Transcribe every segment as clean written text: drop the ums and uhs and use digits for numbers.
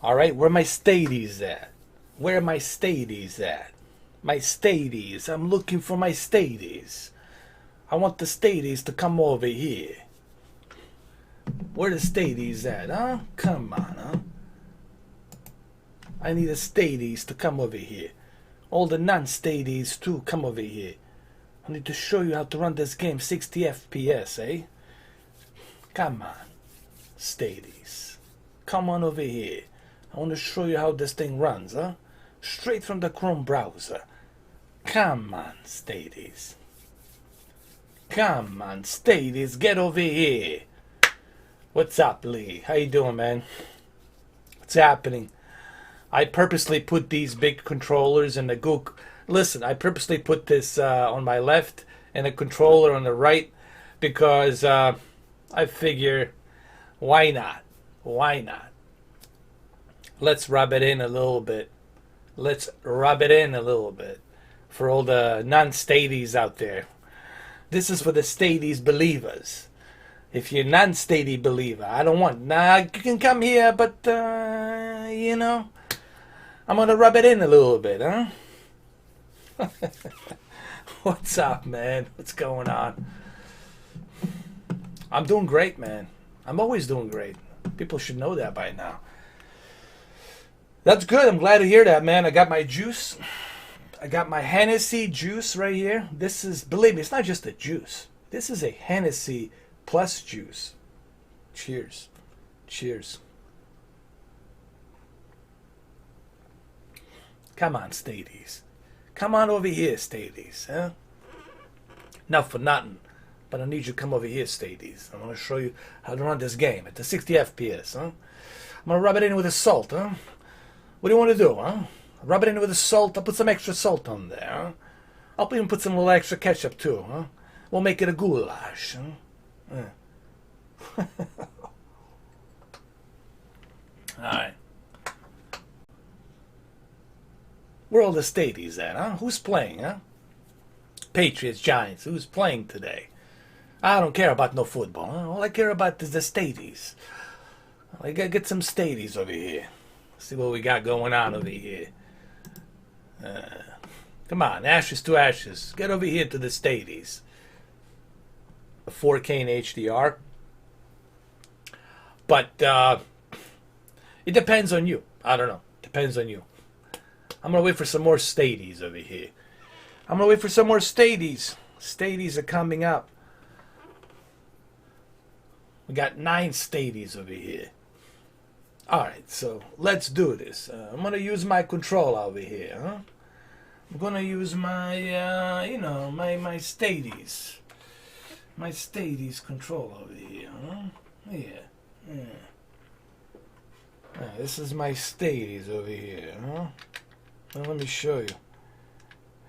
Alright, where my stadies at? Where are my stadies at? My stadies. I'm looking for my stadies. I want the stadies to come over here. Where the stadies at, huh? Come on, huh? I need the stadies to come over here. All the non-stadies too, come over here. I need to show you how to run this game 60 FPS, eh? Come on, stadies. Come on over here. I want to show you how this thing runs, huh? Straight from the Chrome browser. Come on, stadies. Come on, stadies, get over here. What's up, Lee? How you doing, man? What's happening? I purposely put these big controllers in the Google. Listen, I purposely put this on my left and a controller on the right because I figure, why not? Why not? Let's rub it in a little bit. Let's rub it in a little bit for all the non-stadies out there. This is for the stadies believers. If you're non-stady believer, I don't want. Nah, you can come here, but you know, I'm gonna rub it in a little bit, huh? What's up, man? What's going on? I'm doing great, man. I'm always doing great. People should know that by now. That's good. I'm glad to hear that, man. I got my juice. I got my Hennessy juice right here. This is, believe me, it's not just a juice. This is a Hennessy plus juice. Cheers. Cheers. Come on, stadies. Come on over here, stadies. Huh? Not for nothing, but I need you to come over here, stadies. I want to show you how to run this game at the 60 FPS. Huh? I'm going to rub it in with the salt. Huh? What do you want to do? Huh? Rub it in with the salt. I'll put some extra salt on there. Huh? I'll even put some little extra ketchup too. Huh? We'll make it a goulash. Huh? Alright. Where are all the stadies at, huh? Who's playing, huh? Patriots, Giants. Who's playing today? I don't care about no football. Huh? All I care about is the stadies. I gotta get some stadies over here. See what we got going on over here. Come on, ashes to ashes. Get over here to the stadies. A 4K in HDR. But it depends on you. I don't know. Depends on you. I'm going to wait for some more stadies over here. I'm going to wait for some more stadies. Stadies are coming up. We got 9 stadies over here. Alright, so let's do this. I'm going to use my controller over here. Huh? I'm going to use my, my stadies. My stadies control over here. Huh? Yeah. This is my stadies over here. Huh? Well, let me show you.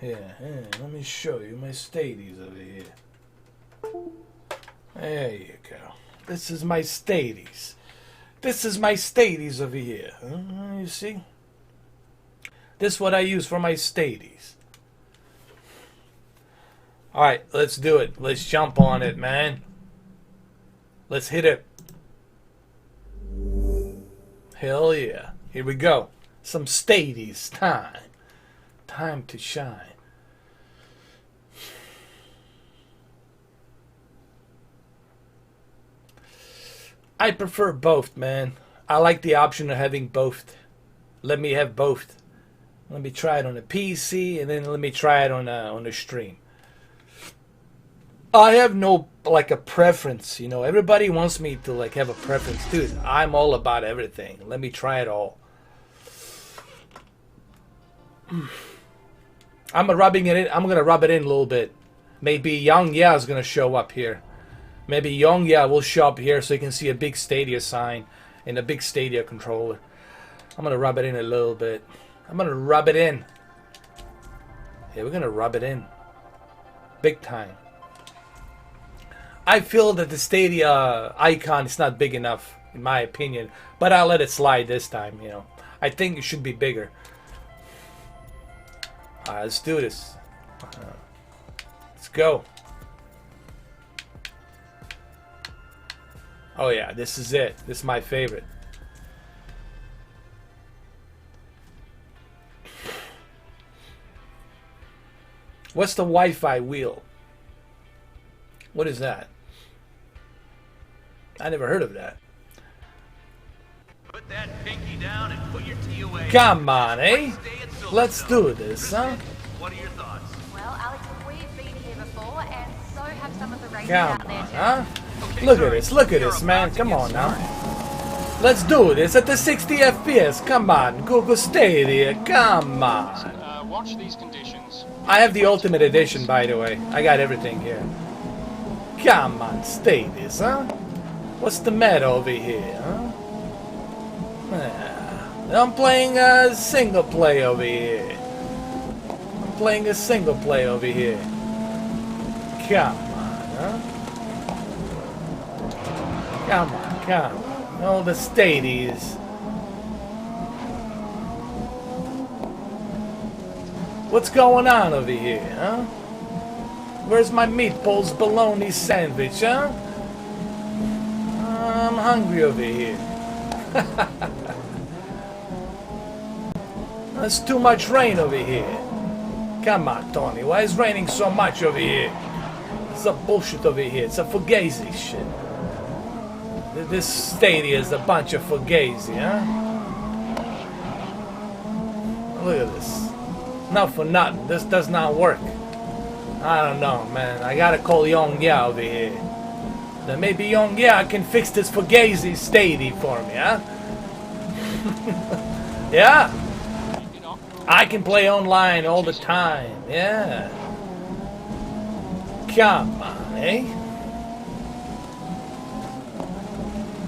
Let me show you my stadies over here. There you go. This is my stadies. This is my stadies over here. You see? This is what I use for my stadies. Alright, let's do it. Let's jump on it, man. Let's hit it. Hell yeah. Here we go. Some stadies time. Time to shine. I prefer both, man. I like the option of having both. Let me have both. Let me try it on a PC and then let me try it on a stream. I have no like a preference, you know. Everybody wants me to like have a preference, dude. I'm all about everything. Let me try it all. I'm gonna rub it in a little bit. Maybe Young Yeah is gonna show up here. Maybe Young Yeah will show up here so you can see a big Stadia sign and a big Stadia controller. I'm gonna rub it in a little bit. I'm gonna rub it in. Yeah, we're gonna rub it in. Big time. I feel that the Stadia icon is not big enough, in my opinion. But I'll let it slide this time, you know. I think it should be bigger. Alright, let's do this. Let's go. Oh yeah, this is it. This is my favorite. What's the Wi-Fi wheel? What is that? I never heard of that. Put that pinky down and put your tea away. Come on, eh? Let's do this, huh? What are your thoughts? Well, Alex, we've been here before, and so have some of the racers Come out there on, too. huh? Okay, Look sorry. at this, man. Come on now. Let's do this at the 60 FPS. Come on, Google Stadia. Come on. Watch these conditions. I have the Ultimate Edition, by the way. I got everything here. Come on, Stadia, huh? What's the matter over here, huh? I'm playing a single play over here. I'm playing a single play over here. Come on, huh? Come on, come on. All the Stadias. What's going on over here, huh? Where's my meatballs bologna sandwich, huh? I'm hungry over here. There's too much rain over here. Come on, Tony. Why is raining so much over here? It's a bullshit over here. It's a fugazi shit. This Stadia is a bunch of fugazi, huh? Look at this. Not for nothing. This does not work. I don't know, man. I gotta call Young Ya over here. Then maybe Young Ya can fix this fugazi Stadia for me, huh? Yeah. I can play online all the time. Yeah. Come on, eh?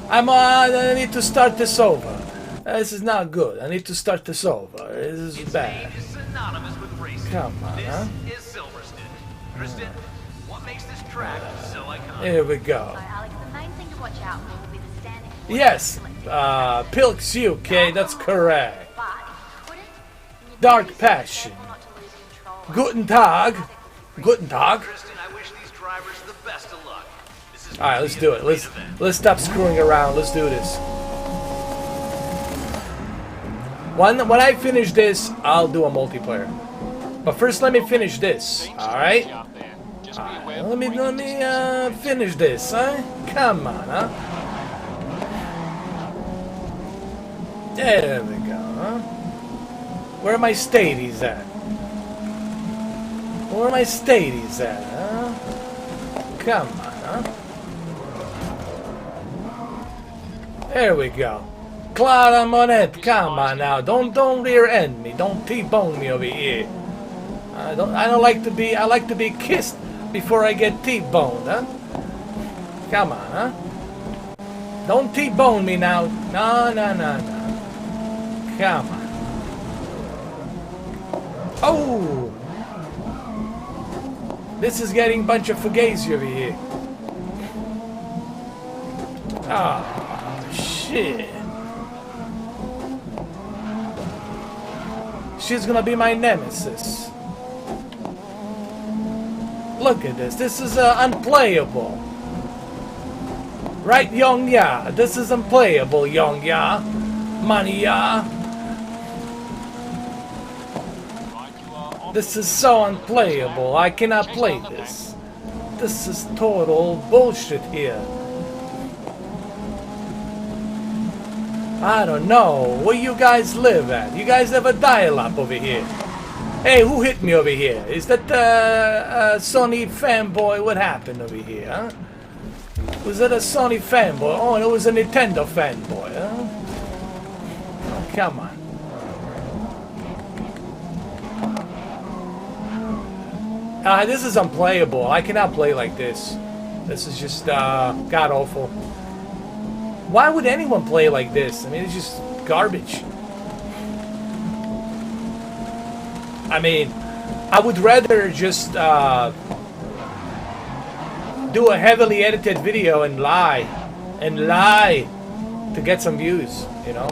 I need to start this over. This is not good. I need to start this over. This is bad. Is synonymous with racing. Come on, this huh? is Silverstone. Kristen, what makes this track so iconic? Here we go. So, Alex, the main thing to watch out for will be the standing. Yes, Pilks UK, that's correct. But couldn't you Dark be Passion. careful not to lose control? Guten Tag. Guten Tag. Kristen, I wish these drivers the best of luck. This is Alright, let's do it. Let's stop screwing around. Let's do this. When I finish this, I'll do a multiplayer. But first, let me finish this. Alright? Let me finish this, huh? Come on, huh? There we go, huh? Where are my Stadies at? Where are my Stadies at, huh? Come on, huh? There we go. Clara Monet, come on now. Don't rear end me. Don't T-bone me over here. I don't like to be. I like to be kissed before I get T-boned, huh? Come on, huh? Don't T-bone me now. No. Come on. Oh! This is getting a bunch of fugazi over here. Oh, shit. She's gonna be my nemesis. Look at this. This is unplayable. Right, Young Ya? This is unplayable, Young Ya. Money Ya. This is so unplayable. I cannot play this. This is total bullshit here. I don't know. Where you guys live at? You guys have a dial-up over here. Hey, who hit me over here? Is that Sony fanboy? What happened over here, huh? Was that a Sony fanboy? Oh, it was a Nintendo fanboy, huh? Oh, come on. This is unplayable. I cannot play like this. This is just god-awful. Why would anyone play like this? I mean, it's just garbage. I mean, I would rather just do a heavily edited video and lie to get some views, you know?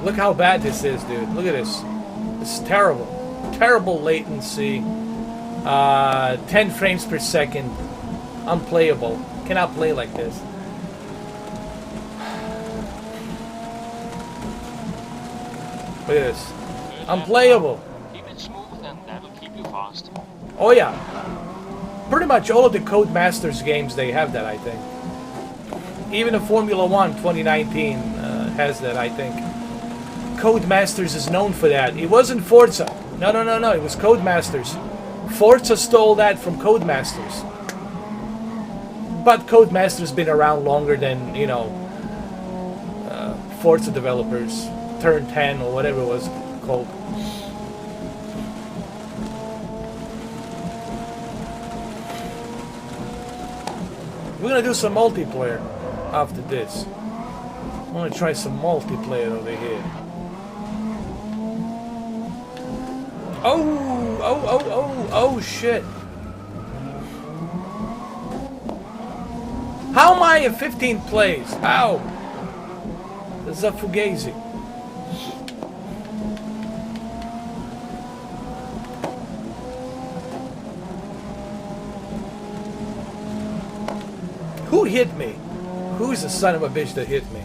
Look how bad this is, dude. Look at this. This is terrible. Terrible latency. 10 frames per second. Unplayable. Cannot play like this. Look at this. Unplayable. Keep it smooth and that'll keep you fast. Oh yeah. Pretty much all of the Codemasters games, they have that, I think. Even the Formula 1 2019 has that, I think. Codemasters is known for that. It wasn't Forza. No. It was Codemasters. Forza stole that from Codemasters. But Codemasters been around longer than, you know, Forza developers. Turn 10 or whatever it was called. We're gonna do some multiplayer after this. I wanna try some multiplayer over here. Oh shit. How am I in 15th place? How? This is a Fugazi. Who hit me? Who's the son of a bitch that hit me?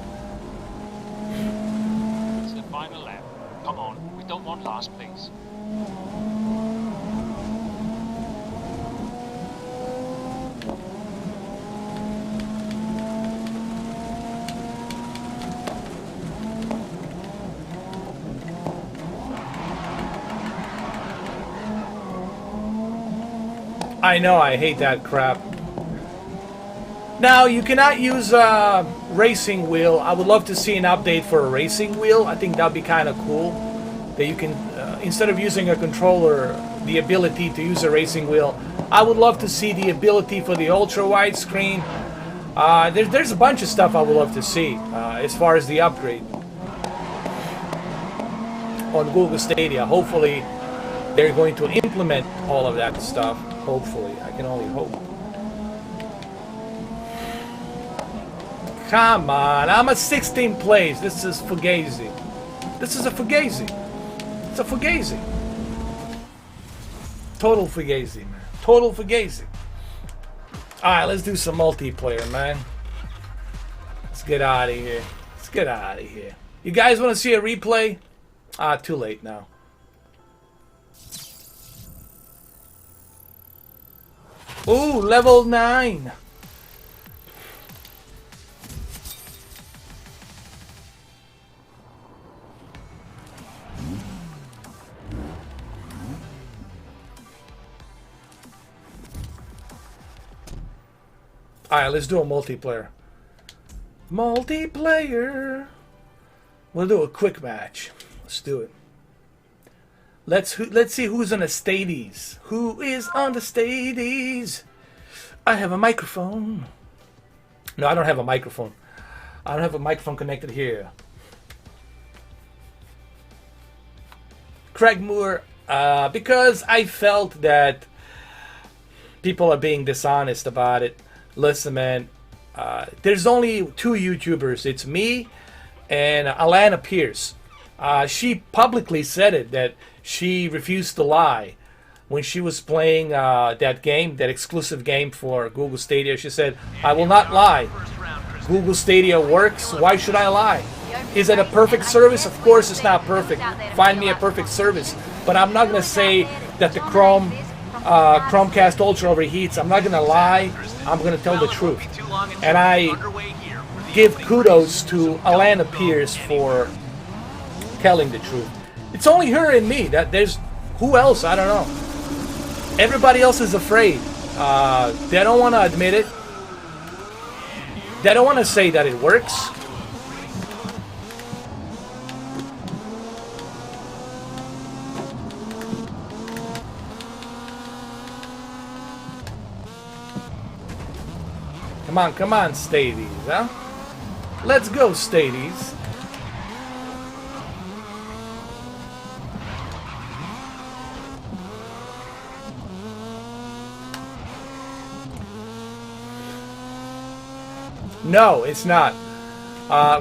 It's the final lap. Come on, we don't want last place. I know, I hate that crap. Now, you cannot use a racing wheel. I would love to see an update for a racing wheel. I think that'd be kind of cool. That you can, instead of using a controller, the ability to use a racing wheel. I would love to see the ability for the ultra-wide screen. There's a bunch of stuff I would love to see as far as the upgrade on Google Stadia. Hopefully, they're going to implement all of that stuff. Hopefully, I can only hope. Come on, I'm at 16th place. This is Fugazi. This is a Fugazi. It's a Fugazi. Total Fugazi, man. Total Fugazi. Alright, let's do some multiplayer, man. Let's get out of here. Let's get out of here. You guys want to see a replay? Too late now. Ooh, level 9. Alright, let's do a multiplayer. Multiplayer. We'll do a quick match. Let's do it. Let's see who's on the Stadies. Who is on the Stadies? I have a microphone. No, I don't have a microphone. I don't have a microphone connected here. Craig Moore, because I felt that people are being dishonest about it. Listen, man, there's only two YouTubers. It's me and Alana Pierce. She publicly said it, that she refused to lie when she was playing that game, that exclusive game for Google Stadia. She said, I will not lie. Google Stadia works. Why should I lie? Is it a perfect service? Of course it's not perfect. Find me a perfect service. But I'm not going to say that the Chromecast Ultra overheats. I'm not going to lie. I'm going to tell the truth. And I give kudos to Alana Pierce for telling the truth. It's only her and me. That there's who else? I don't know. Everybody else is afraid. They don't want to admit it. They don't want to say that it works. Come on, Stadies, huh? Let's go, Stadies. No, it's not.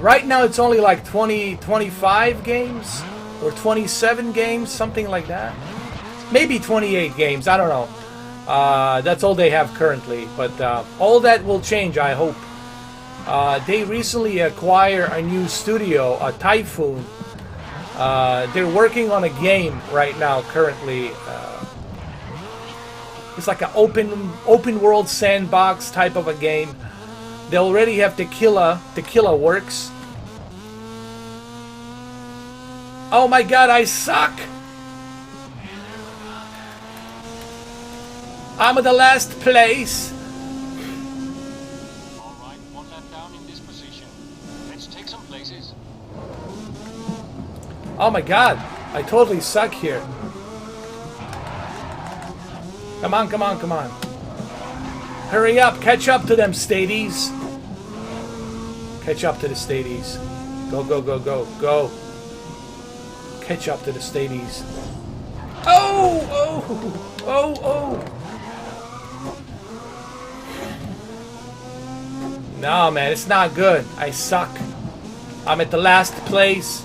Right now it's only like 25 games or 27 games, something like that. Maybe 28 games, I don't know. That's all they have currently, but all that will change, I hope. They recently acquired a new studio, Typhoon, They're working on a game right now, currently. It's like an open world sandbox type of a game. They already have Tequila. Tequila works. Oh my god, I suck! I'm at the last place. Alright, one lap down in this position. Let's take some places. Oh my god, I totally suck here. Come on, come on, come on. Hurry up, catch up to them, Stadies. Catch up to the Stadies. Go, go, go, go, go. Catch up to the Stadies. Oh, oh, oh, oh. No, man, it's not good. I suck. I'm at the last place.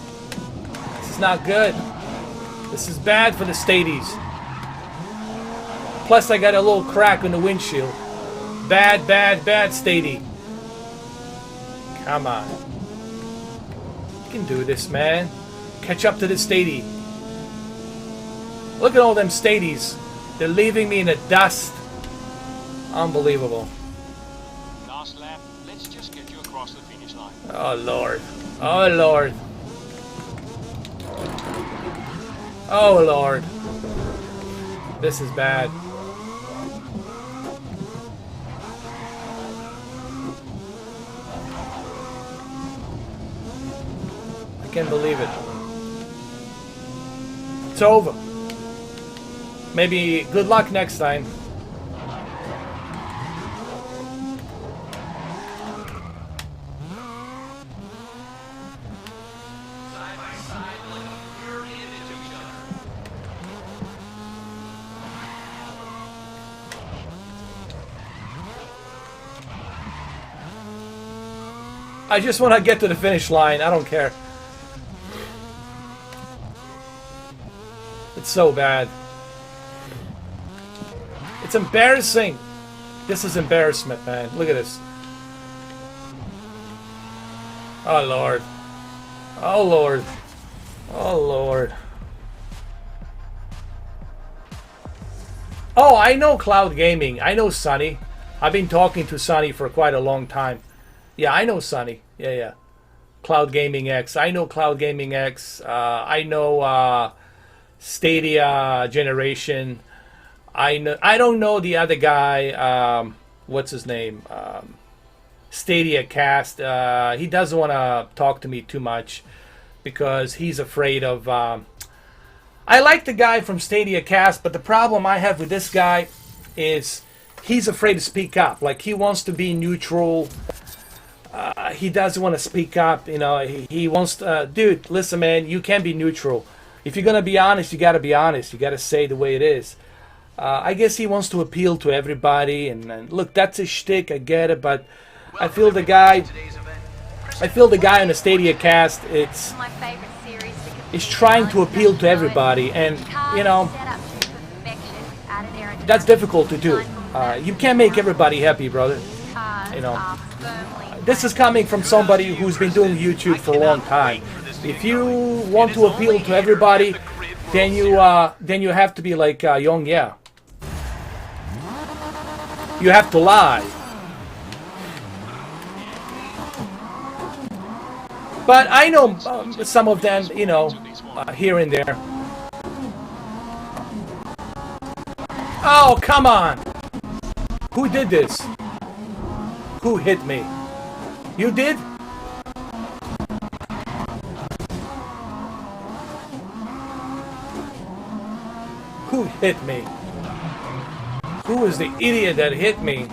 This is not good. This is bad for the Stadies. Plus, I got a little crack in the windshield. Bad, bad, bad, Stady. Come on. You can do this, man. Catch up to the Stady. Look at all them Stadies. They're leaving me in the dust. Unbelievable. Last lap, let's just get you across the finish line. Oh, Lord. Oh, Lord. Oh, Lord. This is bad. I can't believe it. It's over. Maybe good luck next time. I just want to get to the finish line. I don't care. It's so bad. It's embarrassing. This is embarrassment, man. Look at this. Oh, Lord. Oh, Lord. Oh, Lord. Oh, I know Cloud Gaming. I know Sonny. I've been talking to Sonny for quite a long time. Yeah, I know Sonny. Yeah, yeah. Cloud Gaming X. I know Cloud Gaming X. I know Stadia Generation. I don't know the other guy. What's his name? Stadia Cast. He doesn't want to talk to me too much because he's afraid of. I like the guy from Stadia Cast, but the problem I have with this guy is he's afraid to speak up. Like, he wants to be neutral. He doesn't want to speak up. You know, he wants to, dude, listen, man, you can't be neutral. If you're going to be honest, you got to be honest. You got to say the way it is. I guess he wants to appeal to everybody. And look, that's a shtick. I get it. But I feel the guy on the Stadia Cast, it's trying to appeal to everybody. And, you know, that's difficult to do. You can't make everybody happy, brother. You know. This is coming from somebody who's been doing YouTube for a long time. If you want to appeal to everybody, then you have to be like Young Yeah. You have to lie. But I know some of them, you know, here and there. Oh, come on! Who did this? Who hit me? You did? Who hit me? Who is the idiot that hit me?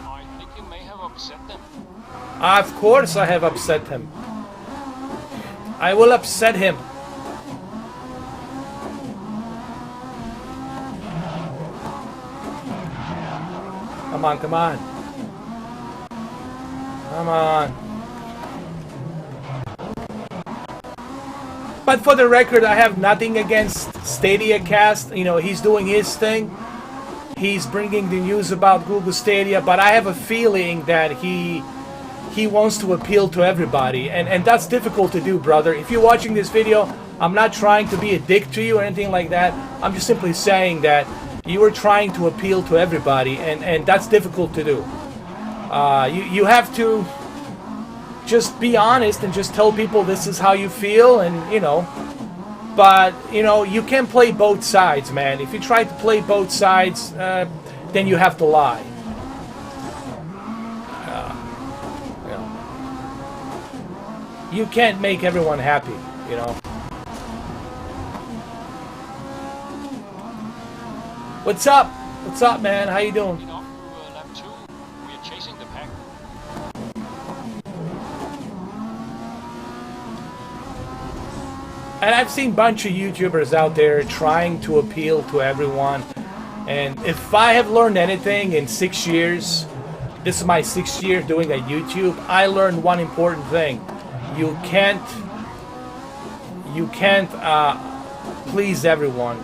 I think you may have upset them. Of course I have upset him. I will upset him. Come on, come on. Come on. But for the record, I have nothing against Stadia Cast. You know, he's doing his thing. He's bringing the news about Google Stadia, but I have a feeling that he he wants to appeal to everybody, and that's difficult to do, brother. If you're watching this video, I'm not trying to be a dick to you or anything like that. I'm just simply saying that you are trying to appeal to everybody, and that's difficult to do. You have to just be honest and just tell people this is how you feel, and you know. But you know, you can't play both sides, man. If you try to play both sides, then you have to lie. You can't make everyone happy, you know. What's up? What's up, man? How you doing? You know, lap 2, we are chasing the pack. And I've seen a bunch of YouTubers out there trying to appeal to everyone. And if I have learned anything in 6 years, this is my 6th year doing a YouTube, I learned one important thing. You can't please everyone.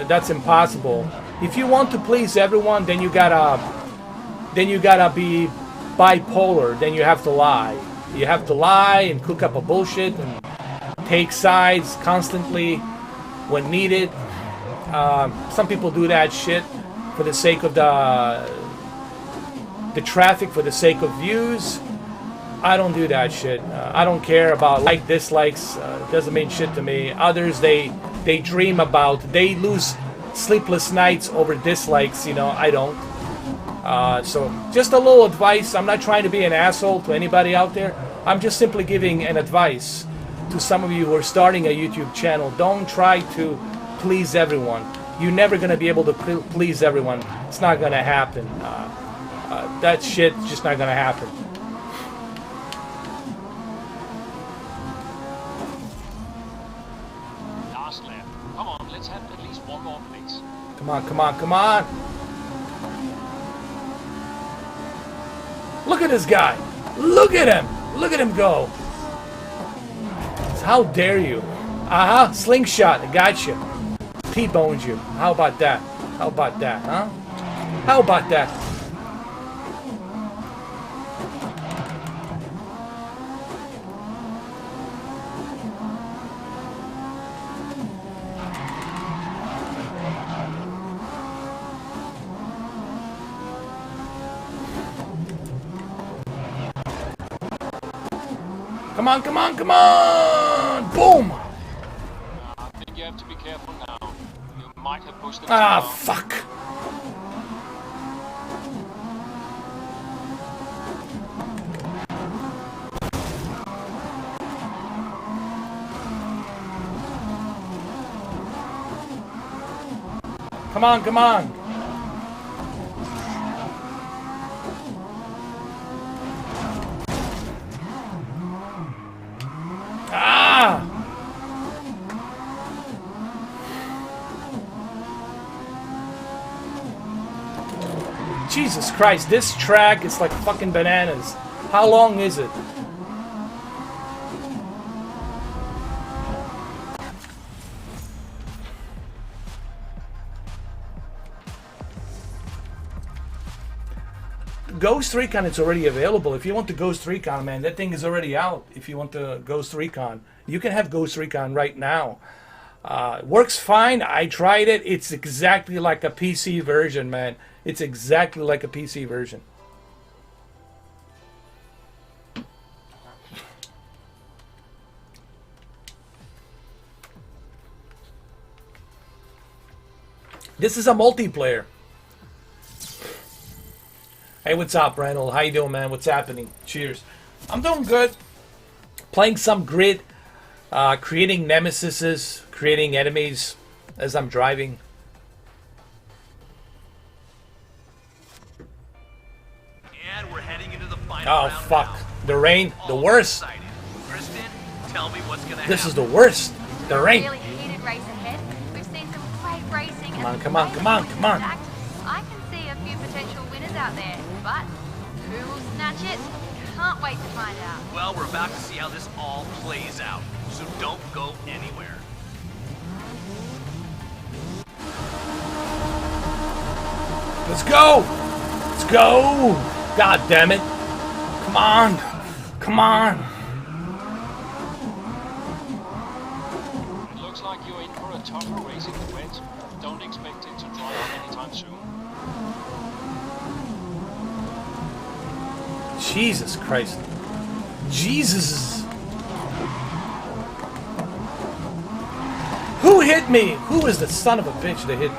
That's impossible. If you want to please everyone, then you gotta be bipolar. Then you have to lie. You have to lie and cook up a bullshit and take sides constantly when needed. Some people do that shit for the sake of the traffic, for the sake of views. I don't do that shit. I don't care about dislikes. Doesn't mean shit to me. Others, they dream about, they lose sleepless nights over dislikes. You know, I don't. So just a little advice. I'm not trying to be an asshole to anybody out there. I'm just simply giving an advice to some of you who are starting a YouTube channel. Don't try to please everyone. You're never gonna be able to please everyone. It's not gonna happen. That shit's just not gonna happen. Come on, let's have at least one more place. Come on, come on, come on. Look at this guy. Look at him. Look at him go. How dare you? Aha, slingshot. I got you. T-boned you. How about that? How about that, huh? How about that? Come on, come on, come on! Boom! I think you have to be careful now. You might have pushed it. Ah, fuck! Come on, come on! Jesus Christ, this track is like fucking bananas. How long is it? Ghost Recon, it's already available. If you want the Ghost Recon, man, that thing is already out. If you want the Ghost Recon, you can have Ghost Recon right now. Works fine. I tried it. It's exactly like a PC version, man. It's exactly like a PC version. This is a multiplayer. Hey, what's up, Randall? How you doing, man? What's happening? Cheers. I'm doing good. Playing some Grid, creating nemesises, creating enemies as I'm driving. And we're heading into the final Oh, round fuck. now. The rain. The worst. Excited. Kristen, tell me what's gonna This happen. is the worst. The rain. Really heated race ahead. We've seen some great racing. Come on, and come on, great come on, points come on. stacked. I can see a few potential winners out there, but who will snatch it? Can't wait to find out. Well, we're about to see how this all plays out, so don't go anywhere. Let's go. Let's go. God damn it. Come on. Come on. It looks like you're in for a tougher race in the wet. Don't expect it to dry up anytime soon. Jesus Christ. Jesus. Who hit me? Who is the son of a bitch that hit me?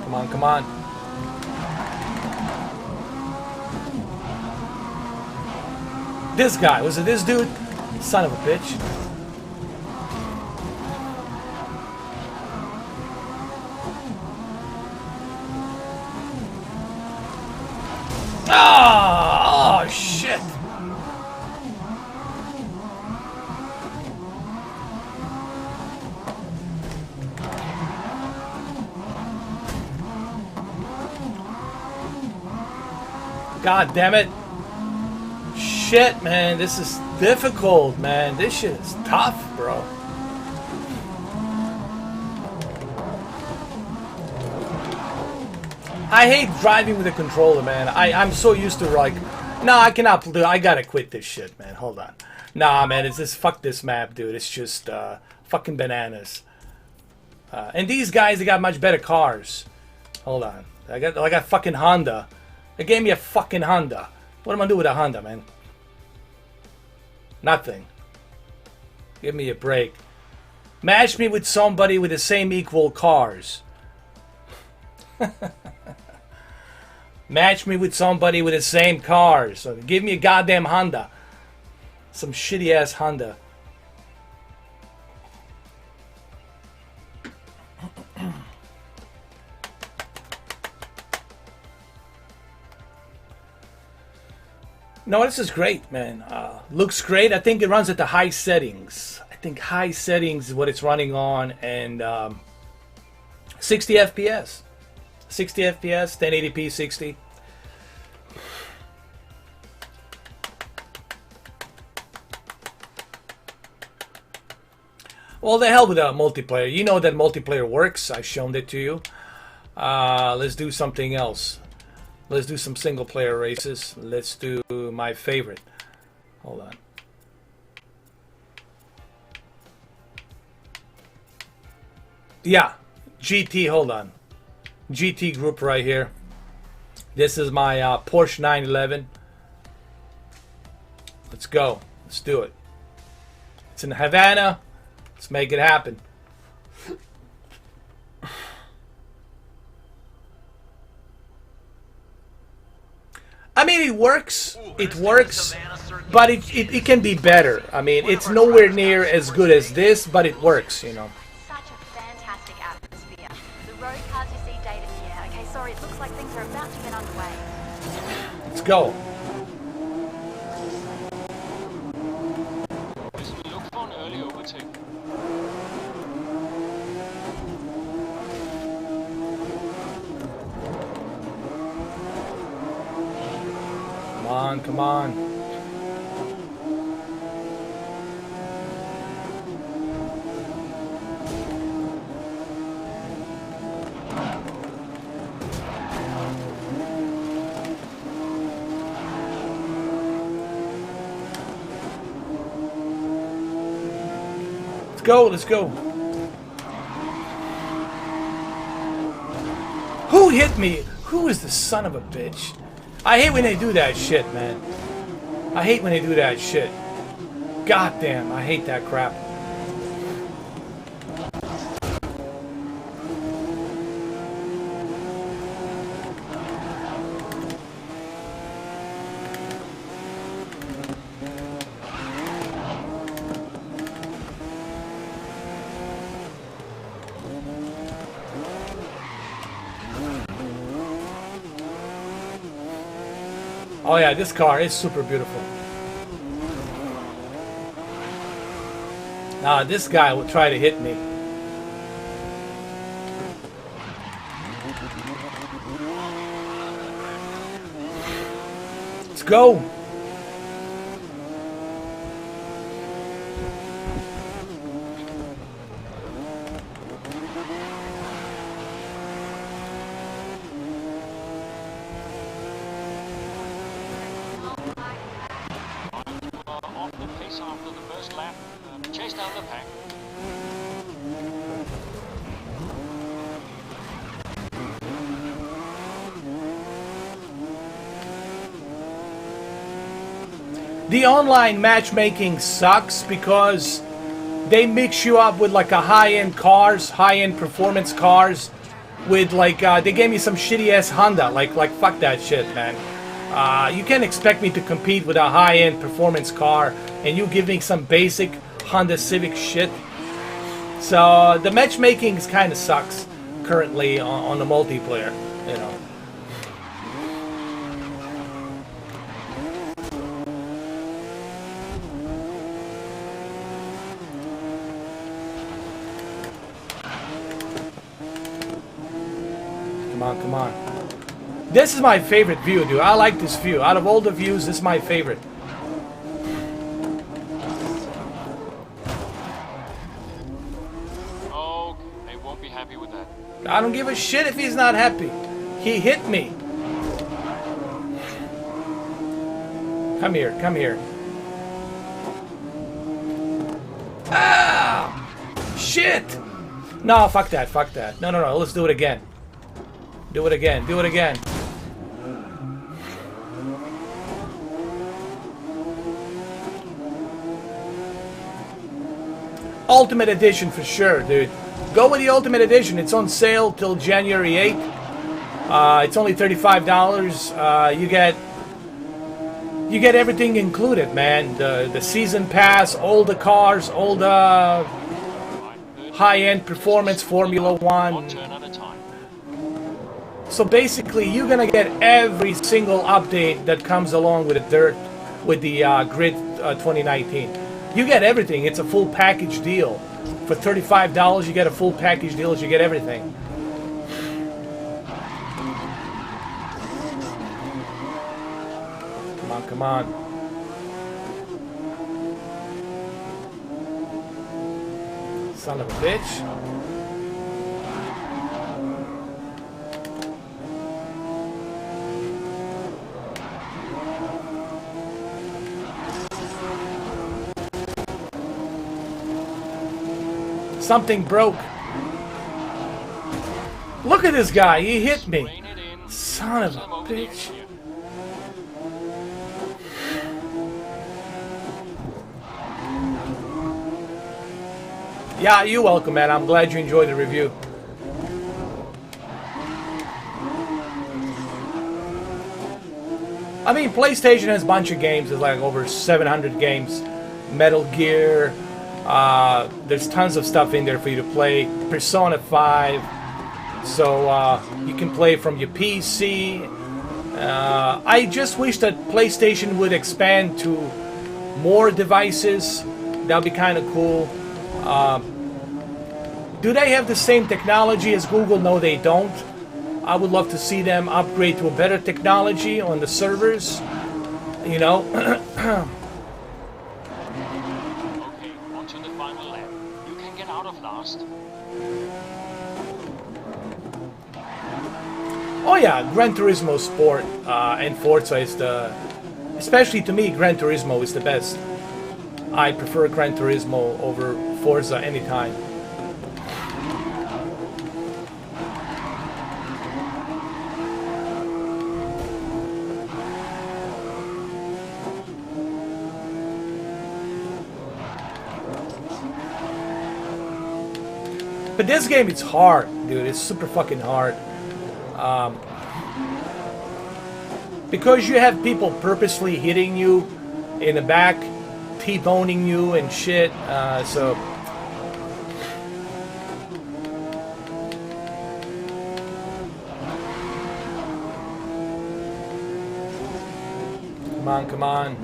Come on, come on. This guy, was it this dude? Son of a bitch. Ah! Oh, shit. God damn it. Shit, man. This is difficult, man. This shit is tough, bro. I hate driving with a controller, man. I'm so used to, like, no, I cannot do. I gotta quit this shit, man. Hold on. Nah, man, it's just fuck this map, dude. It's just fucking bananas. And these guys, they got much better cars. Hold on. I got fucking Honda. They gave me a fucking Honda. What am I gonna do with a Honda, man? Nothing. Give me a break. Match me with somebody with the same equal cars. Match me with somebody with the same cars. So give me a goddamn Honda. Some shitty ass Honda. No, this is great, man. Looks great. I think it runs at the high settings. I think high settings is what it's running on, and 60 FPS. 60 FPS, 1080p 60. Well, the hell with that multiplayer. You know that multiplayer works. I've shown it to you. Let's do something else. Let's do some single player races. Let's do my favorite. Hold on. Yeah, GT, hold on. GT group right here. This is my Porsche 911. Let's go. Let's do it. It's in Havana. Let's make it happen. I mean, it works. It works. But it can be better. I mean, it's nowhere near as good as this, but it works, you know. Such a fantastic atmosphere. The road cars you see dated here. Okay, sorry, it looks like things are about to get underway. Let's go. Look for an early overtake. Come on, come on. Let's go, let's go. Who hit me? Who is the son of a bitch? I hate when they do that shit, man. I hate when they do that shit. God damn, I hate that crap. Oh yeah, this car is super beautiful. Now this guy will try to hit me. Let's go. down the pack. The online matchmaking sucks because they mix you up with like a high-end cars, high-end performance cars, with like they gave me some shitty ass Honda. Like fuck that shit, man. You can't expect me to compete with a high-end performance car, and you give me some basic Honda Civic shit. So the matchmaking kind of sucks currently on the multiplayer, you know. Come on. This is my favorite view, dude. I like this view. Out of all the views, this is my favorite. Oh, they won't be happy with that. I don't give a shit if he's not happy. He hit me. Come here. Ah! Shit! No, fuck that. No. Let's do it again. Do it again. Ultimate Edition for sure, dude. Go with the Ultimate Edition. It's on sale till January 8th. It's only $35. You get everything included, man. The season pass, all the cars, all the high-end performance Formula One. One turn at a time. So basically, you're gonna get every single update that comes along with the Grid 2019. You get everything. It's a full package deal. For $35, you get a full package deal. You get everything. Come on. Son of a bitch. Something broke. Look at this guy. He hit me. Son of a bitch. Yeah, you're welcome, man. I'm glad you enjoyed the review. I mean, PlayStation has a bunch of games. There's like over 700 games. Metal Gear. There's tons of stuff in there for you to play. Persona 5. So you can play from your PC. I just wish that PlayStation would expand to more devices. That would be kind of cool. Do they have the same technology as Google? No, they don't. I would love to see them upgrade to a better technology on the servers. You know. Okay, on to the final lap. You can get out of last. Oh yeah, Gran Turismo Sport and Forza is especially to me, Gran Turismo is the best. I prefer Gran Turismo over Forza anytime. But this game, it's hard, dude. It's super fucking hard. Because you have people purposely hitting you in the back, T-boning you and shit, so... Come on.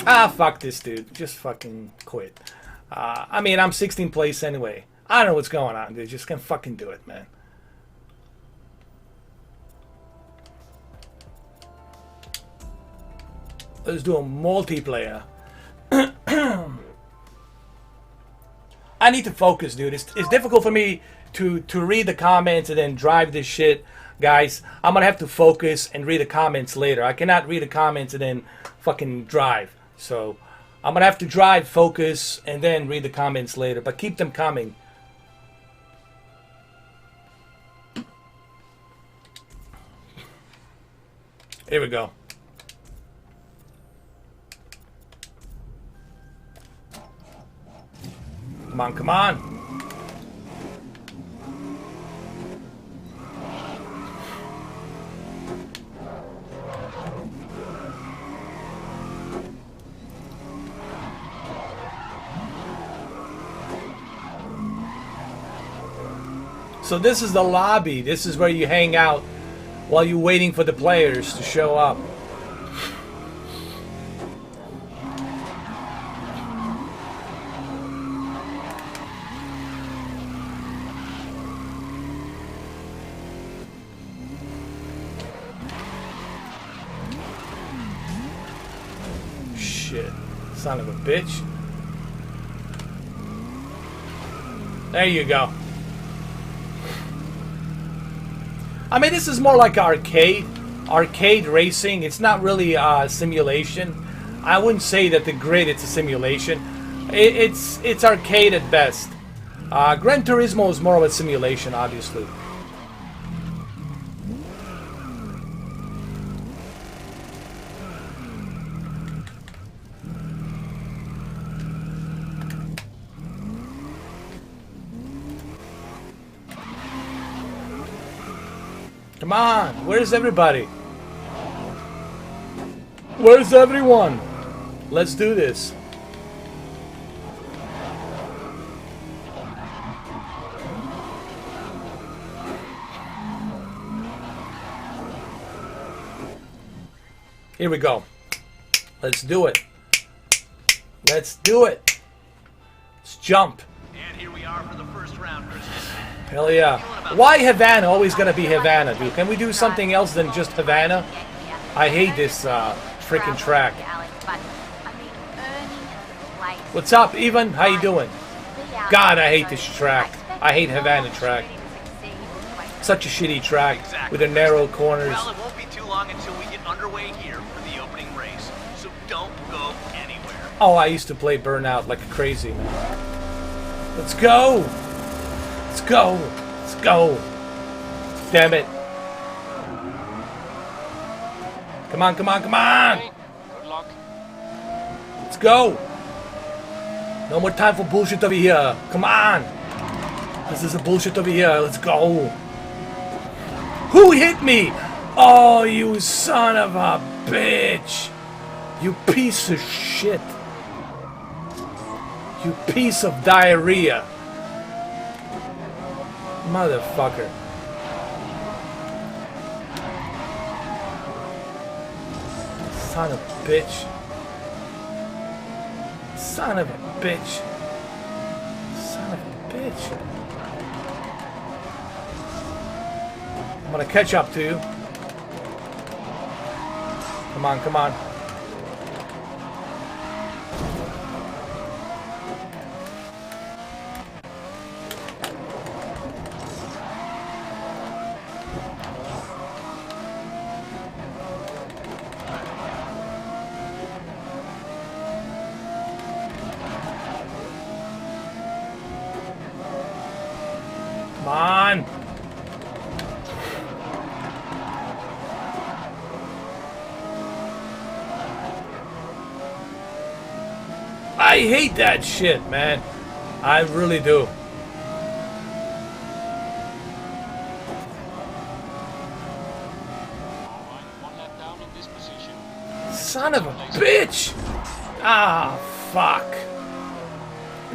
Ah, fuck this, dude. Just fucking quit. I mean, I'm 16th place anyway. I don't know what's going on, dude. Just gonna fucking do it, man. Let's do a multiplayer. I I need to focus, dude. It's difficult for me to read the comments and then drive this shit. Guys, I'm gonna have to focus and read the comments later. I cannot read the comments and then fucking drive. So I'm gonna have to drive, focus, and then read the comments later. But keep them coming. Here we go. Come on, come on. So this is the lobby. This is where you hang out while you're waiting for the players to show up. Shit. Son of a bitch. There you go. I mean, this is more like arcade racing. It's not really a simulation. I wouldn't say that the grid it's a simulation. It's arcade at best. Gran Turismo is more of a simulation, obviously. Come on, where's everybody? Where's everyone? Let's do this. Here we go. Let's do it. Let's do it. Let's jump. And here we are for the first round, Kristen. Hell yeah. Why Havana always gonna be Havana, dude? Can we do something else than just Havana? I hate this freaking track. What's up, Evan? How you doing? God, I hate this track. I hate Havana track. Such a shitty track with the narrow corners. Well, it won't be too long until we get underway here for the opening race, so don't go anywhere. Oh, I used to play Burnout like crazy, man. Let's go! Let's go! Let's go! Damn it! Come on, come on, come on! Okay, good luck. Let's go! No more time for bullshit over here. Come on! This is a bullshit over here. Let's go! Who hit me? Oh, you son of a bitch! You piece of shit! You piece of diarrhea! Motherfucker. Son of a bitch. Son of a bitch. Son of a bitch. I'm gonna catch up to you. Come on, come on. Come on! I hate that shit, man. I really do. Alright, one lap down in this position. Son of a bitch! Ah, fuck.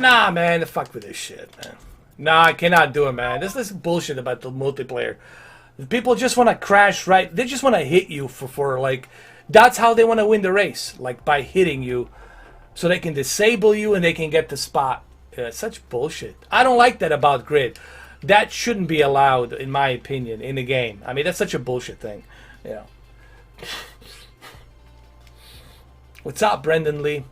Nah, man, fuck with this shit, man. Nah, I cannot do it, man. This is bullshit about the multiplayer. People just want to crash right. They just want to hit you for like. That's how they want to win the race, like by hitting you, so they can disable you and they can get the spot. Such bullshit. I don't like that about grid. That shouldn't be allowed, in my opinion, in the game. I mean, that's such a bullshit thing. You know. What's up, Brendan Lee?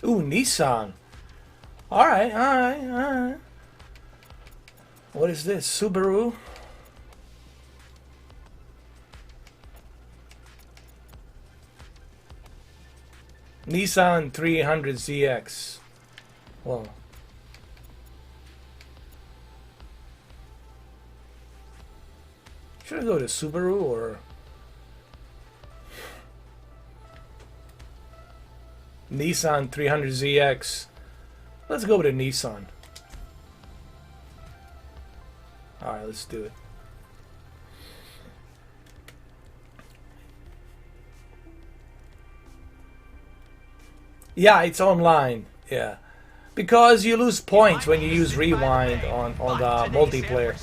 Ooh, Nissan. Alright, alright, alright. What is this? Subaru? Nissan 300ZX. Whoa. Should I go to Subaru or Nissan 300ZX? Let's go with a Nissan. Alright, let's do it. Yeah, it's online. Yeah. Because you lose points when you use rewind on the multiplayer.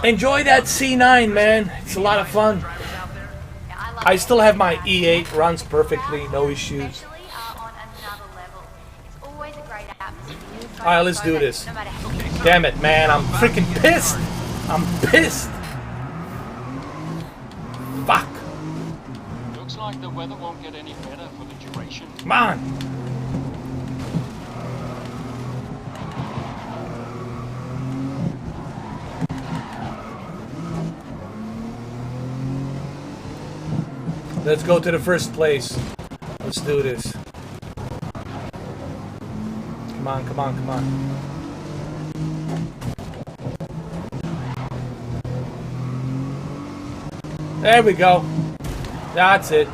Enjoy that C9, man. It's a lot of fun. I still have my E8, runs perfectly, no issues. Alright, let's do this. Damn it, man, I'm freaking pissed! I'm pissed! Fuck! Looks like the weather won't get any better for the duration. Come on! Let's go to the first place. Let's do this. Come on, come on, come on. There we go. That's it.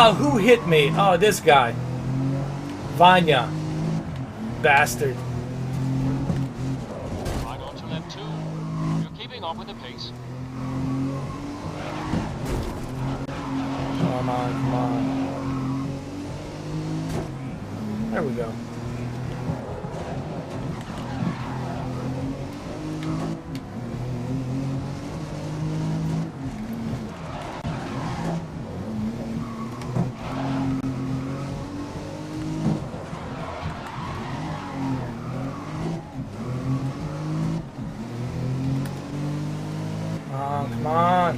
Oh, who hit me? Oh, this guy. Vanya. Bastard. Right on to lap 2. You're keeping up with the pace. Come on, come on. There we go. Come on.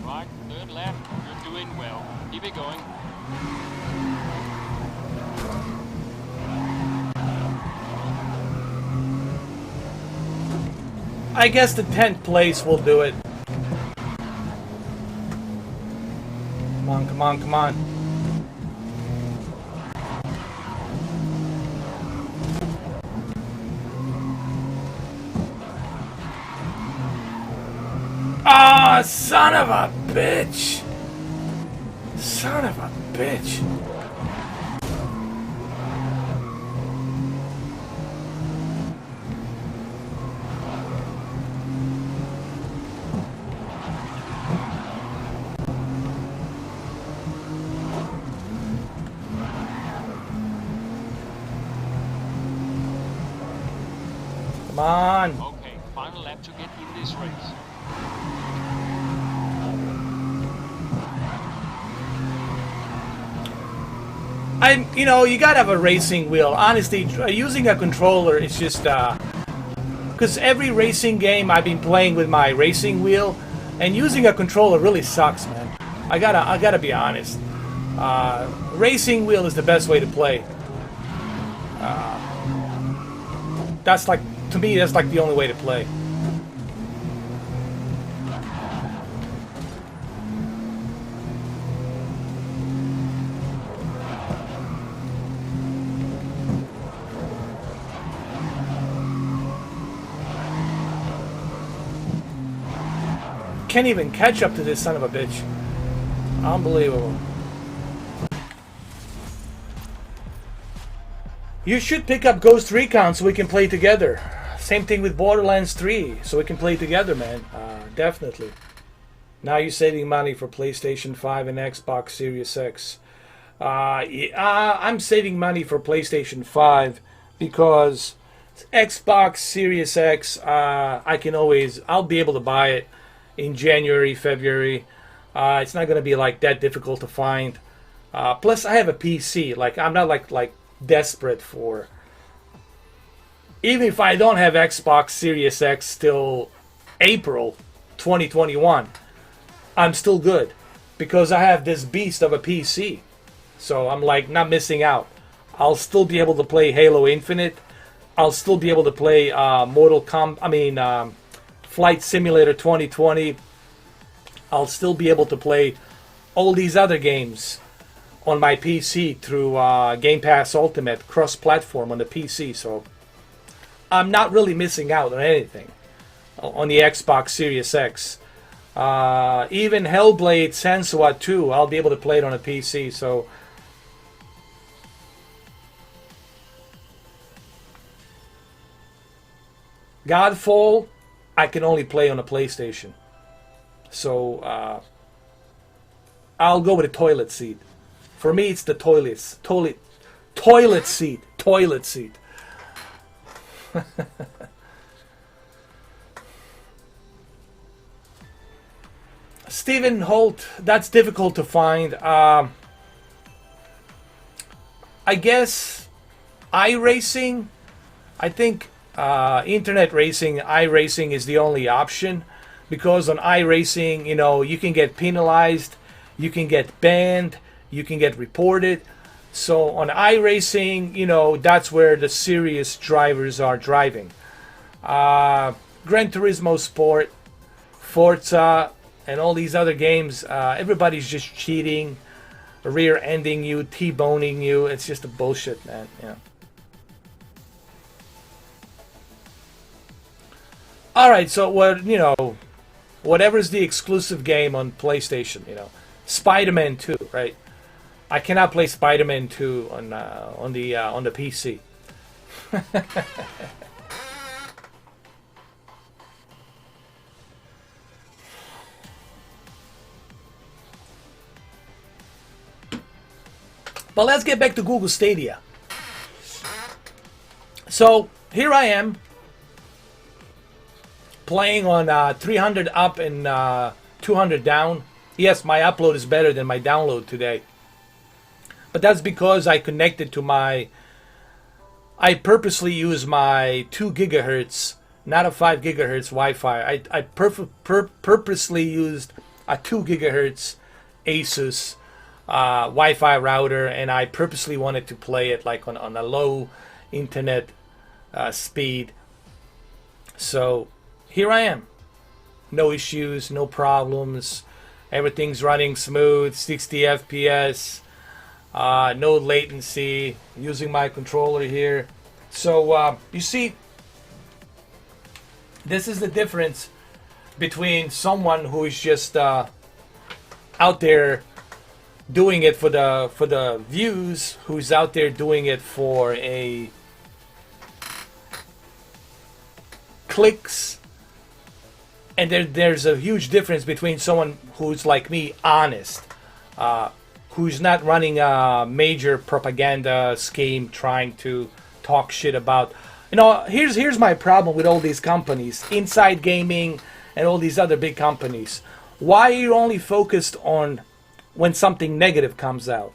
Right, third lap. You're doing well. Keep it going. I guess the 10th place will do it. Come on, come on, come on. Ah, son of a bitch! Son of a bitch! Come on! Okay, final lap to get in this race. You know, you gotta have a racing wheel. Honestly, using a controller is just, because every racing game I've been playing with my racing wheel, and using a controller really sucks, man. I gotta be honest. Racing wheel is the best way to play. That's like, to me, that's like the only way to play. Can't even catch up to this son of a bitch. Unbelievable. You should pick up Ghost Recon so we can play together. Same thing with Borderlands 3, so we can play together, man. Definitely. Now you're saving money for PlayStation 5 and Xbox Series X. I'm saving money for PlayStation 5 because Xbox Series X, I'll be able to buy it in January, February. It's not going to be like that difficult to find. Plus, I have a PC. Like, I'm not like desperate for. Even if I don't have Xbox Series X till April 2021, I'm still good because I have this beast of a PC. So I'm like not missing out. I'll still be able to play Halo Infinite. I'll still be able to play Flight Simulator 2020. I'll still be able to play all these other games on my PC through Game Pass Ultimate cross-platform on the PC. So I'm not really missing out on anything on the Xbox Series X. Even Hellblade Senua 2, I'll be able to play it on a PC. So Godfall, I can only play on a PlayStation. So I'll go with a toilet seat. For me, it's the toilet seat. Stephen Holt, that's difficult to find. I guess iRacing. I think internet racing, iRacing is the only option because on iRacing, you can get penalized, you can get banned, you can get reported. So on iRacing, that's where the serious drivers are driving. Gran Turismo Sport, Forza, and all these other games, everybody's just cheating, rear-ending you, T-boning you. It's just a bullshit, man. Yeah. All right, so whatever's the exclusive game on PlayStation, Spider-Man 2, right? I cannot play Spider-Man 2 on the PC. But let's get back to Google Stadia. So here I am playing on 300 up and 200 down. Yes, my upload is better than my download today. But that's because I connected to I purposely use my 2 gigahertz, not a 5 gigahertz Wi-Fi. I purposely used a 2 gigahertz Asus Wi-Fi router, and I purposely wanted to play it like on a low internet speed. So here I am. No issues, no problems. Everything's running smooth, 60 FPS. No latency, using my controller here. So you see, this is the difference between someone who is just out there doing it for the views, who's out there doing it for a clicks, and there's a huge difference between someone who's like me, honest, who's not running a major propaganda scheme trying to talk shit about. Here's my problem with all these companies, Inside Gaming and all these other big companies. Why are you only focused on when something negative comes out?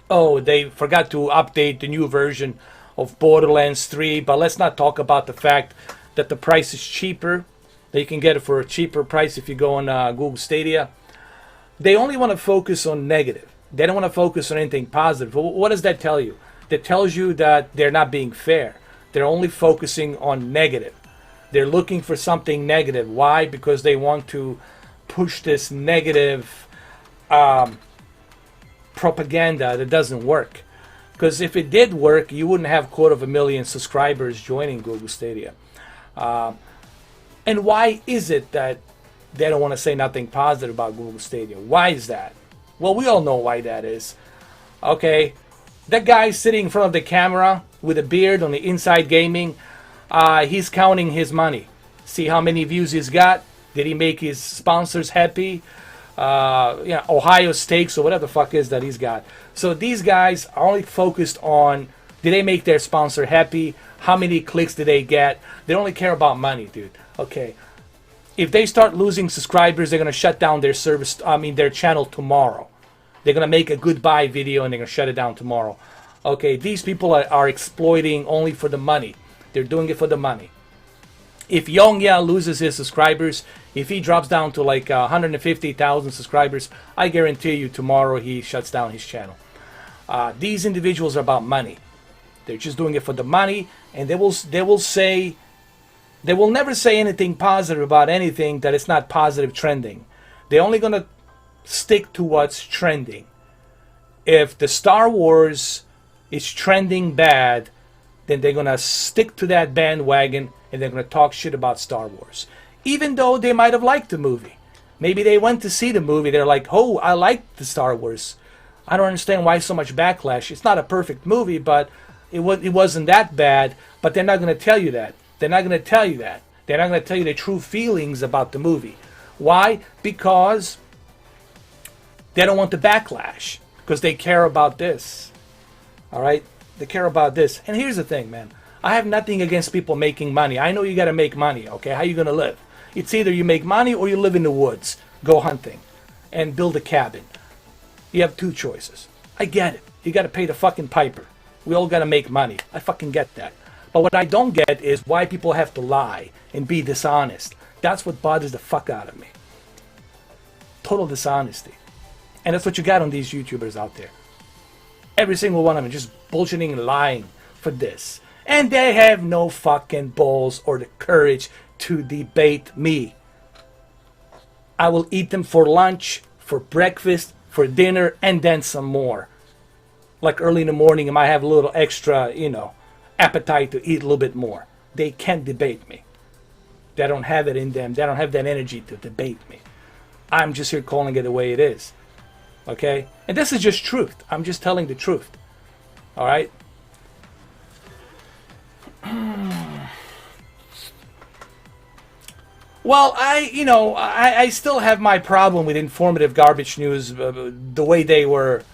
Oh, they forgot to update the new version of Borderlands 3, but let's not talk about the fact that the price is cheaper. That you can get it for a cheaper price if you go on Google Stadia. They only want to focus on negative. They don't want to focus on anything positive. What does that tell you? That tells you that they're not being fair. They're only focusing on negative. They're looking for something negative. Why? Because they want to push this negative propaganda that doesn't work. Because if it did work, you wouldn't have 250,000 subscribers joining Google Stadia. And why is it that they don't want to say nothing positive about Google Stadia? Why is that? Well, we all know why that is. Okay, That guy sitting in front of the camera with a beard on the Inside Gaming, he's counting his money. See how many views he's got. Did he make his sponsors happy? Ohio Steaks or whatever the fuck is that he's got. So these guys are only focused on, did they make their sponsor happy? How many clicks did they get? They only care about money, dude. Okay. If they start losing subscribers, they're going to shut down their their channel tomorrow. They're going to make a goodbye video and they're going to shut it down tomorrow. Okay, these people are exploiting only for the money. They're doing it for the money. If Yongya loses his subscribers, if he drops down to like 150,000 subscribers, I guarantee you tomorrow he shuts down his channel. These individuals are about money. They're just doing it for the money, and they will never say anything positive about anything that is not positive trending. They're only gonna stick to what's trending. If the Star Wars is trending bad, then they're gonna stick to that bandwagon and they're gonna talk shit about Star Wars. Even though they might have liked the movie. Maybe they went to see the movie, they're like, oh, I like the Star Wars. I don't understand why so much backlash. It's not a perfect movie, but it wasn't that bad. But they're not gonna tell you that. They're not gonna tell you that. They're not gonna tell you the true feelings about the movie. Why? Because they don't want the backlash. Because they care about this. Alright? They care about this. And here's the thing, man. I have nothing against people making money. I know you gotta make money, okay? How you gonna live? It's either you make money or you live in the woods. Go hunting. And build a cabin. You have two choices. I get it. You gotta pay the fucking piper. We all gotta make money. I fucking get that. But what I don't get is why people have to lie and be dishonest. That's what bothers the fuck out of me. Total dishonesty. And that's what you got on these YouTubers out there. Every single one of them just bullshitting and lying for this. And they have no fucking balls or the courage to debate me. I will eat them for lunch, for breakfast, for dinner, and then some more. Like early in the morning, I might have a little extra, appetite to eat a little bit more. They can't debate me. They don't have it in them. They don't have that energy to debate me. I'm just here calling it the way it is. Okay? And this is just truth. I'm just telling the truth. Alright? Well, I still have my problem with informative garbage news, the way they were,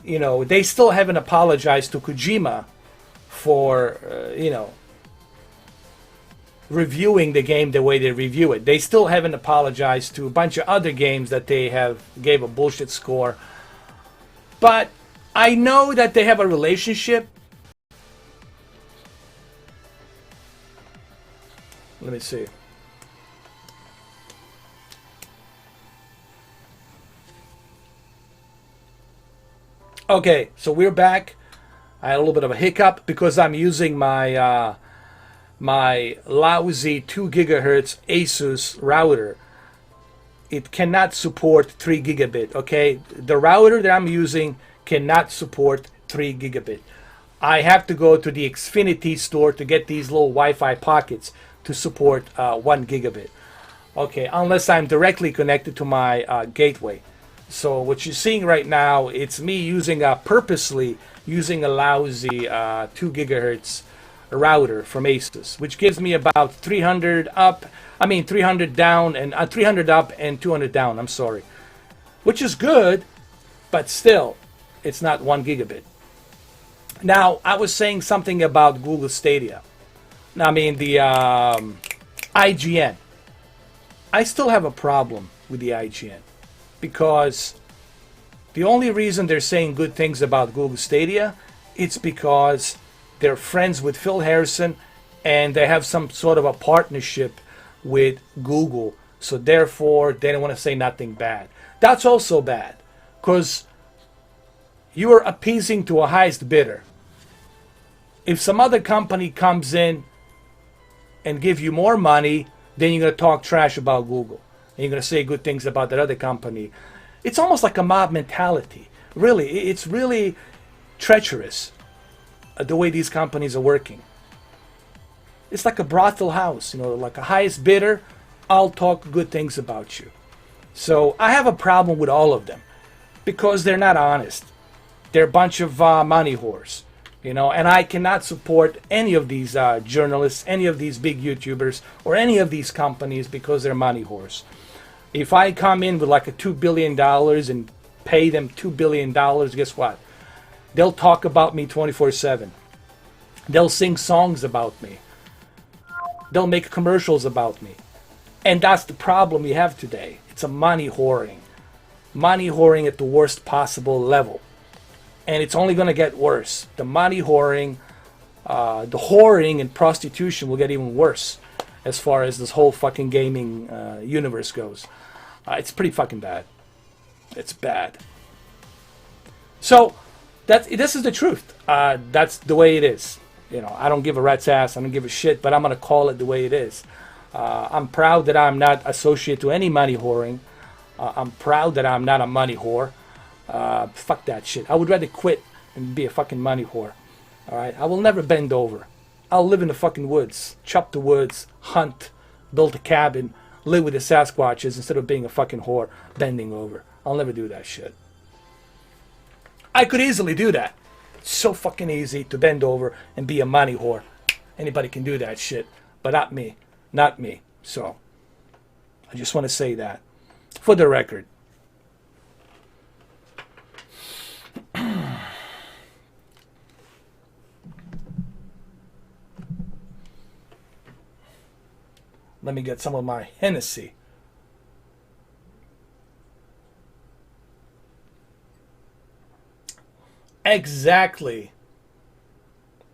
they still haven't apologized to Kojima for, reviewing the game the way they review it. They still haven't apologized to a bunch of other games that they have gave a bullshit score. But I know that they have a relationship. Let me see. Okay, so we're back. I had a little bit of a hiccup because I'm using my my lousy 2 gigahertz Asus router. It cannot support 3 gigabit, okay? The router that I'm using cannot support 3 gigabit. I have to go to the Xfinity store to get these little Wi-Fi pockets to support 1 gigabit. Okay, unless I'm directly connected to my gateway. So what you're seeing right now, it's me purposely using a lousy 2 gigahertz router from Asus, which gives me about 300 down and 300 up and 200 down. I'm sorry, which is good, but still, it's not 1 gigabit. Now, I was saying something about Google Stadia. The IGN. I still have a problem with the IGN because the only reason they're saying good things about Google Stadia, it's because they're friends with Phil Harrison and they have some sort of a partnership with Google. So therefore, they don't want to say nothing bad. That's also bad because you are appeasing to a highest bidder. If some other company comes in and give you more money, then you're going to talk trash about Google. And you're going to say good things about that other company. It's almost like a mob mentality. Really, it's really treacherous the way these companies are working. It's like a brothel house, like a highest bidder, I'll talk good things about you. So I have a problem with all of them because they're not honest. They're a bunch of money whores, you know. And I cannot support any of these journalists, any of these big YouTubers, or any of these companies because they're money whores. If I come in with like a $2 billion and pay them $2 billion, guess what? They'll talk about me 24/7. They'll sing songs about me. They'll make commercials about me. And that's the problem we have today. It's a money whoring. Money whoring at the worst possible level. And it's only going to get worse. The money whoring, the whoring and prostitution will get even worse as far as this whole fucking gaming universe goes. It's pretty fucking bad. It's bad. So, this is the truth. That's the way it is. You know, I don't give a rat's ass. I don't give a shit, but I'm going to call it the way it is. I'm proud that I'm not associated to any money whoring. I'm proud that I'm not a money whore. Fuck that shit. I would rather quit and be a fucking money whore. Alright? I will never bend over. I'll live in the fucking woods. Chop the woods. Hunt. Build a cabin. Live with the Sasquatches instead of being a fucking whore bending over. I'll never do that shit. I could easily do that. It's so fucking easy to bend over and be a money whore. Anybody can do that shit. But not me. Not me. So, I just want to say that. For the record. Let me get some of my Hennessy. Exactly.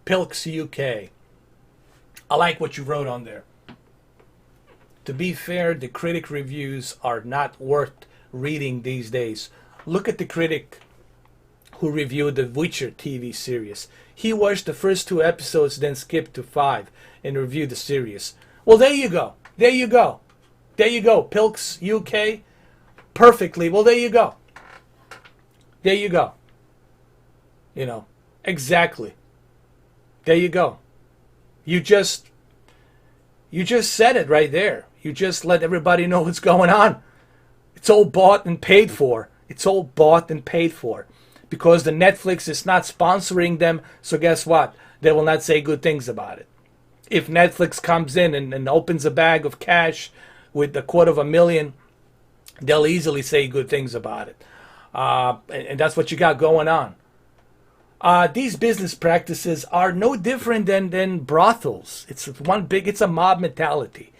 Pilks UK. I like what you wrote on there. To be fair, the critic reviews are not worth reading these days. Look at the critic who reviewed the Witcher TV series. He watched the first 2 episodes, then skipped to 5 and reviewed the series. Well, there you go. There you go. There you go. Pilks UK. Perfectly. Well, there you go. There you go. You know, exactly. There you go. You just said it right there. You just let everybody know what's going on. It's all bought and paid for. It's all bought and paid for. Because the Netflix is not sponsoring them, so guess what? They will not say good things about it. If Netflix comes in and opens a bag of cash with $250,000, they'll easily say good things about it. And that's what you got going on. These business practices are no different than brothels. It's a mob mentality.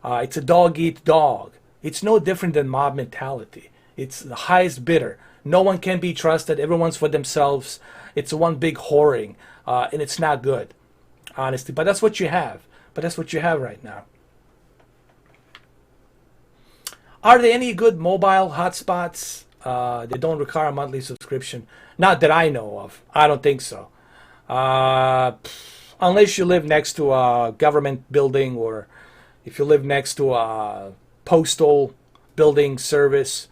It's a dog eat dog. It's no different than mob mentality. It's the highest bidder. No one can be trusted. Everyone's for themselves. It's one big whoring, and it's not good, honestly. But that's what you have. But that's what you have right now. Are there any good mobile hotspots? They don't require a monthly subscription. Not that I know of. I don't think so. Unless you live next to a government building, or if you live next to a postal building service,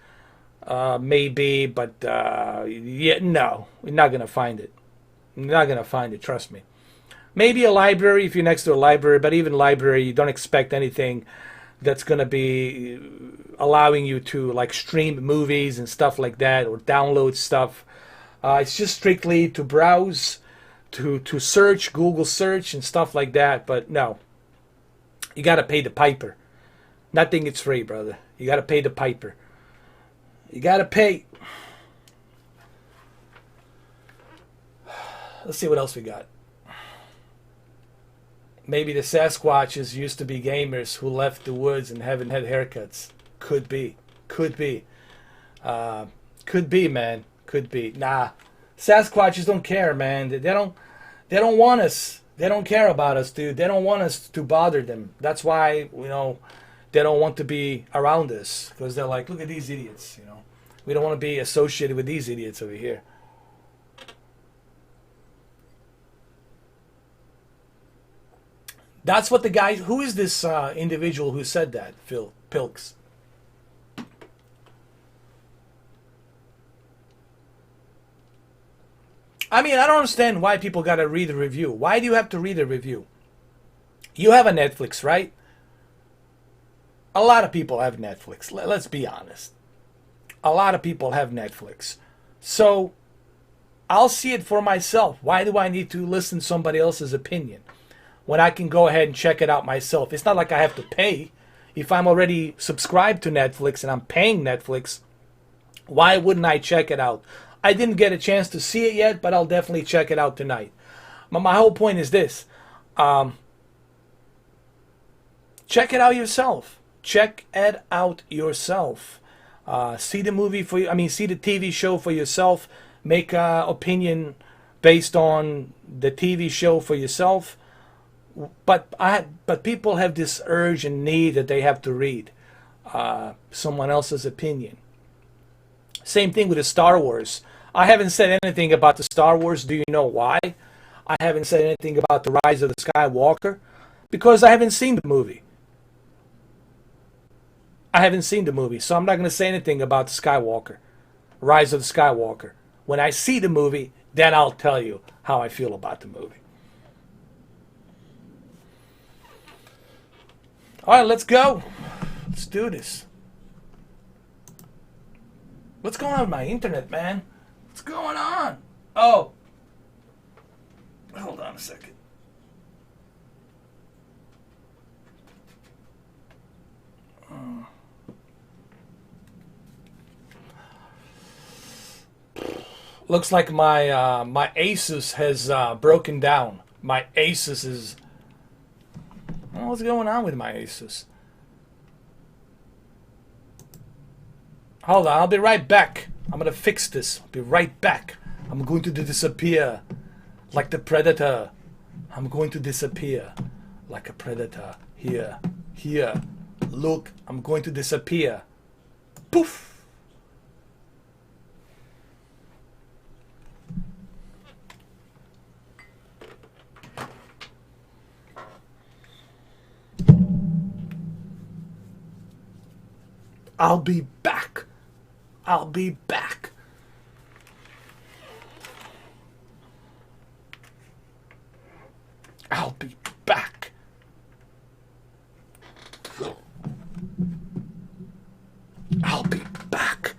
maybe. But yeah, no, you're not gonna find it. You're not gonna find it. Trust me. Maybe a library if you're next to a library, but even library, you don't expect anything that's going to be allowing you to like stream movies and stuff like that, or download stuff. It's just strictly to browse, to search, Google search and stuff like that. But no, you got to pay the piper. Nothing is free, brother. You got to pay the piper. You got to pay. Let's see what else we got. Maybe the Sasquatches used to be gamers who left the woods and haven't had haircuts. Could be. Could be. Could be, man. Could be. Nah. Sasquatches don't care, man. They don't want us. They don't care about us, dude. They don't want us to bother them. That's why, you know, they don't want to be around us. Because they're like, look at these idiots, you know. We don't want to be associated with these idiots over here. That's what the guy... Who is this individual who said that, Phil Pilks? I mean, I don't understand why people got to read a review. Why do you have to read a review? You have a Netflix, right? A lot of people have Netflix. Let's be honest. A lot of people have Netflix. So, I'll see it for myself. Why do I need to listen to somebody else's opinion when I can go ahead and check it out myself? It's not like I have to pay. If I'm already subscribed to Netflix and I'm paying Netflix, why wouldn't I check it out? I didn't get a chance to see it yet, but I'll definitely check it out tonight. My whole point is this. Check it out yourself. Check it out yourself. See the movie for you. I mean, see the TV show for yourself. Make an opinion based on the TV show for yourself. But people have this urge and need that they have to read someone else's opinion. Same thing with the Star Wars. I haven't said anything about the Star Wars. Do you know why? I haven't said anything about the Rise of the Skywalker because I haven't seen the movie. I haven't seen the movie, so I'm not going to say anything about the Skywalker, Rise of the Skywalker. When I see the movie, then I'll tell you how I feel about the movie. All right, let's go. Let's do this. What's going on with my internet, man? What's going on? Oh. Hold on a second. Looks like my Asus has broken down. My Asus is... What's going on with my Asus? Hold on, I'll be right back. I'm gonna fix this. I'll be right back. I'm going to disappear like the Predator. I'm going to disappear like a predator. Here. Look, I'm going to disappear. Poof. I'll be back. I'll be back. I'll be back. I'll be back.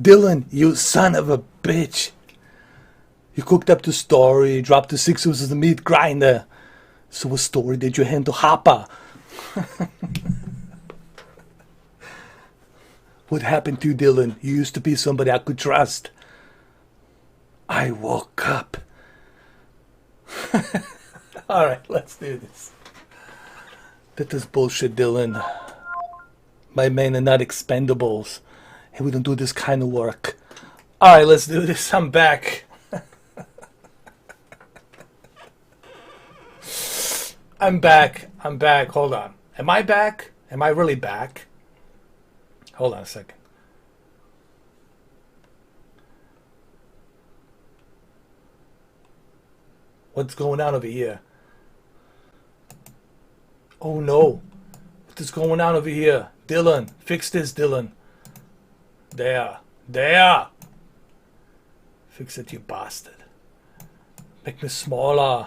Dylan, you son of a bitch. You cooked up the story, dropped the 6 ounces of the meat grinder. So what story did you hand to Hopper? What happened to you, Dylan? You used to be somebody I could trust. I woke up. Alright, let's do this. That is bullshit, Dylan. My men are not expendables. Hey, we don't do this kind of work. Alright, let's do this. I'm back. I'm back. I'm back. Hold on. Am I back? Am I really back? Hold on a second. What's going on over here? Oh no. What is going on over here? Dylan, fix this, Dylan. There. There. Fix it, you bastard. Make me smaller.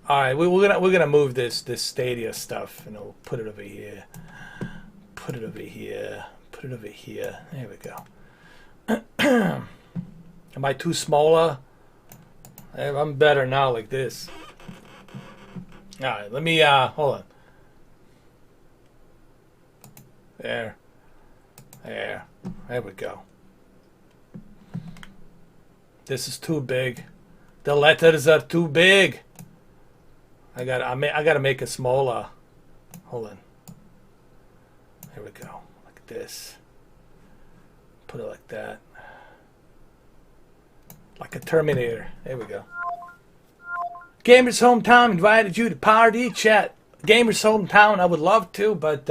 Alright, we're gonna move this Stadia stuff, you know, put it over here. Put it over here. Put it over here. There we go. Am I too smaller? I'm better now like this. Alright, let me hold on. There. There. There we go. This is too big. The letters are too big. I gotta make it smaller. Hold on. There we go. Like this. Put it like that. Like a Terminator. There we go. Gamers Hometown invited you to party chat. Gamers Hometown, I would love to, but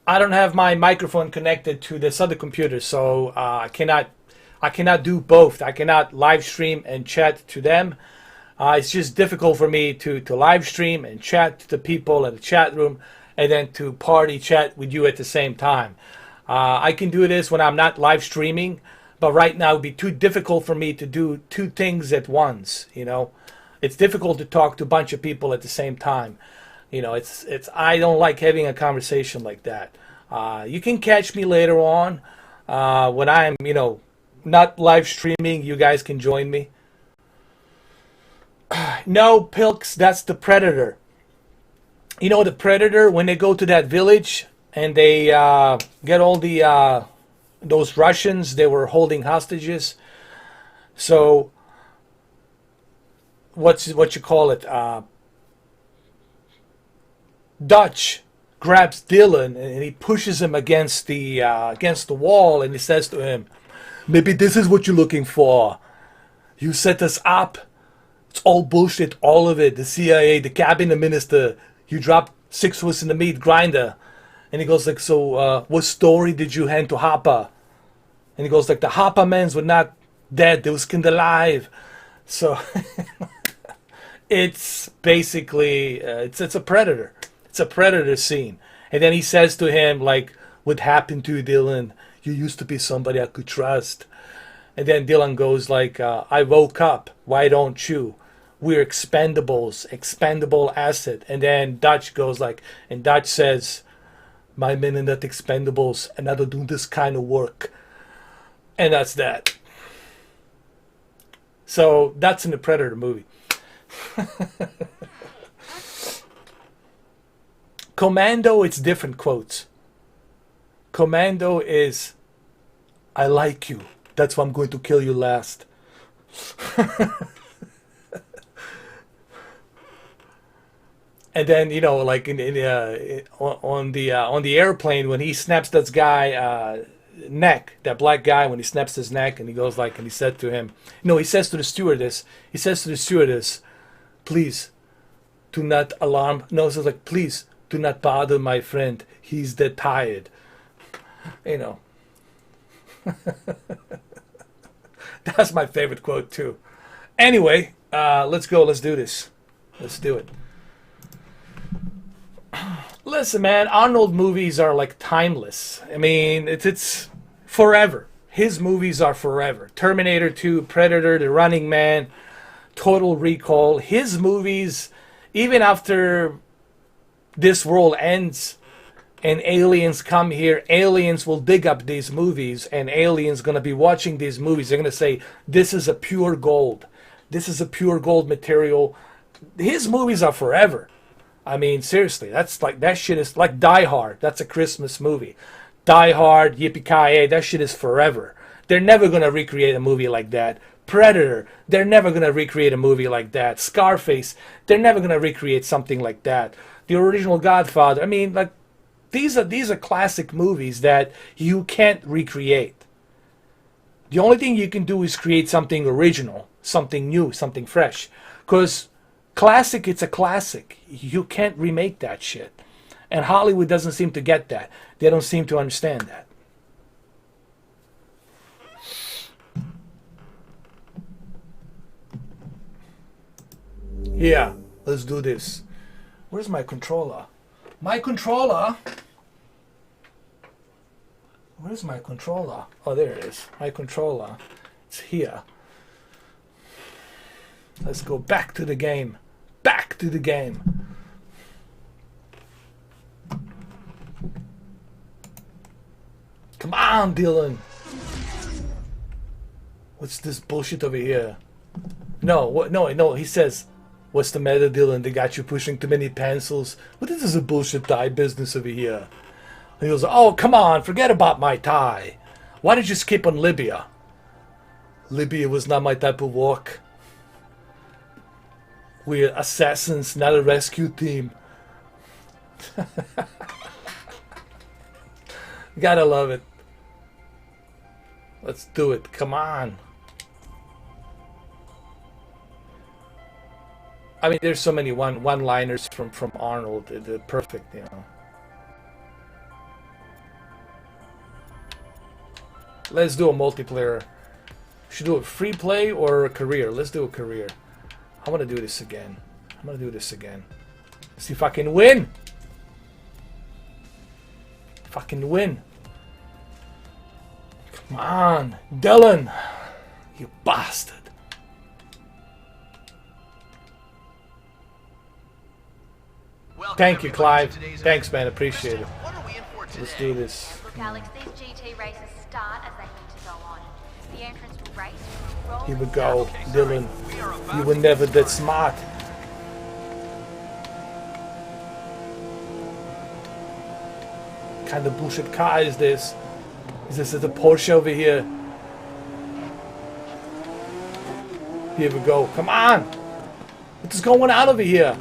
I don't have my microphone connected to this other computer, so I cannot do both. I cannot live stream and chat to them. It's just difficult for me to live stream and chat to the people in the chat room and then to party chat with you at the same time. I can do this when I'm not live streaming, but right now it would be too difficult for me to do two things at once, you know. It's difficult to talk to a bunch of people at the same time. You know, it's I don't like having a conversation like that. You can catch me later on when I'm, you know, not live streaming. You guys can join me. No, Pilks, that's the Predator. You know the Predator, when they go to that village and they get all the those Russians they were holding hostages. So what you call it? Dutch grabs Dylan and he pushes him against the wall and he says to him, "Maybe this is what you're looking for. You set us up. It's all bullshit, all of it. The CIA, the cabinet minister. You dropped 6 of us in the meat grinder." And he goes like, "So what story did you hand to Hopper?" And he goes like, "The Hopper mans were not dead. They were skinned alive." So it's basically it's a Predator. It's a Predator scene. And then he says to him like, "What happened to you, Dylan? You used to be somebody I could trust." And then Dylan goes like, "I woke up. Why don't you? We're expendables, expendable asset." And then Dutch goes like, and Dutch says, "My men are not expendables, and I don't do this kind of work." And that's that. So that's in the Predator movie. Commando, it's different quotes. Commando is, "I like you. That's why I'm going to kill you last." And then, you know, like on the airplane when he snaps that guy neck, that black guy, when he snaps his neck, and he goes like, and he said to him, no, he says to the stewardess, "Please, do not alarm." No, he says like, "Please, do not bother my friend. He's dead tired." You know. That's my favorite quote too. Anyway, let's go. Let's do this. Let's do it. Listen, man, Arnold movies are like timeless. I mean, it's forever. His movies are forever. Terminator 2, Predator, The Running Man, Total Recall. His movies, even after this world ends and aliens come here, aliens will dig up these movies, and aliens going to be watching these movies. They're going to say, "This is a pure gold. This is a pure gold material." His movies are forever. I mean, seriously, that's like, that shit is like Die Hard. That's a Christmas movie. Die Hard, Yippee-ki-yay, that shit is forever. They're never going to recreate a movie like that. Predator, they're never going to recreate a movie like that. Scarface, they're never going to recreate something like that. The original Godfather, I mean, like, these are classic movies that you can't recreate. The only thing you can do is create something original, something new, something fresh. Because Classic, it's a classic. You can't remake that shit. And Hollywood doesn't seem to get that. They don't seem to understand that. Yeah, let's do this. Where's my controller? My controller? Where's my controller? Oh, there it is. My controller. It's here. Let's go back to the game. Back to the game. Come on, Dylan. What's this bullshit over here? No, what? No. He says, "What's the matter, Dylan? They got you pushing too many pencils. What is this a bullshit tie business over here?" And he goes, "Oh, come on, forget about my tie. Why did you skip on Libya?" Libya was not my type of work. We're assassins, not a rescue team. Gotta love it. Let's do it. Come on. I mean, there's so many one-liners from Arnold. They're perfect, you know. Let's do a multiplayer. Should do a free play or a career. Let's do a career. I want to do this again. See if I can win. Fucking win. Come on, Dylan. You bastard. Welcome Thank you, everybody, Clive. to today's Thanks, event. man. Appreciate it. What are we in for Let's today? do this. Look, Alex, these GT races start as they need to go on. The entrance will race from rolling Here we go, south. Dylan. We are about You were to never get that started. smart. What kind of bullshit car is this? Is this a Porsche over here? Here we go. Come on! What is going on over here?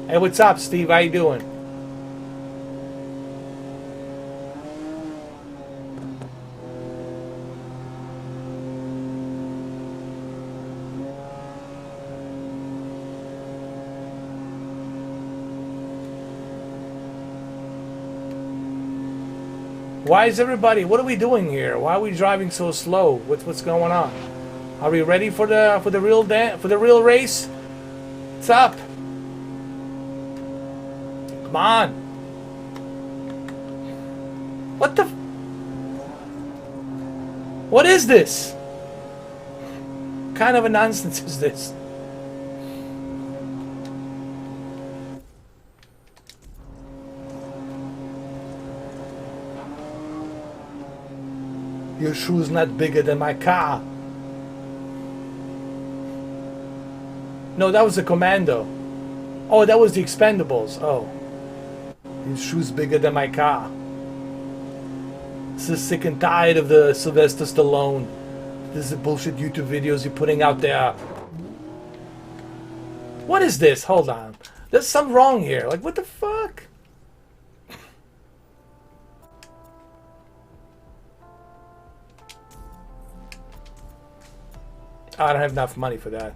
Hey, what's up, Steve? How you doing? Why is everybody? What are we doing here? Why are we driving so slow? What's going on? Are we ready for the real race? What's up? Come on! What the? What is this? What kind of a nonsense is this? Your shoe's not bigger than my car. No, that was the Commando. Oh, that was the Expendables. Oh. His shoe's bigger than my car. This is sick and tired of the Sylvester Stallone. This is the bullshit YouTube videos you're putting out there. What is this? Hold on. There's something wrong here. Like, what the fuck? I don't have enough money for that.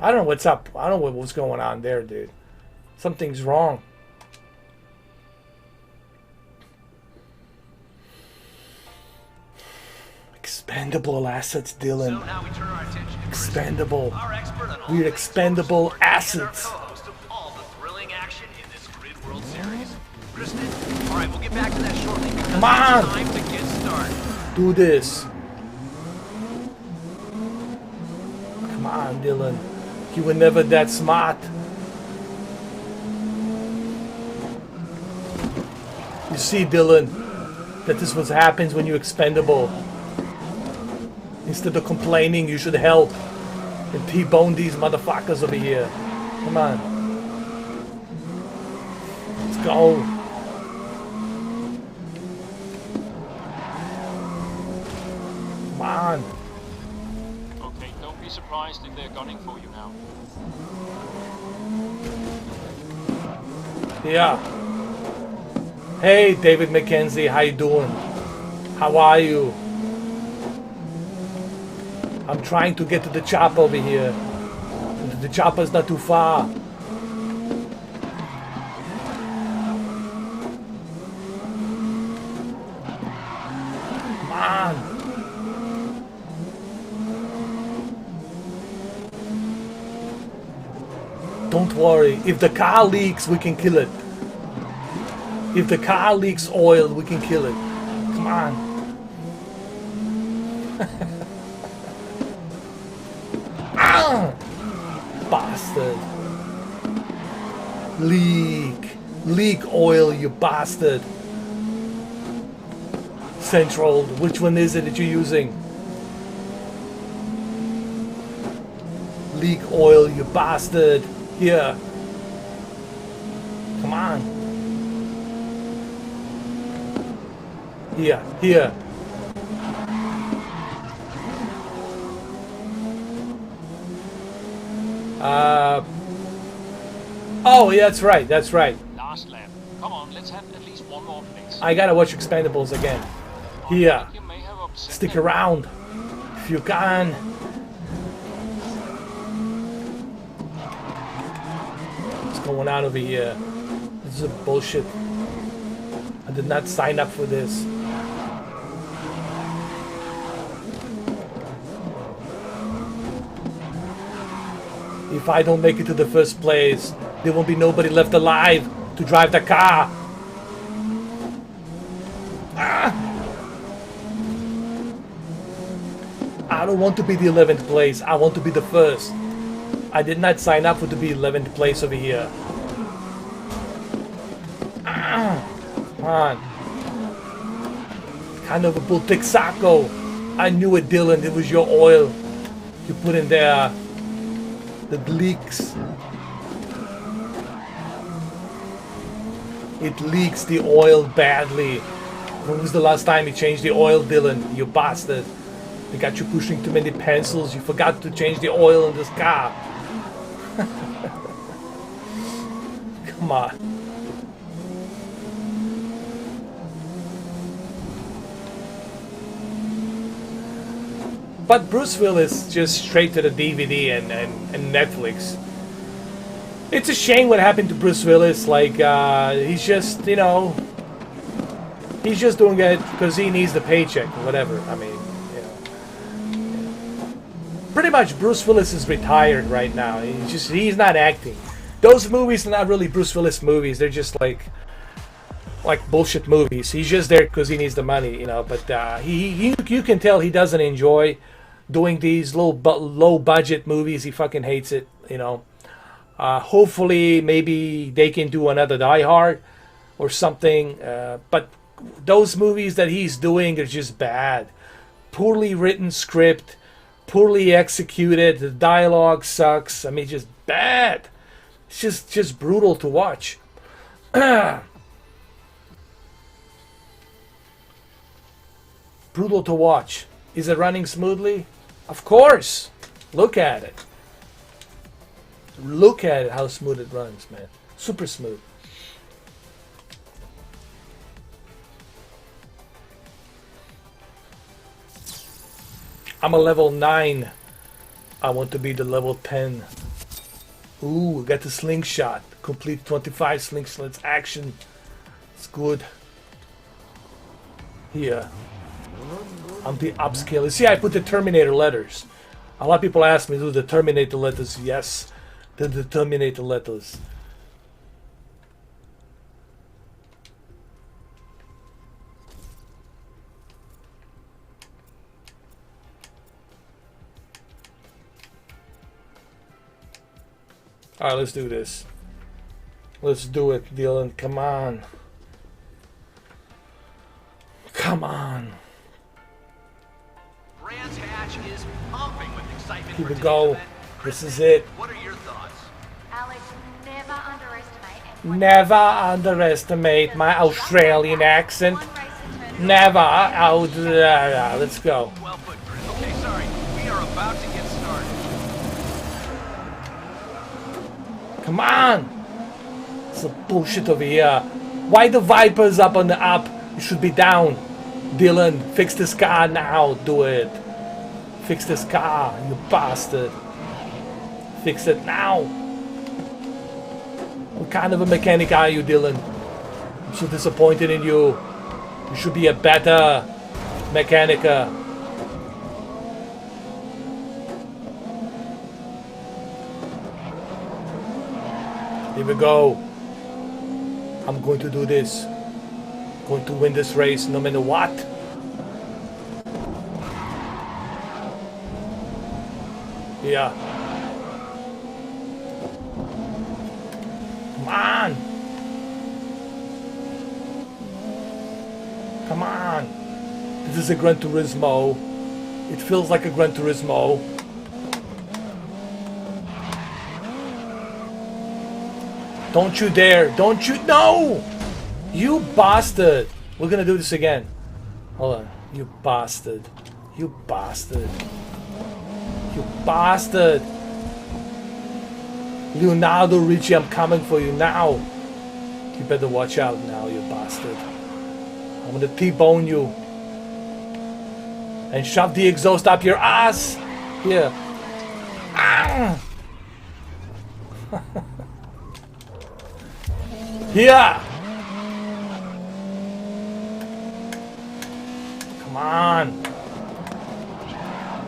I don't know what's up. I don't know what's going on there, dude. Something's wrong. Expendable assets, Dylan. So now we turn our attention to Expendable. our expert on all We're things expendable motorsport and our assets. co-host of all the thrilling action in this Grid World Series. Kristen, all right, we'll get back to that shortly because Come on. it's time to get started. Do this. Come on, Dylan. You were never that smart. You see, Dylan, that this what happens when you're expendable. Instead of complaining, you should help and T-bone these motherfuckers over here. Come on. go. Come on. Okay, don't be surprised if they're gunning for you now. Yeah. Hey, David McKenzie, how you doing? How are you? I'm trying to get to the chopper over here. The chopper's not too far. Come on. Don't worry. If the car leaks, we can kill it. If the car leaks oil, we can kill it. Come on. Ah! Bastard. Leak. Leak oil, you bastard. Central. Which one is it that you're using? Leak oil, you bastard. Here. Come on. Here, here. Oh, yeah, that's right, that's right. Last lap. Come on, let's have at least one more place. I gotta watch Expendables again. Here. You may have upset Stick them. around. If you can. What's going on over here? This is bullshit. I did not sign up for this. If I don't make it to the first place, there won't be nobody left alive to drive the car. Ah! I don't want to be the 11th place. I want to be the first. I did not sign up for to be 11th place over here. Ah! Come on. Kind of a bull Texaco. I knew it, Dylan. It was your oil you put in there. That leaks. It leaks the oil badly. When was the last time you changed the oil, Dylan? You bastard. They got you pushing too many pencils. You forgot to change the oil in this car. Come on. But Bruce Willis just straight to the DVD and Netflix. It's a shame what happened to Bruce Willis. Like, he's just, you know, he's just doing it because he needs the paycheck or whatever. I mean, you know. Pretty much Bruce Willis is retired right now. He's not acting. Those movies are not really Bruce Willis movies. They're just like bullshit movies. He's just there because he needs the money, you know. But you can tell he doesn't enjoy doing these low budget movies. He fucking hates it, you know. Hopefully, maybe they can do another Die Hard or something. But those movies that he's doing are just bad. Poorly written script, poorly executed. The dialogue sucks. I mean, just bad. It's just brutal to watch. Brutal to watch. Is it running smoothly? Of course. Look at it. Look at it, how smooth it runs, man. Super smooth. I'm a level 9. I want to be the level 10. Ooh, got the slingshot. Complete 25 slingshots action. It's good. Here. I'm the upscaler. See, I put the Terminator letters. A lot of people ask me, do the Terminator letters? Yes, the Terminator letters. Alright, let's do this. Let's do it, Dylan. Come on. Come on. Gran's hatch is pumping with excitement. Here for we today's go. event. This is it. What are your thoughts? Alex, never underestimate an Never underestimate my Australian accent. One race and turn it Never out. Let's go. Well put, Chris. Okay, sorry. We are about to get started. Come on. It's a bullshit over here. Why the Vipers up on the up? You should be down. Dylan, fix this car now. Do it. Fix this car, you bastard. Fix it now. What kind of a mechanic are you, Dylan? I'm so disappointed in you. You should be a better mechanic. Here we go. I'm going to do this. Going to win this race no matter what. Yeah. Come on. Come on. This is a Gran Turismo. It feels like a Gran Turismo. Don't you dare. Don't you. No! You bastard. We're gonna do this again. Hold on. You bastard. You bastard. You bastard. Leonardo Ricci, I'm coming for you now. You better watch out now, you bastard. I'm gonna T-bone you. And shove the exhaust up your ass. Here. Ah. Here. Come on.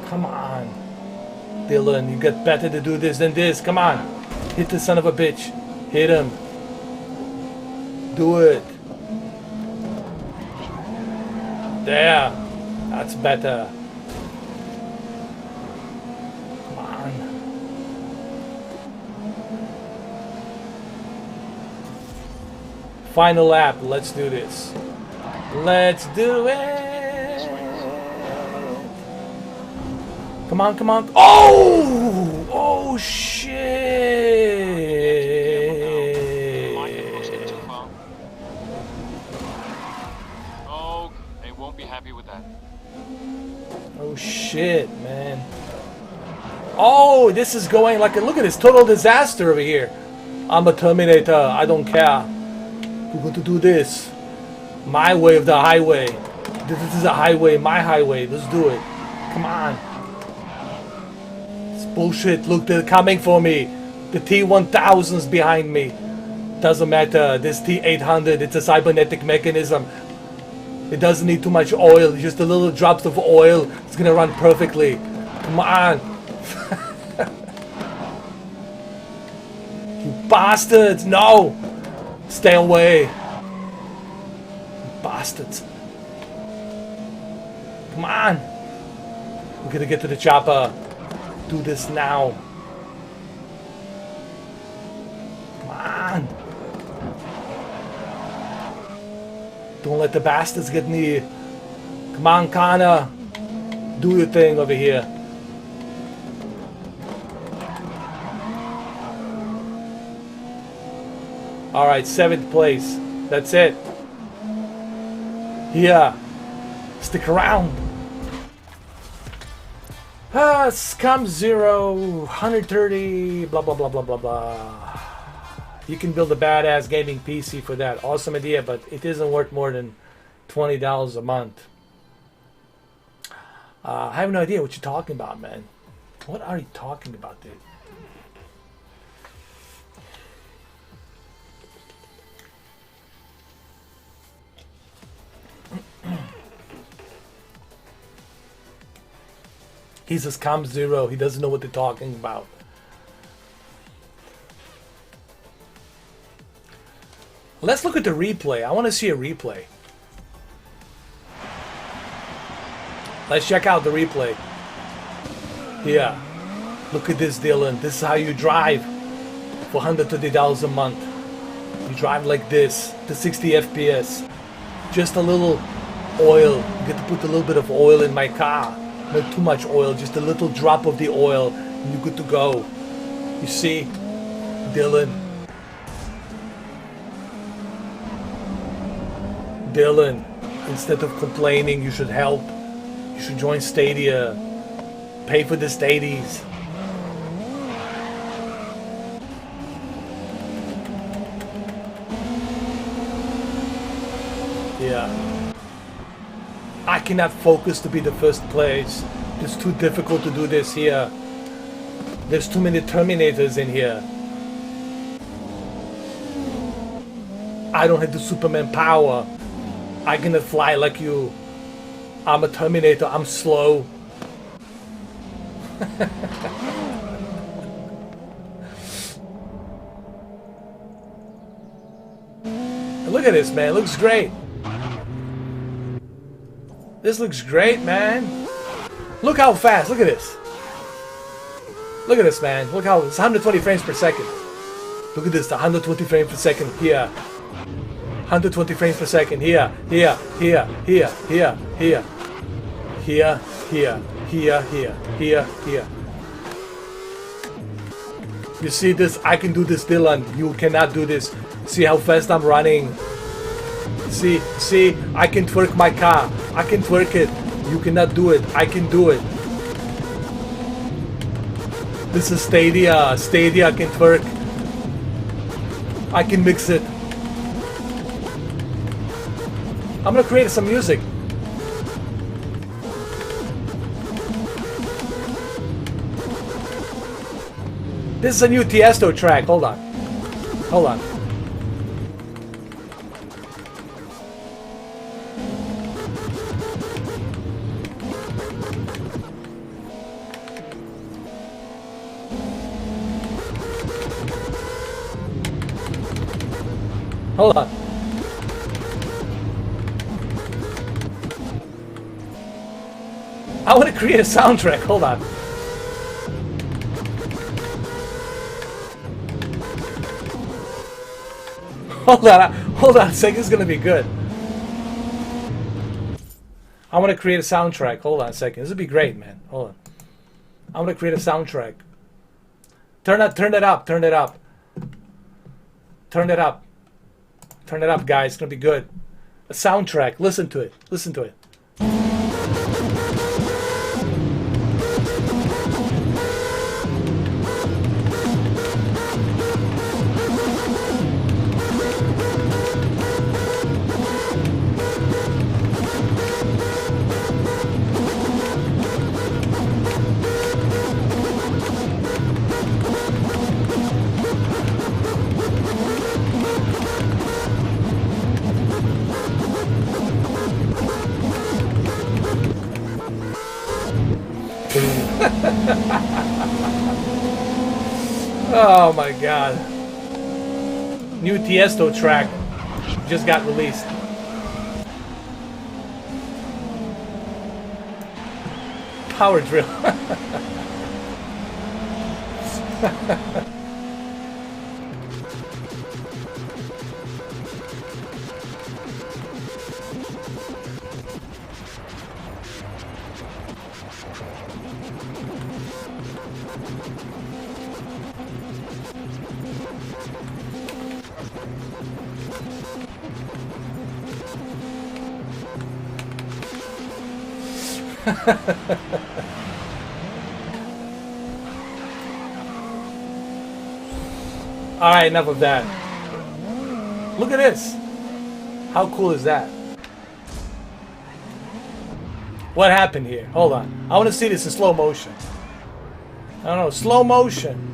Come on. Dylan, you got better to do this than this. Come on. Hit the son of a bitch. Hit him. Do it. There. That's better. Come on. Final lap. Let's do this. Let's do it. Come on, come on. Oh! Oh, shit! Might be pushing it too far. Oh, they won't be happy with that. Oh, shit, man. Oh, this is going like a... Look at this. Total disaster over here. I'm a Terminator. I don't care. We're going to do this. My way of the highway. This is a highway. My highway. Let's do it. Come on. Bullshit, look, they're coming for me. The T-1000's behind me. Doesn't matter, this T-800, it's a cybernetic mechanism. It doesn't need too much oil, just a little drops of oil. It's gonna run perfectly. Come on. You bastards, no. Stay away. You bastards. Come on. We're gonna get to the chopper. Do this now. Come on. Don't let the bastards get me. Come on, Connor. Do your thing over here. Alright, 7th place. That's it. Yeah. Stick around. Scum 0, 130, blah, blah, blah, blah, blah, blah. You can build a badass gaming PC for that. Awesome idea, but it isn't worth more than $20 a month. I have no idea what you're talking about, man. What are you talking about, dude? He's a scum 0. He doesn't know what they're talking about. Let's look at the replay. I want to see a replay. Let's check out the replay. Yeah. Look at this, Dylan. This is how you drive for $130 a month. You drive like this to 60 FPS. Just a little oil. You get to put a little bit of oil in my car. Not too much oil, just a little drop of the oil, and you're good to go. You see, Dylan, Dylan, instead of complaining, you should help. You should join Stadia. Pay for the Stadies. Yeah. I cannot focus to be the first place. It's too difficult to do this here. There's too many Terminators in here. I don't have the Superman power. I cannot fly like you. I'm a Terminator. I'm slow. Look at this, man. It looks great. This looks great, man. Look how fast. Look at this. Look at this, man. Look how it's 120 frames per second. Look at this. 120 frames per second here. 120 frames per second here. Here. Here. Here. Here. Here. Here. Here. Here. Here. Here. Here. You see this? I can do this, Dylan. You cannot do this. See how fast I'm running. See, I can twerk my car. I can twerk it. You cannot do it. I can do it. This is Stadia. Stadia can twerk. I can mix it. I'm gonna create some music. This is a new Tiesto track. Hold on. Hold on. Hold on. I want to create a soundtrack. Hold on. Hold on a second. This is gonna be good. I want to create a soundtrack. Hold on a second. This would be great, man. Hold on. I want to create a soundtrack. Turn it up. Turn it up. Turn it up. Turn it up, guys. It's gonna be good. A soundtrack. Listen to it. Listen to it. Oh my god. New Tiesto track just got released. Power drill. Alright, enough of that. Look at this. How cool is that? What happened here? Hold on. I want to see this in slow motion. I don't know, slow motion.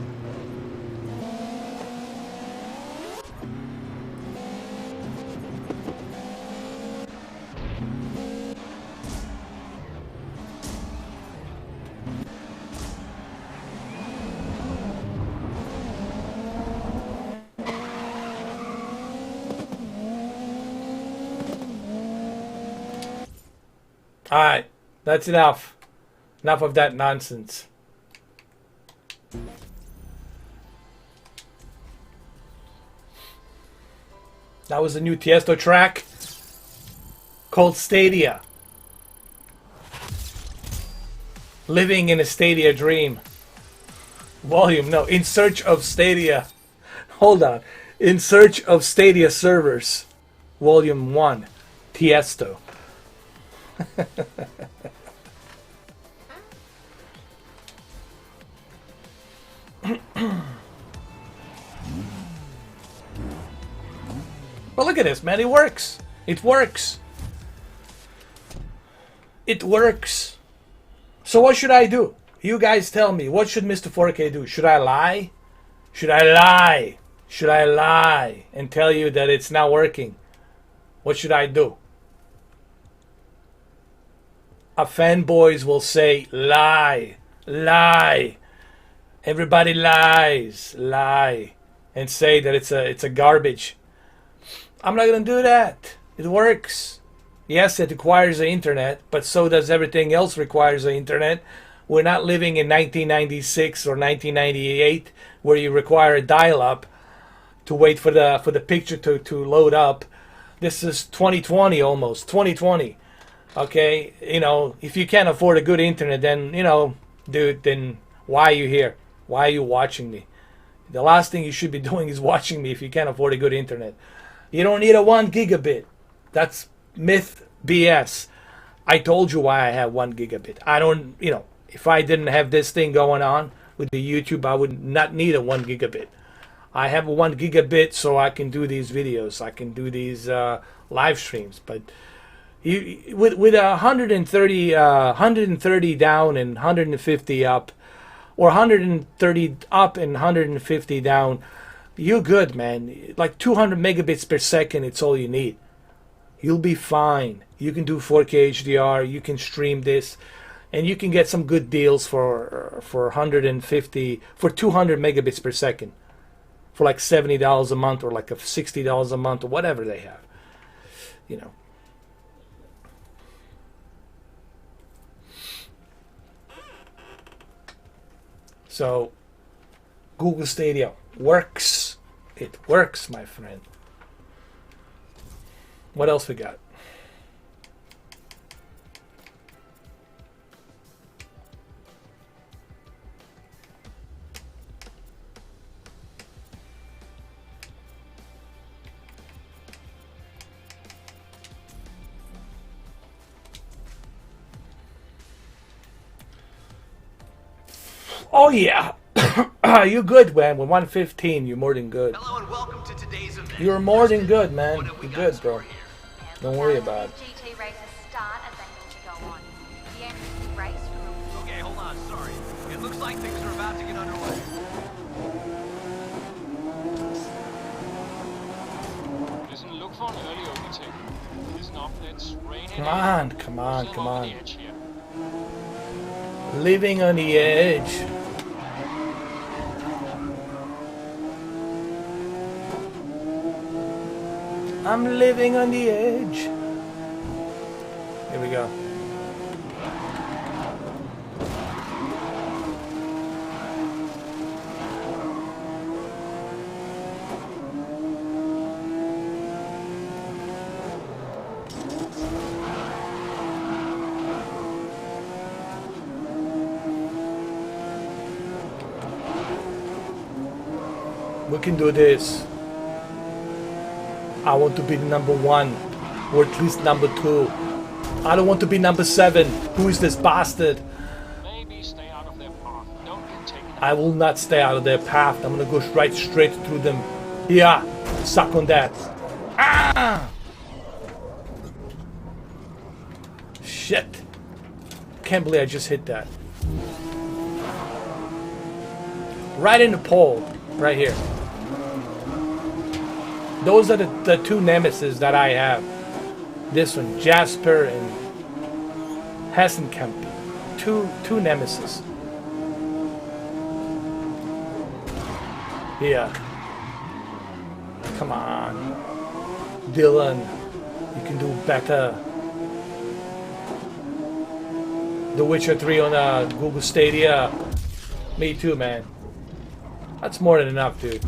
Alright, that's enough. Enough of that nonsense. That was a new Tiesto track called Stadia. Living in a Stadia dream. Volume, no, in search of Stadia. Hold on. In search of Stadia servers. Volume 1. Tiesto. But look at this, man. It works. It works. It works. So what should I do? You guys tell me. What should Mr. 4K do? Should I lie? Should I lie? Should I lie and tell you that it's not working? What should I do? Fanboys will say lie, lie. Everybody lies, lie, and say that it's a garbage. I'm not gonna do that. It works. Yes, it requires the internet, but so does everything else requires the internet. We're not living in 1996 or 1998 where you require a dial-up to wait for the picture to load up. This is 2020 almost, 2020. Okay, you know, if you can't afford a good internet, then, you know, dude, then why are you here? Why are you watching me? The last thing you should be doing is watching me if you can't afford a good internet. You don't need a 1 gigabit. That's myth BS. I told you why I have 1 gigabit. I don't, you know, if I didn't have this thing going on with the YouTube, I would not need a 1 gigabit. I have a 1 gigabit so I can do these videos. I can do these live streams. But you, with 130 down and 150 up, or 130 up and 150 down, you're good, man. Like 200 megabits per second, it's all you need. You'll be fine. You can do 4K HDR. You can stream this, and you can get some good deals for 150 for 200 megabits per second, for like $70 a month or like $60 a month or whatever they have. You know. So, Google Stadia works. It works, my friend. What else we got? Oh yeah, you're good, man. With 115, you're more than good. Hello and welcome to today's event. You're more than good, man. What have we You're got in good, bro. store here? Don't worry about it. GT races start as they need to go on. The MC race will Okay, hold on, sorry. It looks like things are about to get underway. Listen, look for an early overtake. Listen up, it's raining. Come on, come on, Still come on on. the edge here. Living on the edge. I'm living on the edge. Here we go. We can do this. I want to be number 1, or at least number 2. I don't want to be number 7. Who is this bastard? Maybe stay out of their path. Don't get taken out. I will not stay out of their path. I'm gonna go right straight through them. Yeah, suck on that. Ah! Shit. Can't believe I just hit that. Right in the pole. Right here. Those are the 2 nemesis that I have. This one, Jasper and Hessenkamp. Two nemesis. Yeah. Come on. Dylan, you can do better. The Witcher 3 on Google Stadia. Me too, man. That's more than enough, dude.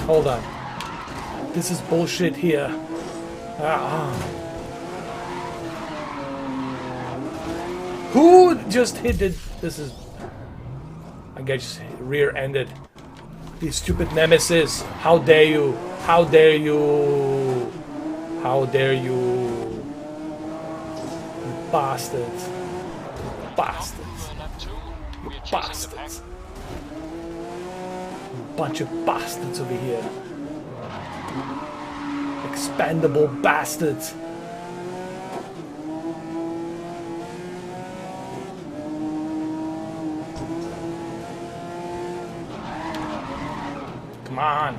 Hold on. This is bullshit here. Who just hit it? This is... I guess rear-ended. These stupid nemesis. How dare you? How dare you? How dare you? You bastards. Bastards. For lap 2, we are chasing the pack. Bastards. Bunch of bastards over here. Expendable bastards. Come on.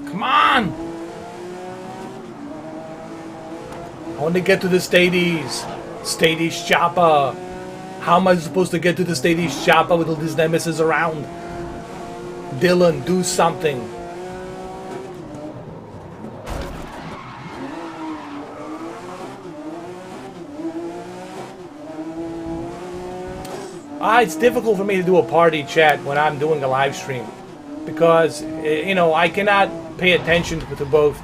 Come on! I want to get to the Stadies. Stadies chopper. How am I supposed to get to the Stadies chopper with all these nemesis around? Dylan, do something. It's difficult for me to do a party chat when I'm doing a live stream because, you know, I cannot pay attention to both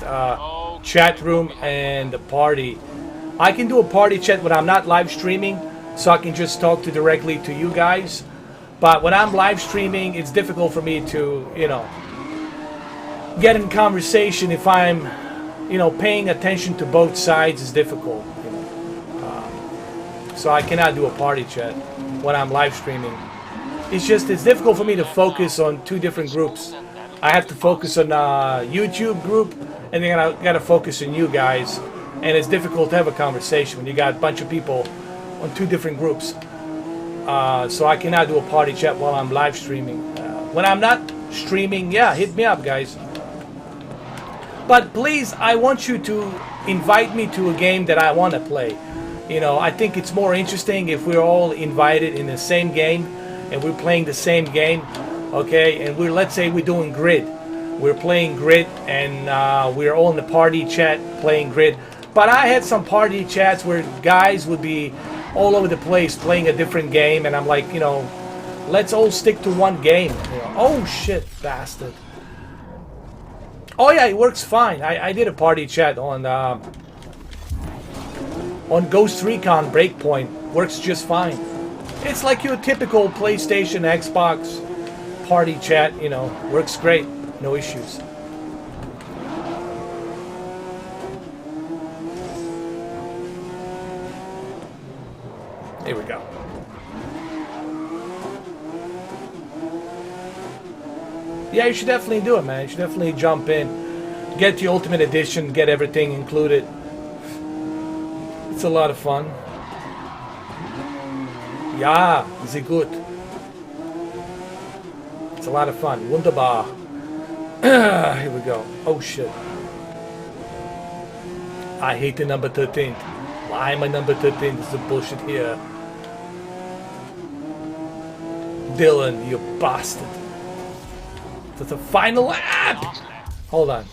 chat room and the party. I can do a party chat when I'm not live streaming, so I can just talk directly to you guys. But when I'm live streaming, it's difficult for me to, you know, get in conversation if I'm, you know, paying attention to both sides is difficult. You know? So I cannot do a party chat when I'm live streaming. It's difficult for me to focus on two different groups. I have to focus on YouTube group, and then I gotta focus on you guys. And it's difficult to have a conversation when you got a bunch of people on two different groups. So I cannot do a party chat while I'm live streaming. When I'm not streaming, yeah, hit me up, guys. But please, I want you to invite me to a game that I want to play. You know, I think it's more interesting if we're all invited in the same game and we're playing the same game, okay? And let's say we're doing Grid. We're playing Grid and we're all in the party chat playing Grid. But I had some party chats where guys would be all over the place playing a different game, and I'm like, you know, let's all stick to one game. You know, oh shit, bastard. Oh yeah, it works fine. I did a party chat on Ghost Recon Breakpoint. Works just fine. It's like your typical PlayStation, Xbox party chat. You know, works great. No issues. Here we go. Yeah, you should definitely do it, man. You should definitely jump in. Get the Ultimate Edition, get everything included. It's a lot of fun. Ja, sehr gut. It's a lot of fun. Wunderbar. Here we go. Oh shit. I hate the number 13. Why am I number 13? This is a bullshit here. Dylan, you bastard. That's the final lap! Hold on.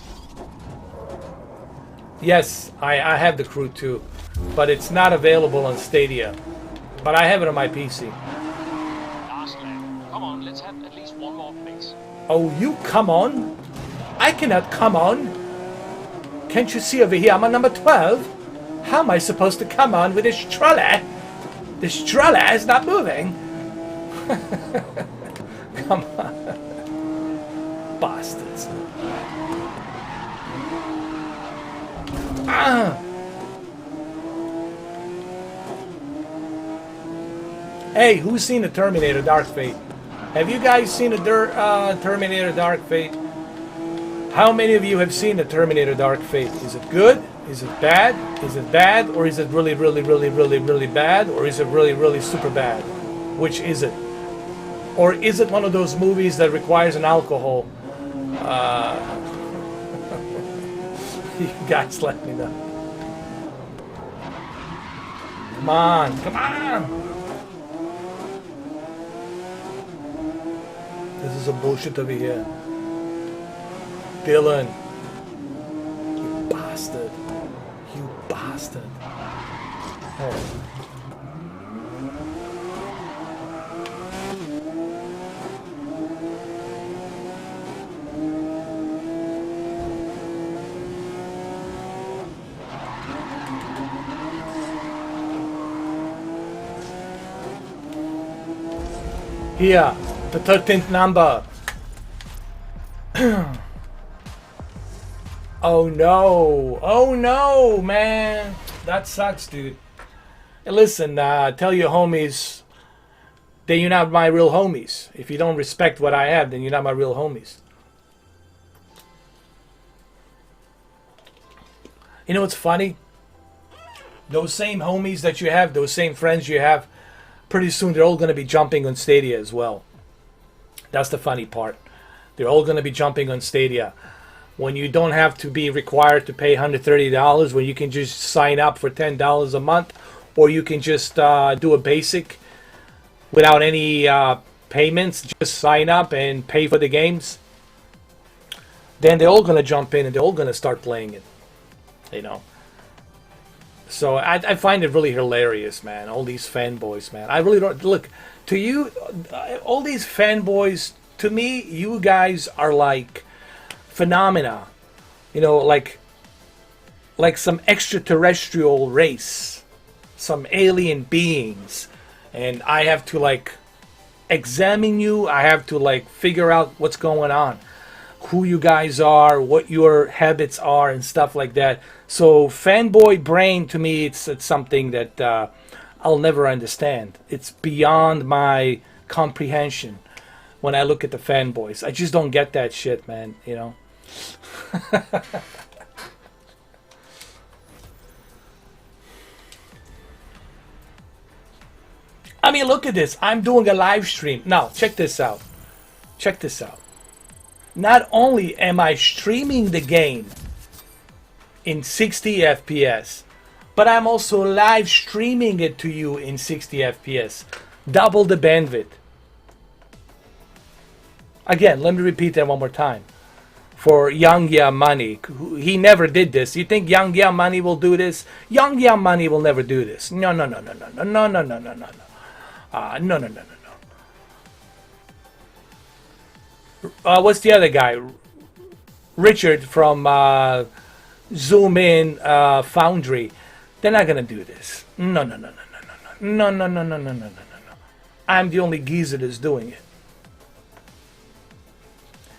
Yes, I have the crew too, but it's not available on Stadia. But I have it on my PC. Last lap. Come on, let's have at least one more place. Oh, you come on? I cannot come on. Can't you see over here? I'm on number 12. How am I supposed to come on with this trolley? This trolley is not moving. Come on. Bastards. Ah. Hey, who's seen the Terminator Dark Fate? Have you guys seen the Terminator Dark Fate? How many of you have seen the Terminator Dark Fate? Is it good? Is it bad? Is it bad? Or is it really, really, really, really, really bad? Or is it really, really super bad? Which is it? Or is it one of those movies that requires an alcohol? You guys let me know. Come on, come on! This is a bullshit over here. Dylan. You bastard. You bastard. Oh. Here, the 13th number. Oh no. Oh no, man. That sucks, dude. Hey, listen, tell your homies that you're not my real homies. If you don't respect what I have, then you're not my real homies. You know what's funny? Those same homies that you have, those same friends you have, pretty soon they're all going to be jumping on Stadia as well. That's the funny part. They're all going to be jumping on Stadia. When you don't have to be required to pay $130, when you can just sign up for $10 a month, or you can just do a basic without any payments, just sign up and pay for the games, then they're all going to jump in and they're all going to start playing it. You know. So I find it really hilarious, man. All these fanboys, man. I really don't look to you. All these fanboys, to me, you guys are like phenomena. You know, like some extraterrestrial race, some alien beings, and I have to like examine you. I have to like figure out what's going on, who you guys are, what your habits are, and stuff like that. So fanboy brain, to me, it's something that I'll never understand. It's beyond my comprehension when I look at the fanboys. I just don't get that shit, man, you know. I mean, look at this. I'm doing a live stream. Now, check this out. Check this out. Not only am I streaming the game in 60 FPS, but I'm also live streaming it to you in 60 FPS. Double the bandwidth. Again, let me repeat that one more time. For Young Money, he never did this. You think Young Money will do this? Young Money will never do this. No. What's the other guy? Richard from Zoom In Foundry. They're not gonna do this. No. I'm the only geezer that's doing it.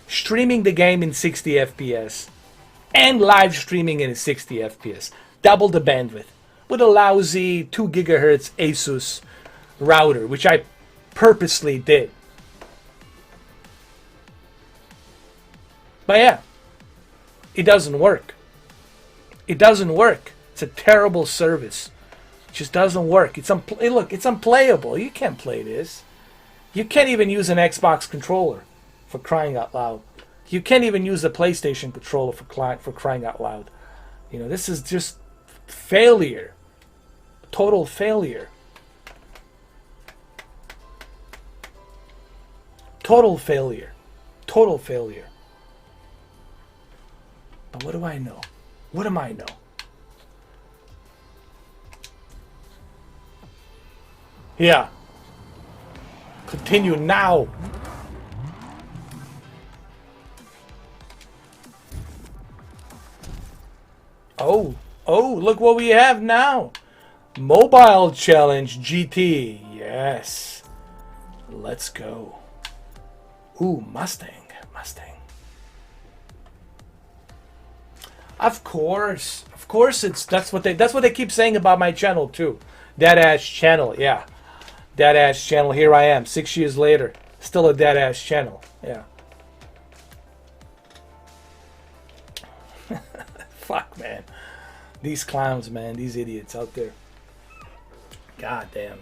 Streaming the game in 60 FPS and live streaming in 60 FPS. Double the bandwidth with a lousy 2 gigahertz Asus router, which I purposely did. But yeah, it doesn't work. It doesn't work. It's a terrible service. It just doesn't work. Look, it's unplayable. You can't play this. You can't even use an Xbox controller, for crying out loud. You can't even use a PlayStation controller for crying out loud. You know, this is just failure. Total failure. Total failure. Total failure. But what do I know? What do I know? Yeah. Continue now. Oh, look what we have now. Mobile Challenge GT. Yes. Let's go. Ooh, Mustang. Of course, that's what they keep saying about my channel too. Dead ass channel, yeah. Dead ass channel. Here I am, 6 years later, still a dead ass channel. Yeah. Fuck, man. These clowns, man. These idiots out there. God damn,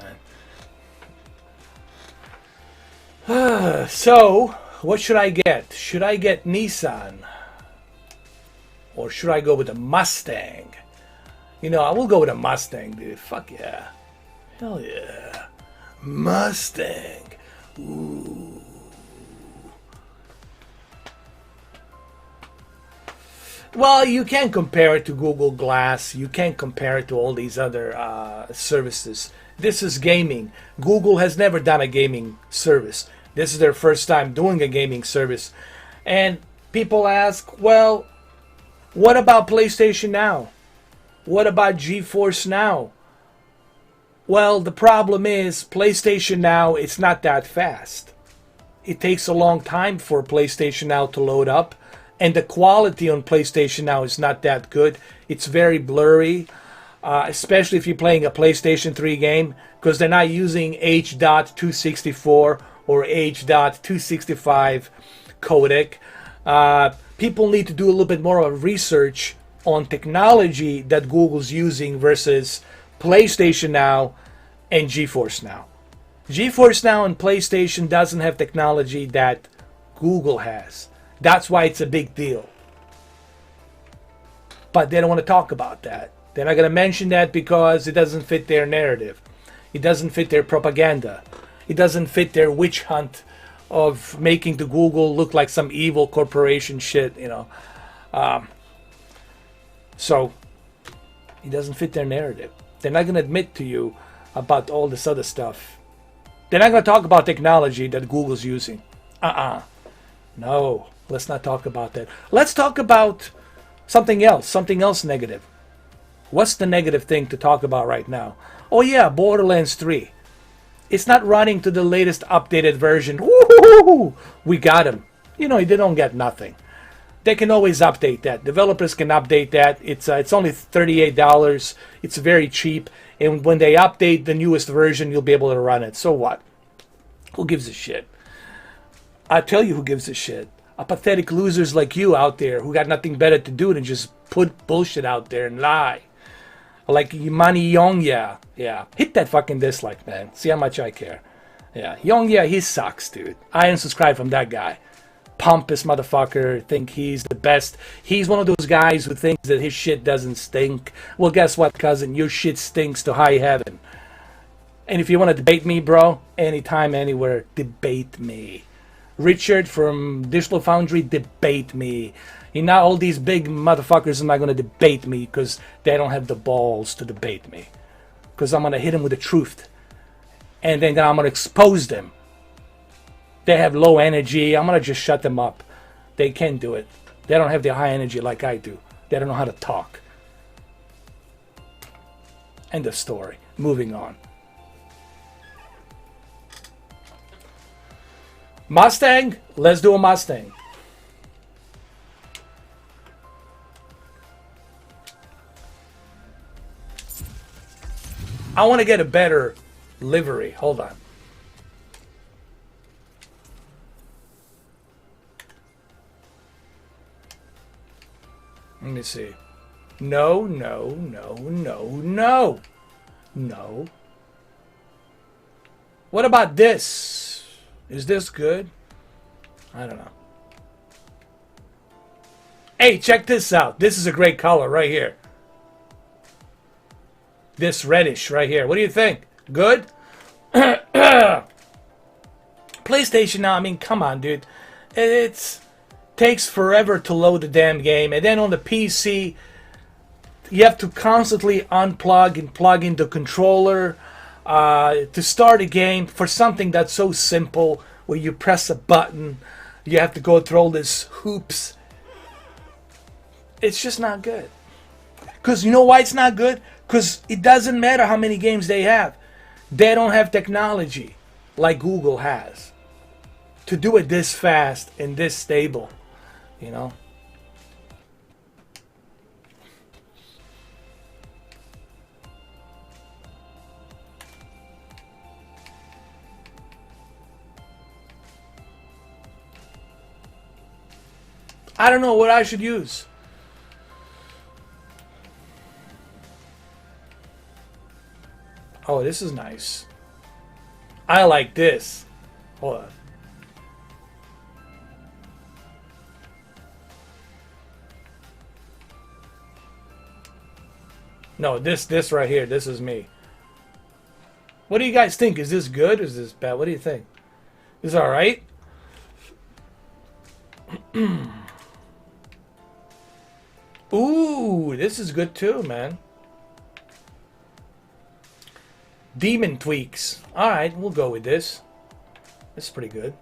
man. So, what should I get? Should I get Nissan? Or should I go with a Mustang? You know, I will go with a Mustang, dude. Fuck yeah. Hell yeah. Mustang. Ooh. Well, you can't compare it to Google Glass. You can't compare it to all these other services. This is gaming. Google has never done a gaming service. This is their first time doing a gaming service. And people ask, well, what about PlayStation Now? What about GeForce Now? Well, the problem is PlayStation Now, it's not that fast. It takes a long time for PlayStation Now to load up, and the quality on PlayStation Now is not that good. It's very blurry, especially if you're playing a PlayStation 3 game, because they're not using H.264 or H.265 codec. People need to do a little bit more of research on technology that Google's using versus PlayStation Now and GeForce Now. GeForce Now and PlayStation doesn't have technology that Google has. That's why it's a big deal. But they don't want to talk about that. They're not going to mention that because it doesn't fit their narrative. It doesn't fit their propaganda. It doesn't fit their witch hunt of making the Google look like some evil corporation shit, you know. So it doesn't fit their narrative. They're not going to admit to you about all this other stuff. They're not going to talk about technology that Google's using. No, let's not talk about that. Let's talk about something else negative. What's the negative thing to talk about right now? Oh yeah, Borderlands 3. It's not running to the latest updated version. Woo-hoo-hoo-hoo! We got them. You know, they don't get nothing. They can always update that. Developers can update that. It's only $38. It's very cheap. And when they update the newest version, you'll be able to run it. So what? Who gives a shit? I tell you who gives a shit. Pathetic losers like you out there who got nothing better to do than just put bullshit out there and lie. Like Yimani Yongya. Yeah. Hit that fucking dislike, man. See how much I care. Yeah. Yongya, he sucks, dude. I unsubscribe from that guy. Pompous motherfucker, think he's the best. He's one of those guys who thinks that his shit doesn't stink. Well, guess what, cousin? Your shit stinks to high heaven. And if you want to debate me, bro, anytime, anywhere, debate me. Richard from Digital Foundry, debate me. You know, all these big motherfuckers are not going to debate me because they don't have the balls to debate me. Because I'm going to hit them with the truth. And then I'm going to expose them. They have low energy. I'm going to just shut them up. They can't do it. They don't have the high energy like I do. They don't know how to talk. End of story. Moving on. Mustang? Let's do a Mustang. I want to get a better livery. Hold on. Let me see. No. What about this? Is this good? I don't know. Hey, check this out. This is a great color right here. This reddish right here. What do you think? Good? PlayStation Now, I mean, come on, dude. It takes forever to load the damn game. And then on the PC, you have to constantly unplug and plug in the controller to start a game for something that's so simple where you press a button. You have to go through all these hoops. It's just not good. Because you know why it's not good? Because it doesn't matter how many games they have. They don't have technology like Google has to do it this fast and this stable, you know? I don't know what I should use. Oh, this is nice. I like this. Hold on. No, this right here. This is me. What do you guys think? Is this good or is this bad? What do you think? Is this alright? Ooh, this is good too, man. Demon tweaks. Alright, we'll go with this. This is pretty good.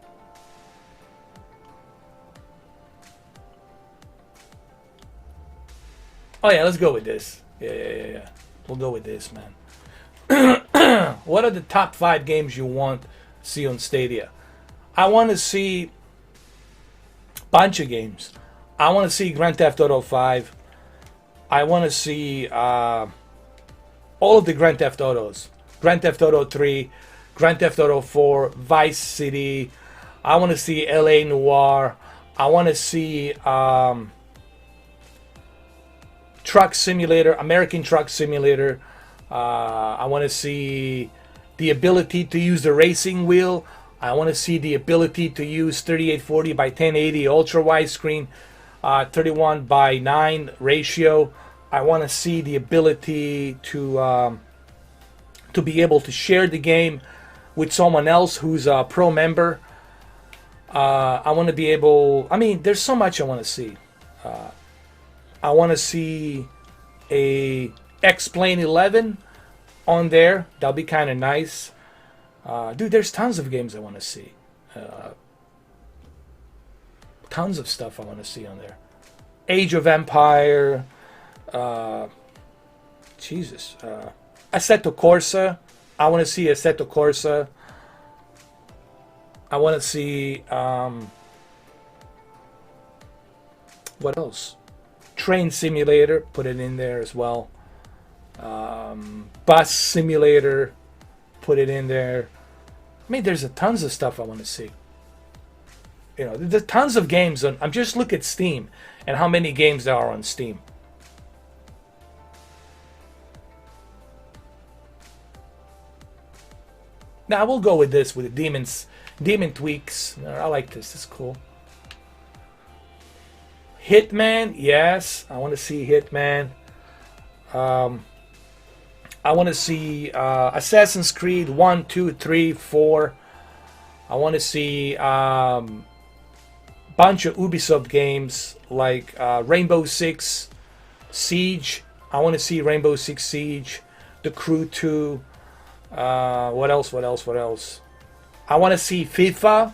Oh yeah, let's go with this. Yeah. We'll go with this, man. down. What are the top 5 games you want to see on Stadia? I want to see a bunch of games. I want to see Grand Theft Auto 5. I want to see all of the Grand Theft Autos. Grand Theft Auto 3, Grand Theft Auto 4, Vice City. I want to see LA Noire. I want to see Truck Simulator, American Truck Simulator. I want to see the ability to use the racing wheel. I want to see the ability to use 3840 by 1080 ultra widescreen, 31 by 9 ratio. I want to see the ability to be able to share the game with someone else who's a pro member. I want to be able. I mean, there's so much I want to see. I want to see a X-Plane 11 on there. That'll be kind of nice. Dude, there's tons of games I want to see. Tons of stuff I want to see on there. Age of Empire. Jesus. Assetto Corsa. I want to see Assetto Corsa. I want to see... what else? Train Simulator. Put it in there as well. Bus Simulator. Put it in there. I mean, there's tons of stuff I want to see. You know, there's tons of games on. I'm just look at Steam and how many games there are on Steam. Now we'll go with this with the Demon Tweaks. I like this. It's cool. Hitman, yes, I want to see Hitman. I want to see Assassin's Creed 1, 2, 3, 4. I want to see bunch of Ubisoft games like Rainbow Six Siege. I want to see Rainbow Six Siege, The Crew 2. What else? I want to see FIFA,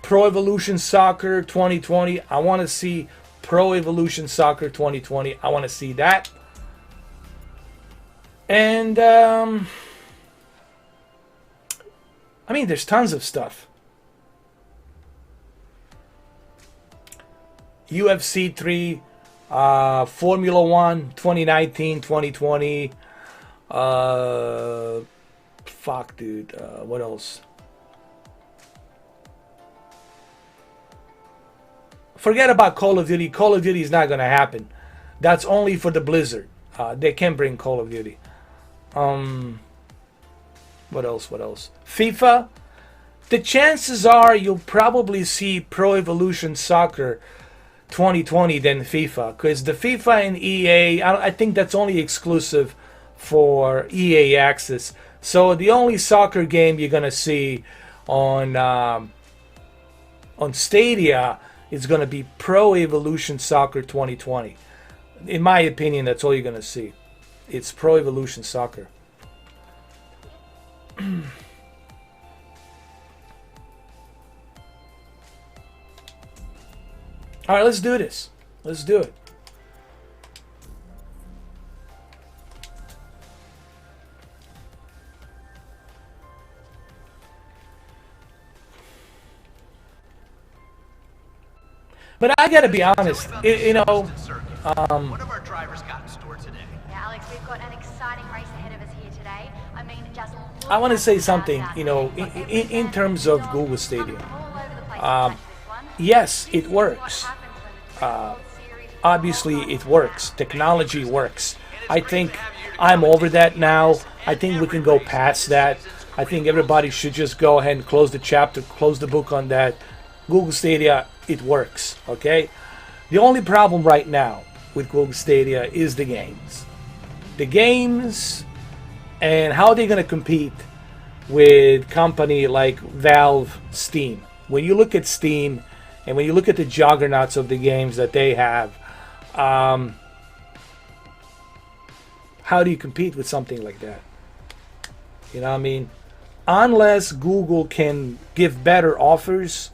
Pro Evolution Soccer 2020. I want to see Pro Evolution Soccer 2020. I want to see that. And I mean, there's tons of stuff. UFC 3, Formula 1 2019, 2020. Fuck, dude. What else? Forget about Call of Duty. Call of Duty is not going to happen. That's only for the Blizzard. They can bring Call of Duty. What else? FIFA. The chances are you'll probably see Pro Evolution Soccer 2020 than FIFA, because the FIFA and EA, I think that's only exclusive for EA Access. So the only soccer game you're gonna see on Stadia is gonna be Pro Evolution Soccer 2020. In my opinion, that's all you're gonna see. It's Pro Evolution Soccer. All right, let's do this. Let's do it. But I gotta be honest, you know, What have our drivers got in store today? Yeah, Alex, we've got an exciting race ahead of us here today. I mean, just look I want to at say the something, stars you know, out there. in terms of Google Stadia. All over the place to catch this one. Yes, This it is works. what happens when the World Series is Obviously, all it over. works. Technology works. I think I'm over that now. I think we can go past that. I think everybody should just go ahead and close the chapter, close the book on that. Google Stadia, it works, okay? The only problem right now with Google Stadia is the games. The games and how they're going to compete with company like Valve, Steam. When you look at Steam and when you look at the juggernauts of the games that they have, how do you compete with something like that? You know what I mean? Unless Google can give better offers,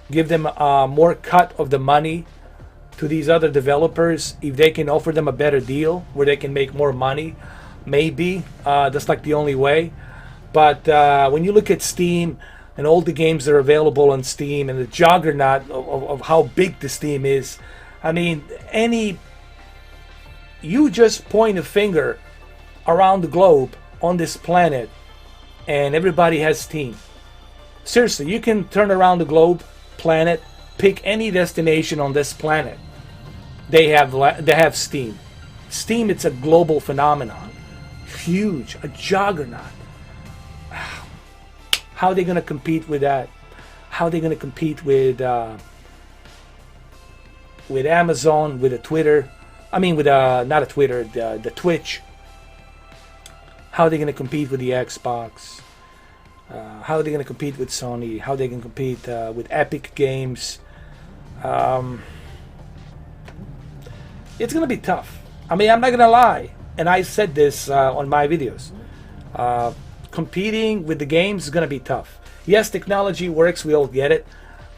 give them more cut of the money to these other developers, if they can offer them a better deal where they can make more money, maybe. That's like the only way. But when you look at Steam and all the games that are available on Steam and the juggernaut of how big the Steam is, I mean, you just point a finger around the globe on this planet and everybody has Steam. Seriously, you can turn around the globe, planet, pick any destination on this planet. They have Steam. Steam, it's a global phenomenon. Huge, a juggernaut. How are they going to compete with that? How are they going to compete with Amazon, with a Twitter? I mean, with not a Twitter, the Twitch. How are they going to compete with the Xbox? How are they going to compete with Sony? How are they going to compete with Epic Games? It's going to be tough. I mean, I'm not going to lie. And I said this on my videos. Competing with the games is going to be tough. Yes, technology works. We all get it.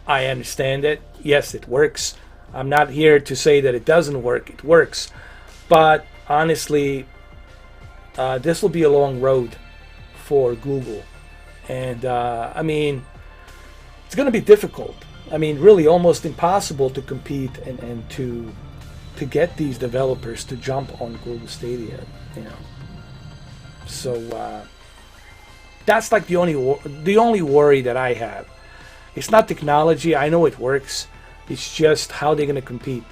I understand it. Yes, it works. I'm not here to say that it doesn't work. It works. But honestly, this will be a long road for Google. And I mean, it's going to be difficult. I mean, really almost impossible to compete and to get these developers to jump on Google Stadia, you know. So that's like the only worry that I have. It's not technology. I know it works. It's just how they're going to compete.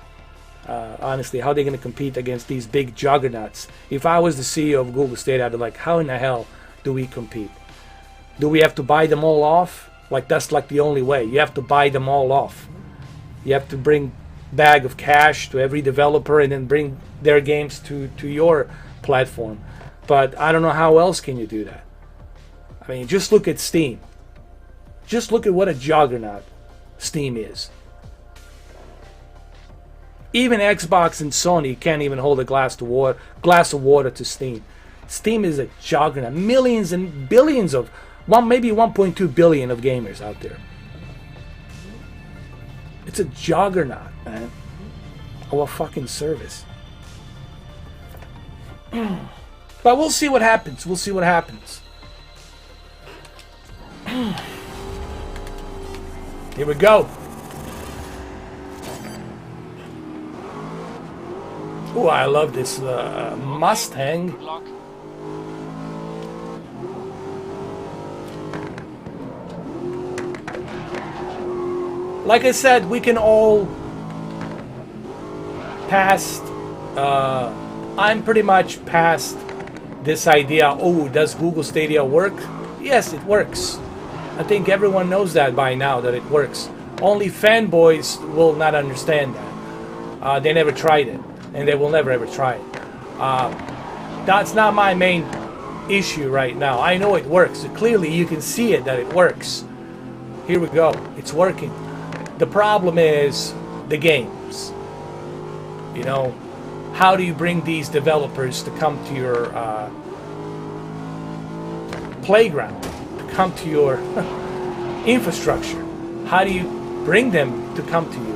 Honestly, how they're going to compete against these big juggernauts. If I was the CEO of Google Stadia, I'd be like, how in the hell do we compete? Do we have to buy them all off? Like, that's like the only way. You have to buy them all off. You have to bring bag of cash to every developer and then bring their games to your platform. But I don't know how else can you do that. I mean, just look at Steam. Just look at what a juggernaut Steam is. Even Xbox and Sony can't even hold a glass of water to Steam. Steam is a juggernaut. Millions and billions of, maybe 1.2 billion of gamers out there. It's a juggernaut, man. Of a fucking service. But we'll see what happens. We'll see what happens. Here we go. Oh, I love this Mustang. Good luck. Like I said, we can all past. I'm pretty much past this idea. Oh, does Google Stadia work? Yes, it works. I think everyone knows that by now, that it works. Only fanboys will not understand that. They never tried it, and they will never ever try it. That's not my main issue right now. I know it works. Clearly, you can see it that it works. Here we go. It's working. The problem is the games. You know, how do you bring these developers to come to your playground, to come to your infrastructure? How do you bring them to come to you?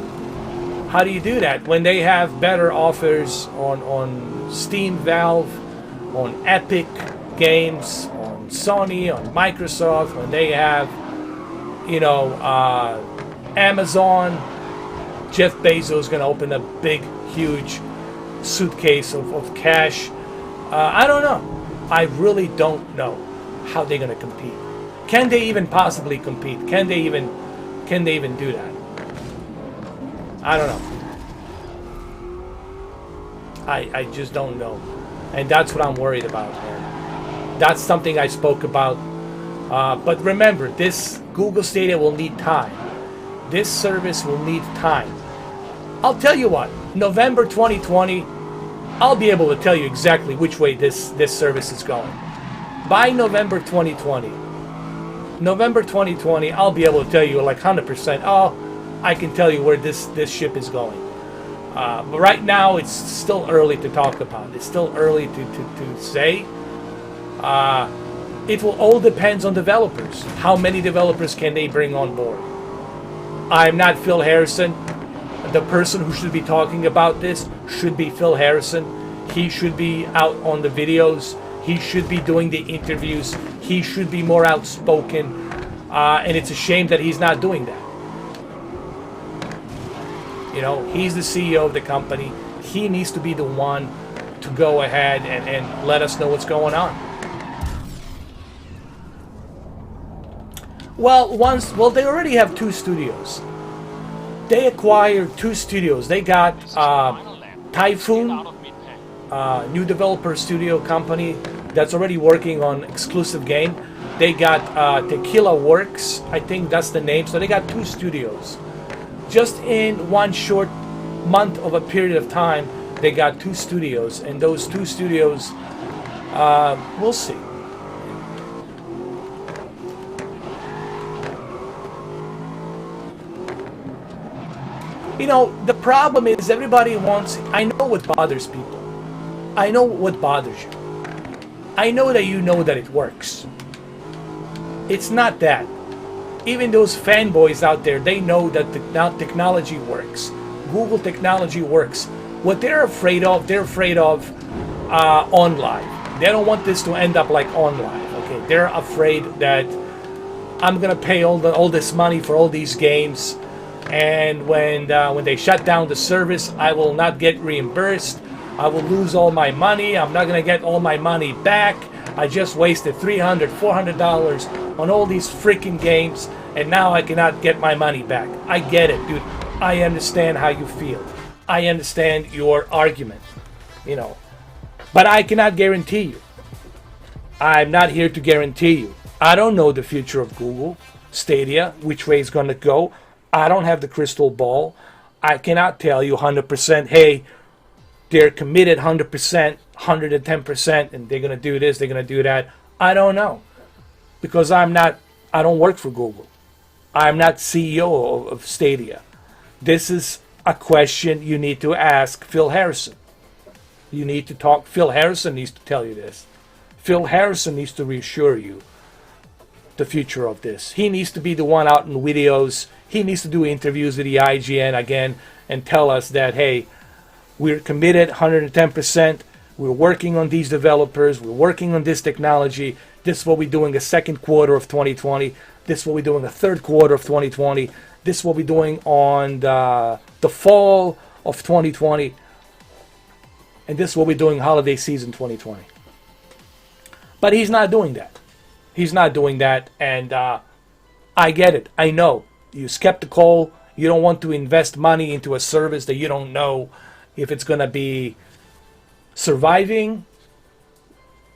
How do you do that when they have better offers on Steam, Valve, on Epic Games, on Sony, on Microsoft, when they have, you know, Amazon? Jeff Bezos is going to open a big, huge suitcase of cash. I don't know. I really don't know how they're going to compete. Can they even possibly compete? Can they even do that? I don't know. I just don't know. And that's what I'm worried about, man. That's something I spoke about. But remember, this Google Stadia will need time. This service will need time. I'll tell you what, November 2020, I'll be able to tell you exactly which way this service is going. By November 2020, I'll be able to tell you like 100%, oh, I can tell you where this ship is going. But right now, it's still early to talk about. It's still early to say. It will all depends on developers. How many developers can they bring on board? I'm not Phil Harrison. The person who should be talking about this should be Phil Harrison. He should be out on the videos He should be doing the interviews. He should be more outspoken. And it's a shame that he's not doing that. You know, he's the CEO of the company. He needs to be the one to go ahead and let us know what's going on. Well, they already have 2 studios. They acquired 2 studios. They got Typhoon, new developer studio company that's already working on exclusive game. They got Tequila Works, I think that's the name. So they got 2 studios. Just in one short month of a period of time, they got 2 studios, and those 2 studios, we'll see. You know, the problem is everybody wants... I know what bothers people. I know what bothers you. I know that you know that it works. It's not that. Even those fanboys out there, they know that the technology works. Google technology works. What they're afraid of OnLive. They don't want this to end up like OnLive. Okay, they're afraid that I'm gonna pay all this money for all these games, and when they shut down the service, I will not get reimbursed. I will lose all my money. I'm not gonna get all my money back. I just wasted $300, $400 on all these freaking games, and now I cannot get my money back. I get it, dude. I understand how you feel. I understand your argument, you know. But I cannot guarantee you. I'm not here to guarantee you. I don't know the future of Google Stadia, which way it's going to go. I don't have the crystal ball. I cannot tell you 100%, hey, they're committed 100%, 110%, and they're going to do this, they're going to do that. I don't know. Because I don't work for Google. I'm not CEO of Stadia. This is a question you need to ask Phil Harrison. You need to talk. Phil Harrison needs to tell you this. Phil Harrison needs to reassure you the future of this. He needs to be the one out in videos. He needs to do interviews with the IGN again and tell us that, hey, we're committed 110%. We're working on these developers. We're working on this technology. This is what we're doing the second quarter of 2020. This is what we're doing the third quarter of 2020. This is what we're doing on the fall of 2020. And this is what we're doing holiday season 2020. But he's not doing that. He's not doing that. And I get it. I know. You're skeptical. You don't want to invest money into a service that you don't know if it's going to be surviving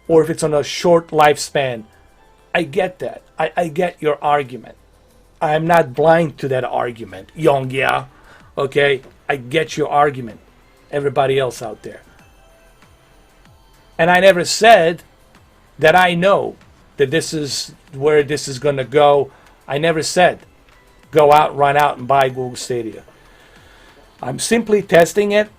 or if it's on a short lifespan. I get that. I get your argument. I'm not blind to that argument. Yongya. Okay? I get your argument. Everybody else out there. And I never said that I know that this is where this is going to go. I never said go out, run out, and buy Google Stadia. I'm simply testing it,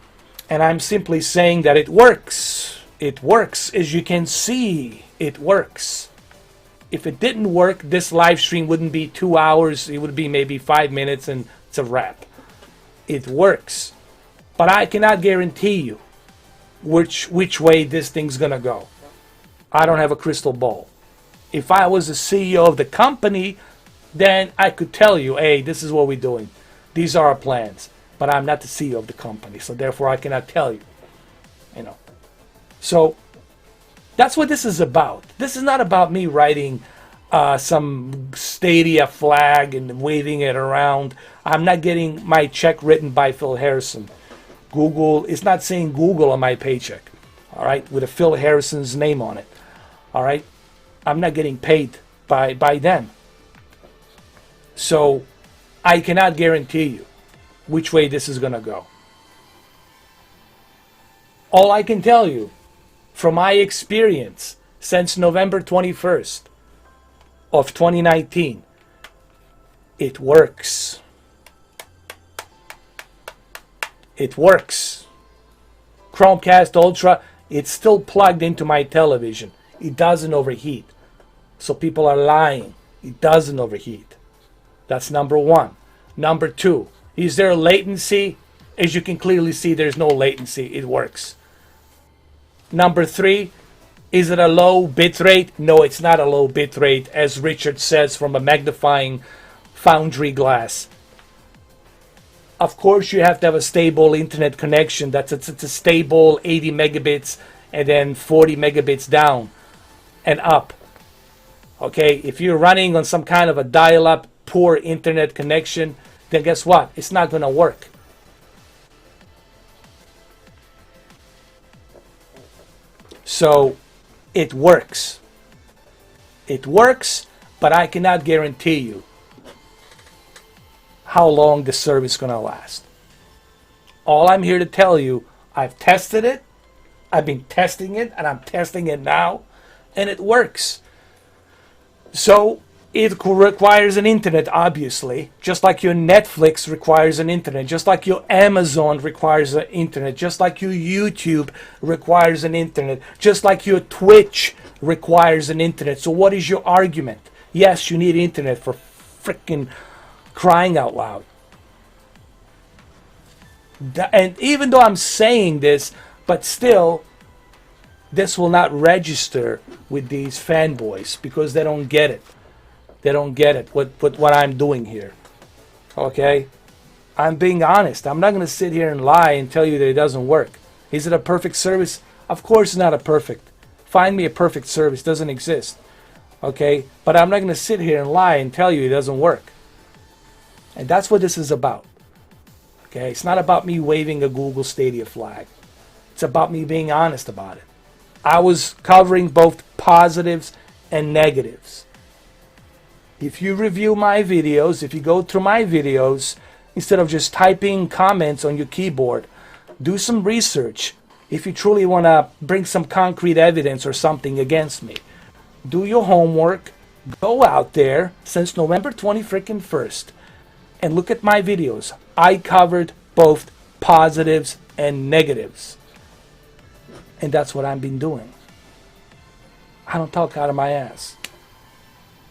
and I'm simply saying that it works. It works. As you can see, it works. If it didn't work, this live stream wouldn't be 2 hours. It would be maybe 5 minutes, and it's a wrap. It works. But I cannot guarantee you which way this thing's going to go. I don't have a crystal ball. If I was the CEO of the company, then I could tell you, hey, this is what we're doing. These are our plans. But I'm not the CEO of the company, so therefore I cannot tell you. You know. So that's what this is about. This is not about me writing some Stadia flag and waving it around. I'm not getting my check written by Phil Harrison. Google, it's not saying Google on my paycheck, all right, with a Phil Harrison's name on it, all right? I'm not getting paid by them. So I cannot guarantee you which way this is going to go. All I can tell you from my experience since November 21st of 2019, it works. It works. Chromecast Ultra, it's still plugged into my television. It doesn't overheat. So people are lying. It doesn't overheat. That's number one. Number two, is there latency? As you can clearly see, there's no latency. It works. Number three, Is it a low bit rate? No, it's not a low bit rate, as Richard says from a magnifying foundry glass. Of course, you have to have a stable internet connection. It's a stable 80 megabits and then 40 megabits down and up. Okay, if you're running on some kind of a dial-up poor internet connection, then guess what? It's not going to work. So it works. It works, but I cannot guarantee you how long the service is going to last. All I'm here to tell you, I've tested it, I've been testing it, and I'm testing it now, and it works. So it requires an internet, obviously, just like your Netflix requires an internet, just like your Amazon requires an internet, just like your YouTube requires an internet, just like your Twitch requires an internet. So what is your argument? Yes, you need internet, for freaking crying out loud. And even though I'm saying this, but still, this will not register with these fanboys because they don't get it. They don't get it, what I'm doing here. Okay? I'm being honest. I'm not going to sit here and lie and tell you that it doesn't work. Is it a perfect service? Of course it's not a perfect. Find me a perfect service. It doesn't exist. Okay? But I'm not going to sit here and lie and tell you it doesn't work. And that's what this is about. Okay? It's not about me waving a Google Stadia flag. It's about me being honest about it. I was covering both positives and negatives. If you review my videos, if you go through my videos, instead of just typing comments on your keyboard, do some research. If you truly want to bring some concrete evidence or something against me, do your homework, go out there since November 21st and look at my videos. I covered both positives and negatives. And that's what I've been doing. I don't talk out of my ass.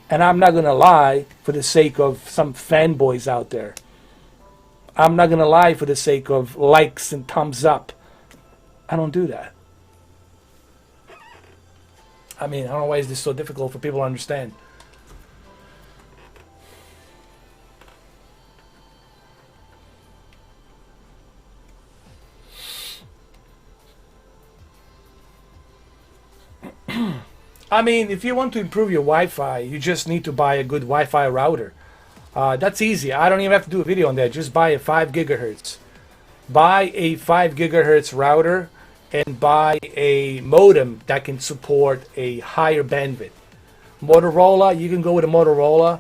And I'm not going to lie for the sake of some fanboys out there. I'm not going to lie for the sake of likes and thumbs up. I don't do that. I mean, I don't know why is this so difficult for people to understand. I mean, if you want to improve your Wi-Fi, you just need to buy a good Wi-Fi router. That's easy. I don't even have to do a video on that. Just buy a 5 gigahertz. Buy a 5 gigahertz router and buy a modem that can support a higher bandwidth. Motorola, you can go with a Motorola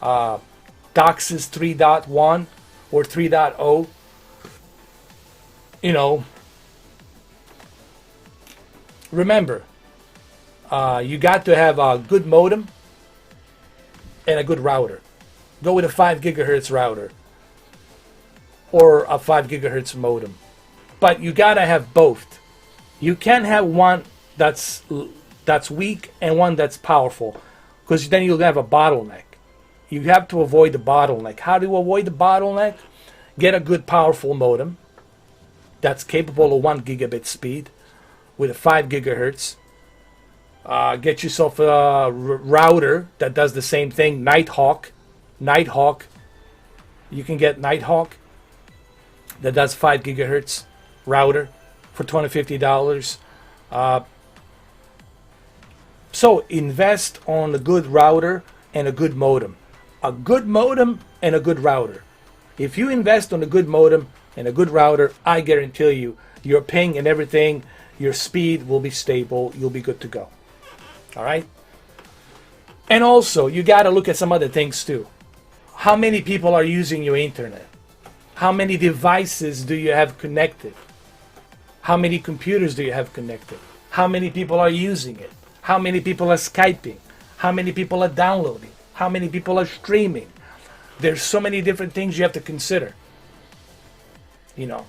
DOCSIS 3.1 or 3.0. You know, remember, you got to have a good modem and a good router. Go with a 5 gigahertz router or a 5 gigahertz modem. But you got to have both. You can't have one that's weak and one that's powerful, because then you'll have a bottleneck. You have to avoid the bottleneck. How do you avoid the bottleneck? Get a good powerful modem that's capable of 1 gigabit speed with a 5 gigahertz. Get yourself a router that does the same thing. Nighthawk. You can get Nighthawk that does 5 gigahertz router for $250. So invest on a good router and a good modem. A good modem and a good router. If you invest on a good modem and a good router, I guarantee you, your ping and everything, your speed will be stable. You'll be good to go. All right? And also, you got to look at some other things too. How many people are using your internet? How many devices do you have connected? How many computers do you have connected? How many people are using it? How many people are Skyping? How many people are downloading? How many people are streaming? There's so many different things you have to consider. You know.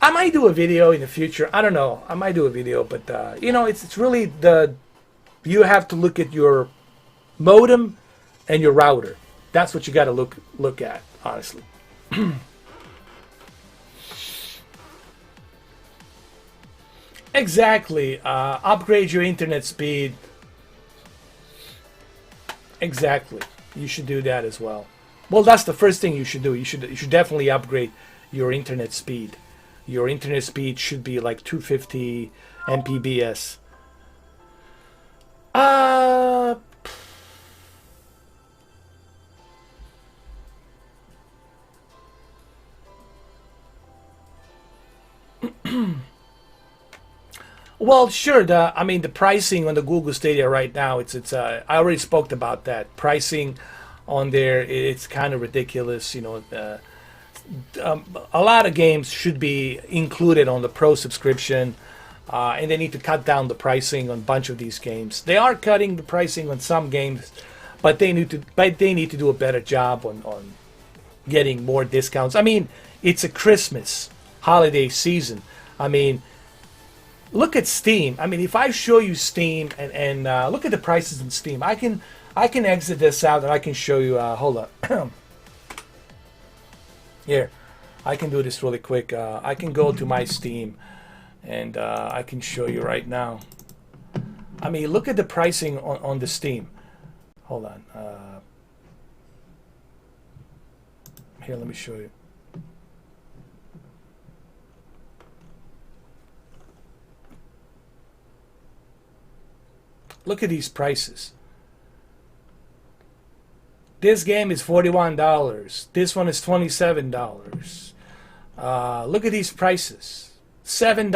I might do a video in the future. I don't know. I might do a video, but you know, it's really you have to look at your modem and your router. That's what you got to look at, honestly. Exactly. Upgrade your internet speed. Exactly. You should do that as well. Well, that's the first thing you should do. You should definitely upgrade your internet speed. Your internet speed should be like 250 Mbps. Uh well, sure. The pricing on the Google Stadia right now, it's. I already spoke about that pricing on there. It's kind of ridiculous. A lot of games should be included on the Pro subscription, and they need to cut down the pricing on a bunch of these games. They are cutting the pricing on some games, but they need to do a better job on getting more discounts. It's a Christmas holiday season. I mean, look at Steam. If I show you Steam and look at the prices in Steam, I can exit this out and I can show you. Hold up. Here, I can do this really quick. I can go to my Steam and I can show you right now. Look at the pricing on the Steam. Hold on. Here, let me show you. Look at these prices. This game is $41. This one is $27. Look at these prices. $7.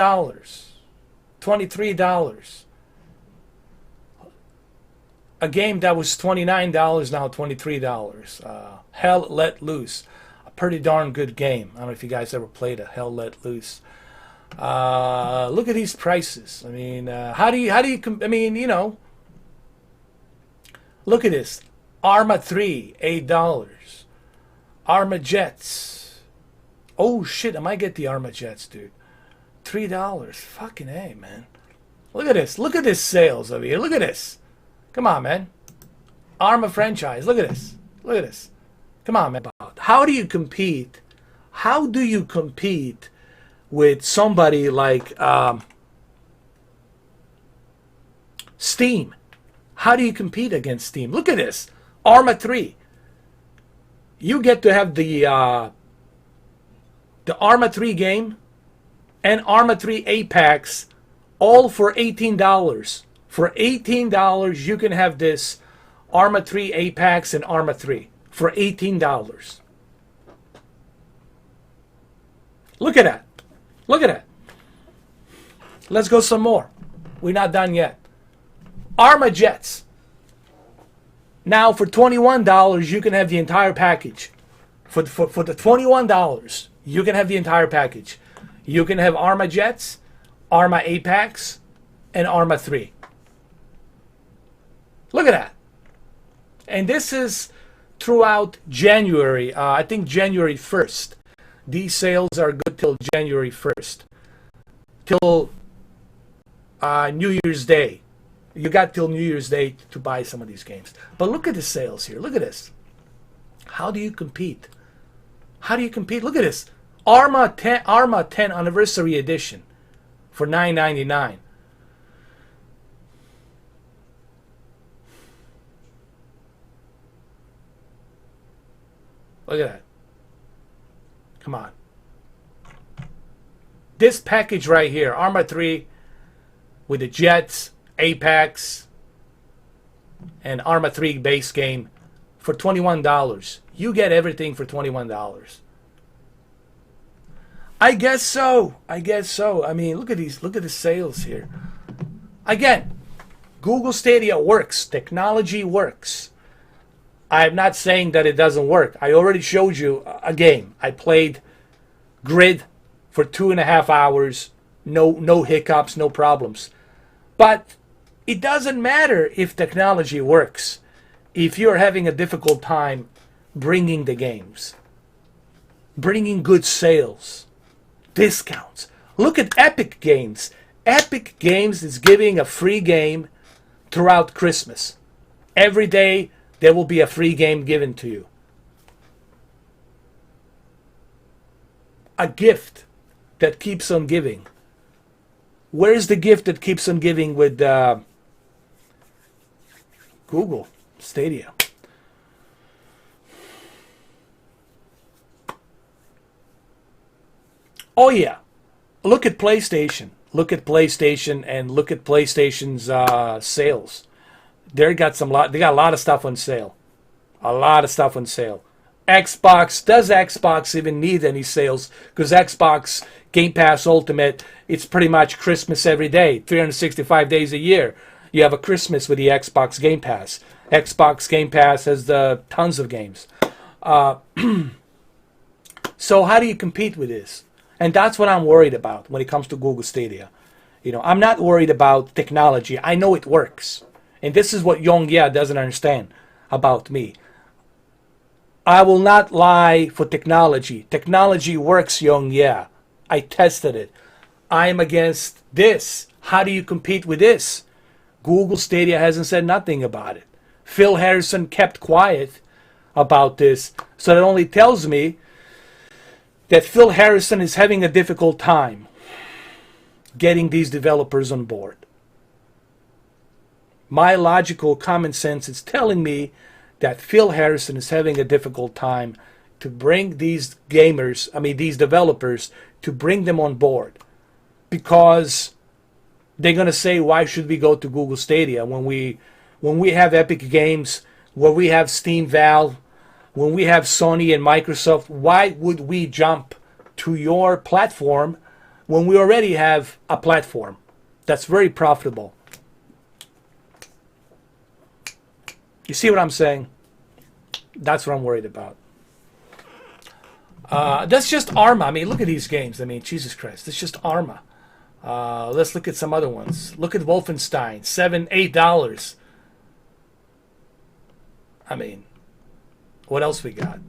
$23. A game that was $29 now $23. Hell Let Loose. A pretty darn good game. I don't know if you guys ever played a Hell Let Loose. Look at these prices. How do you look at this. Arma 3, $8. Arma Jets. Oh shit, I might get the Arma Jets, dude. $3. Fucking A, man. Look at this. Look at this sales over here. Look at this. Come on, man. Arma franchise. Look at this. Look at this. Come on, man. How do you compete? How do you compete with somebody like Steam? How do you compete against Steam? Look at this. Arma 3. You get to have the Arma 3 game and Arma 3 Apex all for $18. For $18, you can have this Arma 3 Apex and Arma 3 for $18. Look at that. Look at that. Let's go some more. We're not done yet. Arma Jets. Now for $21, you can have the entire package. For the $21, you can have the entire package. You can have Arma Jets, Arma Apex, and Arma 3. Look at that. And this is throughout January. I think January 1st. These sales are good till January 1st. Till New Year's Day. You got till New Year's Day to buy some of these games. But look at the sales here. Look at this. How do you compete? How do you compete? Look at this. Arma 10 Anniversary Edition for $9.99. Look at that. Come on. This package right here, Arma 3 with the Jets, Apex, and Arma 3 base game for $21. You get everything for $21. I guess so. Look at these. Look at the sales here. Again, Google Stadia works. Technology works. I'm not saying that it doesn't work. I already showed you a game. I played Grid for 2.5 hours. No hiccups, no problems. But it doesn't matter if technology works if you're having a difficult time bringing the games, bringing good sales, discounts. Look at Epic Games. Epic Games is giving a free game throughout Christmas. Every day there will be a free game given to you. A gift that keeps on giving. Where's the gift that keeps on giving with Google Stadia? Oh yeah, look at PlayStation. Look at PlayStation and look at PlayStation's sales. They got a lot of stuff on sale. A lot of stuff on sale. Xbox, does Xbox even need any sales? Because Xbox Game Pass Ultimate, it's pretty much Christmas every day, 365 days a year. You have a Christmas with the Xbox Game Pass. Xbox Game Pass has tons of games. So how do you compete with this? And that's what I'm worried about when it comes to Google Stadia. I'm not worried about technology. I know it works. And this is what Yong Ye doesn't understand about me. I will not lie for technology. Technology works, Yong Ye. I tested it. I am against this. How do you compete with this? Google Stadia hasn't said nothing about it. Phil Harrison kept quiet about this. So that only tells me that Phil Harrison is having a difficult time getting these developers on board. My logical common sense is telling me that Phil Harrison is having a difficult time to bring these these developers, to bring them on board. Because they're going to say, why should we go to Google Stadia when we have Epic Games, when we have Steam Valve, when we have Sony and Microsoft? Why would we jump to your platform when we already have a platform that's very profitable? You see what I'm saying? That's what I'm worried about. That's just Arma. I mean, look at these games. I mean, Jesus Christ. That's just Arma. Let's look at some other ones. Look at Wolfenstein. $7, $8. I mean, what else we got?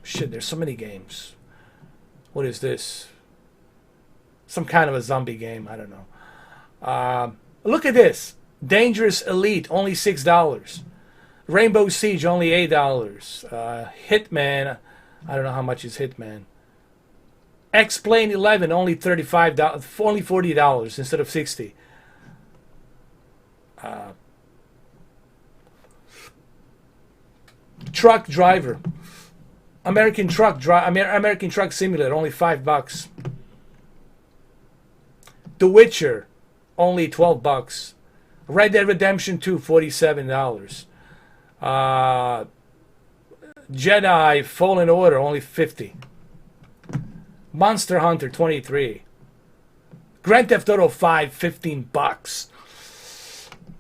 Shit, there's so many games. What is this? Some kind of a zombie game. I don't know. Look at this. Dangerous Elite, only $6. Rainbow Siege, only $8. Hitman, I don't know how much is Hitman. X-Plane 11, only $35, only $40 instead of $60. Truck Driver, American Truck Simulator, only $5. The Witcher, only $12. Red Dead Redemption 2, $47. Jedi Fallen Order, only $50. Monster Hunter, $23. Grand Theft Auto 5,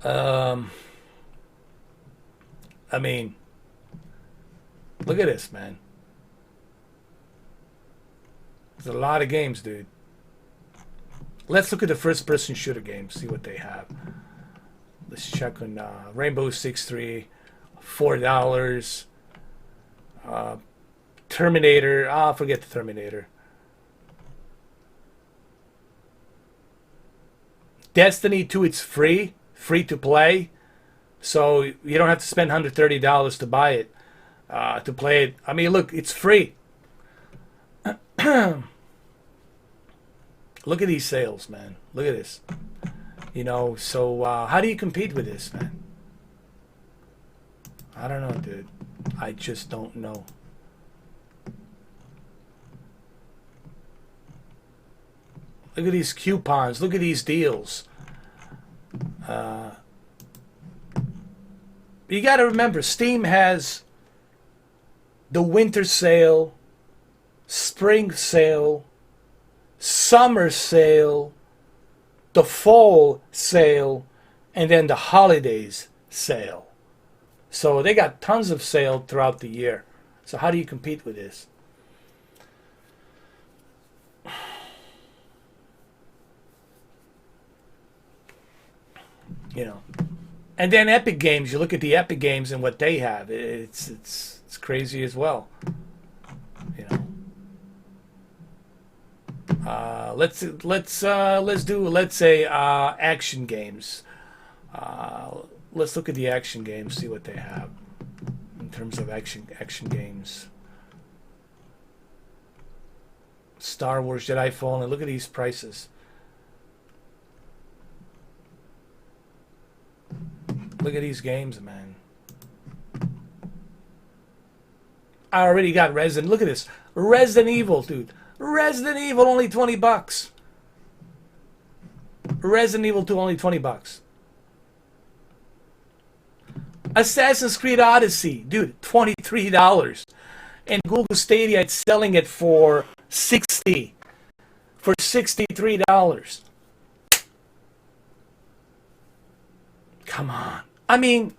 $15. I mean, look at this, man. There's a lot of games, dude. Let's look at the first-person shooter games, see what they have. Let's check on Rainbow Six 3, $4. Terminator, forget the Terminator. Destiny 2, it's free to play. So you don't have to spend $130 to buy it, to play it. I mean, look, it's free. Look at these sales, man. Look at this. So how do you compete with this, man? I don't know, dude. I just don't know. Look at these coupons. Look at these deals. You got to remember, Steam has the winter sale, spring sale, summer sale, the fall sale, and then the holidays sale. So they got tons of sale throughout the year. So how do you compete with this? And then Epic Games, you look at the Epic Games and what they have. It's crazy as well. Let's say action games. Let's look at the action games, see what they have in terms of action games. Star Wars Jedi Fallen. Look at these prices. look at these games, man. I already got Resident. Look at this. Resident Evil, dude. Resident Evil, only $20. Resident Evil 2, only $20. Assassin's Creed Odyssey, dude, $23. And Google Stadia, it's selling it for $60. For $63. Come on. I mean,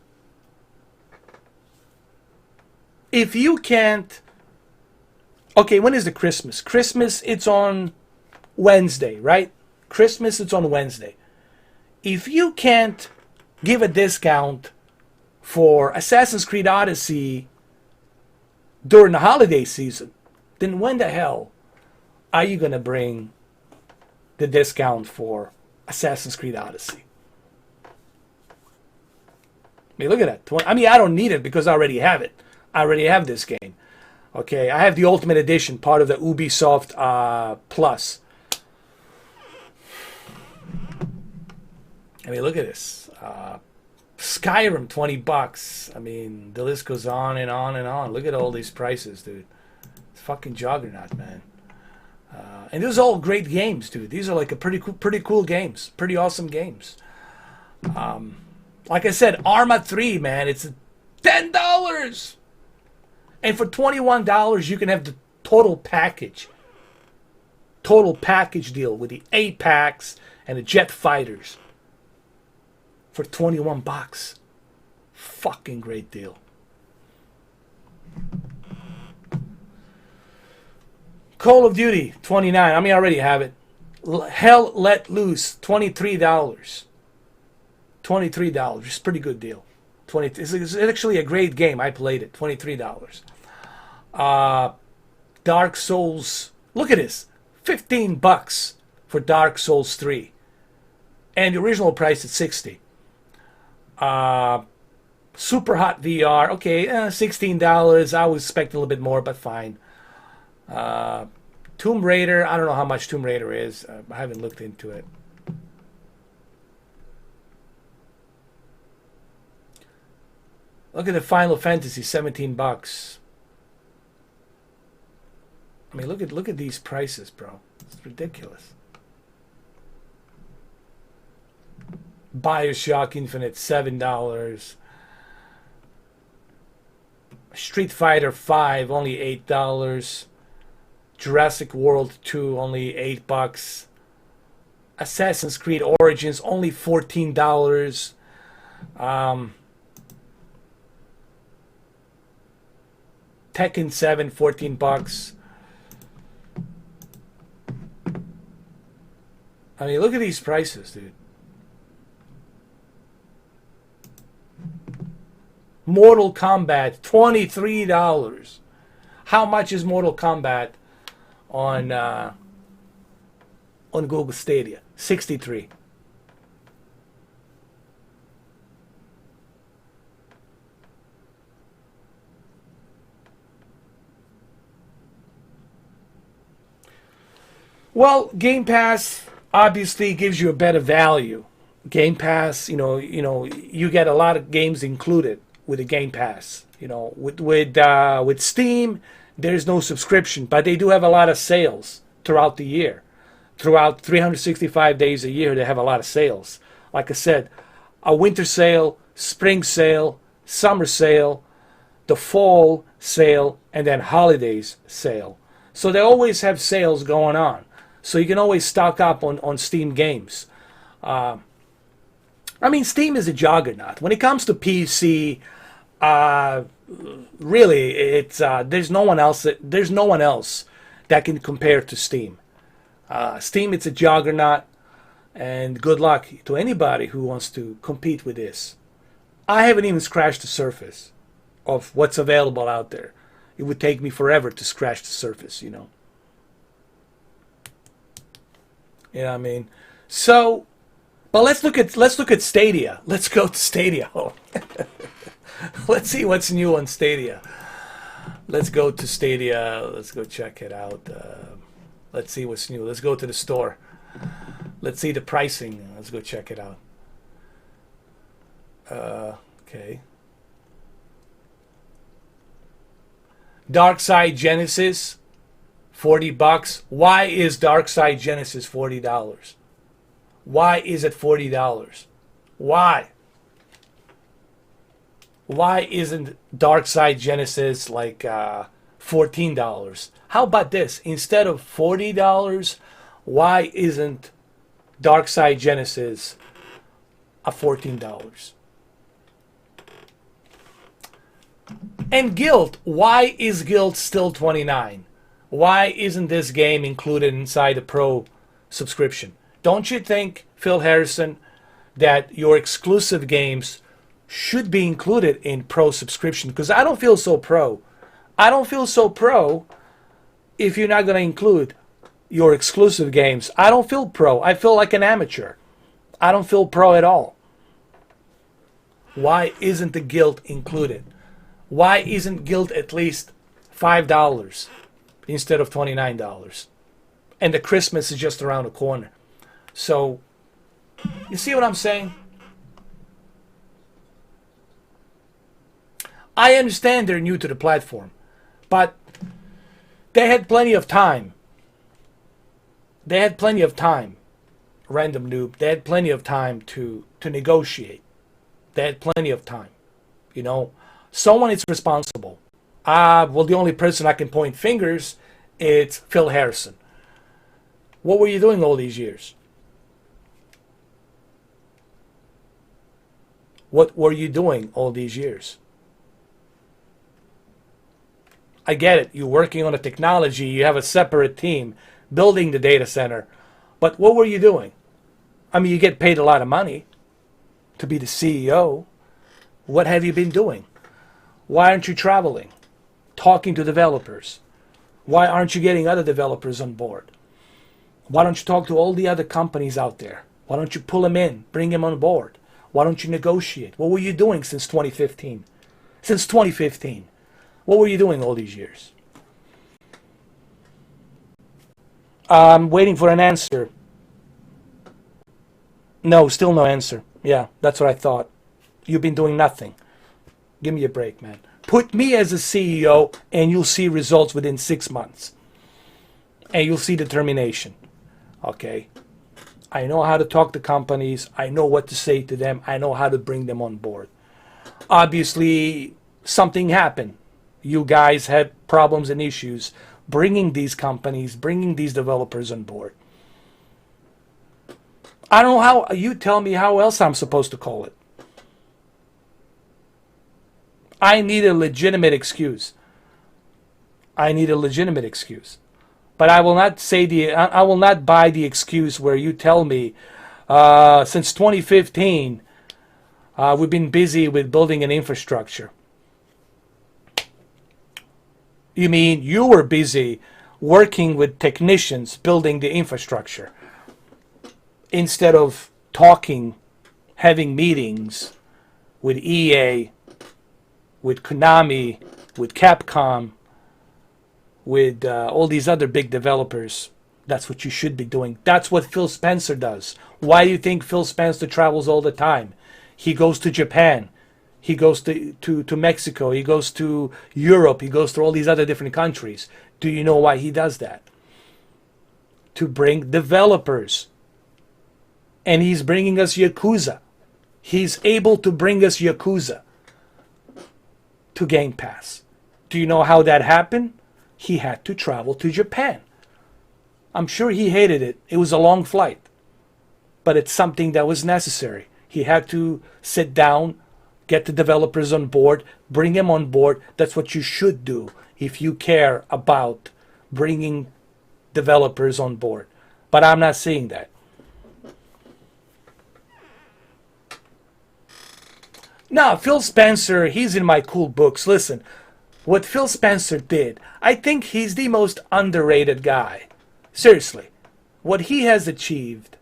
if you can't... Okay, when is the Christmas? Christmas, it's on Wednesday, right? Christmas, it's on Wednesday. If you can't give a discount for Assassin's Creed Odyssey during the holiday season, then when the hell are you going to bring the discount for Assassin's Creed Odyssey? I mean, look at that. I mean, I don't need it because I already have it. I already have this game. Okay, I have the Ultimate Edition, part of the Ubisoft Plus. I mean, look at this. Skyrim, $20. I mean, the list goes on and on and on. Look at all these prices, dude. It's fucking juggernaut, man. And these are all great games, dude. These are like a pretty cool games. Pretty awesome games. Like I said, Arma 3, man, it's $10. And for $21, you can have the total package. Total package deal with the Apex and the Jet Fighters. For $21. Fucking great deal. Call of Duty, $29. I mean, I already have it. Hell Let Loose, $23. $23. It's a pretty good deal. It's actually a great game. I played it. $23. Dark Souls. Look at this. $15 for Dark Souls 3. And the original price is $60. Super Hot VR. Okay, $16. I would expect a little bit more, but fine. Tomb Raider. I don't know how much Tomb Raider is. I haven't looked into it. Look at the Final Fantasy, $17. I mean, look at these prices, bro. It's ridiculous. BioShock Infinite, $7. Street Fighter 5, only $8. Jurassic World 2, only $8. Assassin's Creed Origins, only $14. Tekken 7, $14. I mean, look at these prices, dude. Mortal Kombat, $23. How much is Mortal Kombat on Google Stadia? $63. Well, Game Pass obviously gives you a better value. Game Pass, you get a lot of games included with the Game Pass. With Steam, there's no subscription, but they do have a lot of sales throughout the year. Throughout 365 days a year, they have a lot of sales. Like I said, a winter sale, spring sale, summer sale, the fall sale, and then holidays sale. So they always have sales going on. So you can always stock up on Steam games. I mean, Steam is a juggernaut. When it comes to PC, really, it's there's no one else that can compare to Steam. Steam, it's a juggernaut, and good luck to anybody who wants to compete with this. I haven't even scratched the surface of what's available out there. It would take me forever to scratch the surface, You know what I mean? So, but let's look at Stadia. Let's go to Stadia. Let's see what's new on Stadia. Let's go to Stadia. Let's go check it out. Let's see what's new. Let's go to the store. Let's see the pricing. Let's go check it out. Okay. Dark Side Genesis, $40. Why is Dark Side Genesis $40? Why is it $40? Why? Why isn't Dark Side Genesis like $14? How about this? Instead of $40, why isn't Dark Side Genesis a $14? And Guild, why is Guild still $29? Why isn't this game included inside the Pro subscription? Don't you think, Phil Harrison, that your exclusive games should be included in Pro subscription? Because I don't feel so pro. I don't feel so pro if you're not going to include your exclusive games. I don't feel pro. I feel like an amateur. I don't feel pro at all. Why isn't the Guild included? Why isn't Guild at least $5 instead of $29? And the Christmas is just around the corner. So, you see what I'm saying? I understand they're new to the platform, but they had plenty of time. They had plenty of time, Random Noob. They had plenty of time to negotiate. They had plenty of time. You know, someone is responsible. Well, the only person I can point fingers, it's Phil Harrison. What were you doing all these years? What were you doing all these years? I get it. You're working on a technology. You have a separate team building the data center. But what were you doing? I mean, you get paid a lot of money to be the CEO. What have you been doing? Why aren't you traveling, talking to developers? Why aren't you getting other developers on board? Why don't you talk to all the other companies out there? Why don't you pull them in, bring them on board? Why don't you negotiate? What were you doing since 2015? Since 2015. What were you doing all these years? I'm waiting for an answer. No, still no answer. Yeah, that's what I thought. You've been doing nothing. Give me a break, man. Put me as a CEO and you'll see results within 6 months. And you'll see determination. Okay? I know how to talk to companies. I know what to say to them. I know how to bring them on board. Obviously, something happened. You guys had problems and issues bringing these companies, bringing these developers on board. I don't know how, you tell me how else I'm supposed to call it. I need a legitimate excuse. I need a legitimate excuse. But I will not say I will not buy the excuse where you tell me since 2015 we've been busy with building an infrastructure. You mean you were busy working with technicians building the infrastructure instead of talking, having meetings with EA, with Konami, with Capcom, with all these other big developers. That's what you should be doing. That's what Phil Spencer does. Why do you think Phil Spencer travels all the time? He goes to Japan. He goes to Mexico. He goes to Europe. He goes to all these other different countries. Do you know why he does that? To bring developers. And he's bringing us Yakuza. He's able to bring us Yakuza to Game Pass. Do you know how that happened? He had to travel to Japan. I'm sure he hated it. It was a long flight. But it's something that was necessary. He had to sit down, get the developers on board, bring them on board. That's what you should do if you care about bringing developers on board. But I'm not seeing that. Now, Phil Spencer, he's in my cool books. Listen, what Phil Spencer did, I think he's the most underrated guy. Seriously, what he has achieved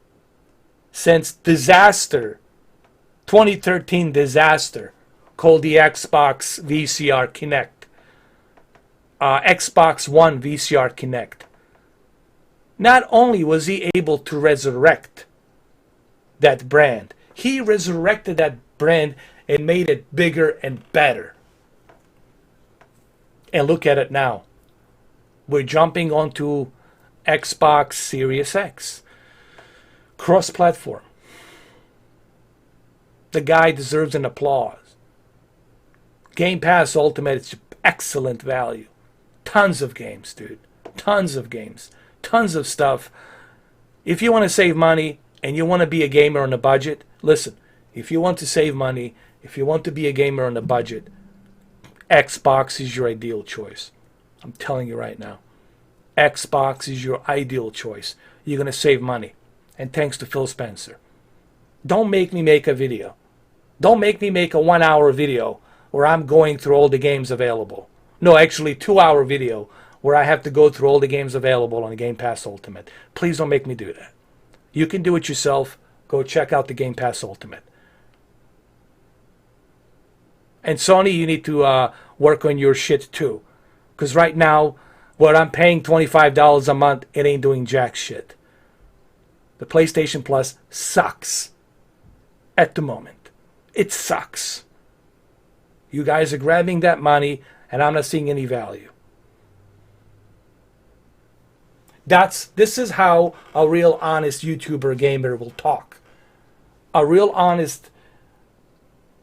since 2013 disaster called the Xbox VCR Kinect, Xbox One VCR Kinect. Not only was he able to resurrect that brand, he resurrected that brand and made it bigger and better. And look at it now. We're jumping onto Xbox Series X. Cross-platform. The guy deserves an applause. Game Pass Ultimate is excellent value. Tons of games, dude. Tons of games. Tons of stuff. If you want to save money and you want to be a gamer on a budget, listen, if you want to save money, if you want to be a gamer on a budget, Xbox is your ideal choice. I'm telling you right now. Xbox is your ideal choice. You're going to save money. And thanks to Phil Spencer. Don't make me make a video. Don't make me make a 1 hour video where I'm going through all the games available. No, actually 2 hour video where I have to go through all the games available on Game Pass Ultimate. Please don't make me do that. You can do it yourself. Go check out the Game Pass Ultimate. And Sony, you need to work on your shit too. Because right now, what I'm paying $25 a month, it ain't doing jack shit. The PlayStation Plus sucks. At the moment. It sucks. You guys are grabbing that money, and I'm not seeing any value. This is how a real honest YouTuber gamer will talk. A real honest,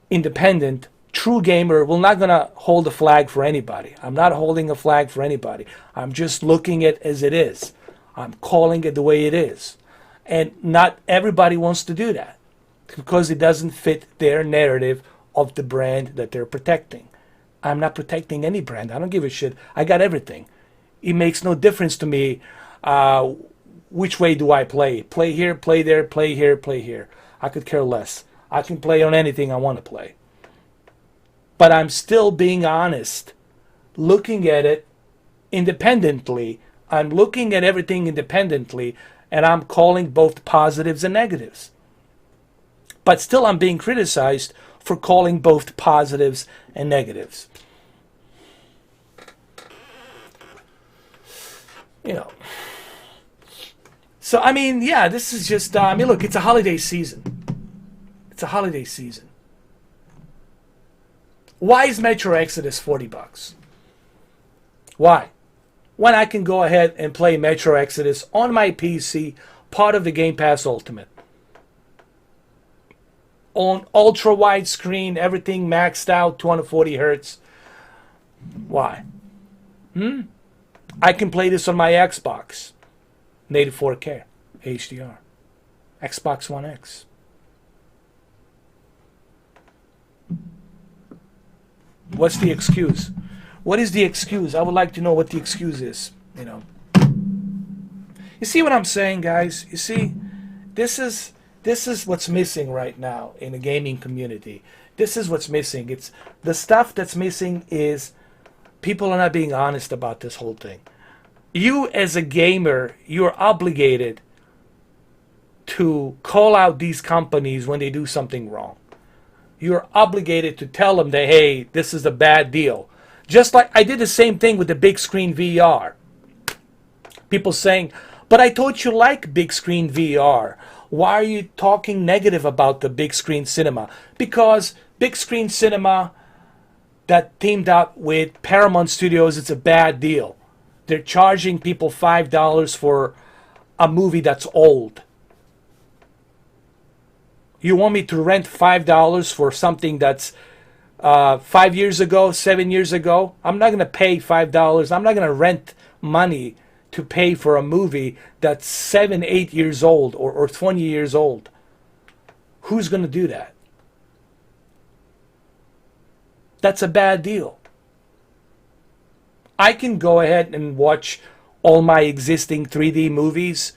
independent, true gamer will not gonna hold a flag for anybody. I'm not holding a flag for anybody. I'm just looking at it as it is. I'm calling it the way it is. And not everybody wants to do that because it doesn't fit their narrative of the brand that they're protecting. I'm not protecting any brand. I don't give a shit. I got everything. It makes no difference to me which way do I play. Play here, play there, play here, play here. I could care less. I can play on anything I want to play. But I'm still being honest, looking at it independently. I'm looking at everything independently, and I'm calling both positives and negatives. But still I'm being criticized for calling both positives and negatives. You know. So, I mean, yeah, this is just, look, it's a holiday season. It's a holiday season. Why is Metro Exodus $40? Why? When I can go ahead and play Metro Exodus on my PC, part of the Game Pass Ultimate. On ultra wide screen, everything maxed out, 240 hertz. Why? I can play this on my Xbox. Native 4K, HDR. Xbox One X. What's the excuse? What is the excuse? I would like to know what the excuse is, you know. You see what I'm saying, guys? You see, this is what's missing right now in the gaming community. This is what's missing. It's the stuff that's missing is people are not being honest about this whole thing. You as a gamer, you're obligated to call out these companies when they do something wrong. You're obligated to tell them that, hey, this is a bad deal. Just like I did the same thing with the big screen VR. People saying, but I thought you like big screen VR. Why are you talking negative about the big screen cinema? Because big screen cinema that teamed up with Paramount Studios, it's a bad deal. They're charging people $5 for a movie that's old. You want me to rent $5 for something that's 5 years ago, 7 years ago? I'm not going to pay $5. I'm not going to rent money to pay for a movie that's 7, 8 years old or 20 years old. Who's going to do that? That's a bad deal. I can go ahead and watch all my existing 3D movies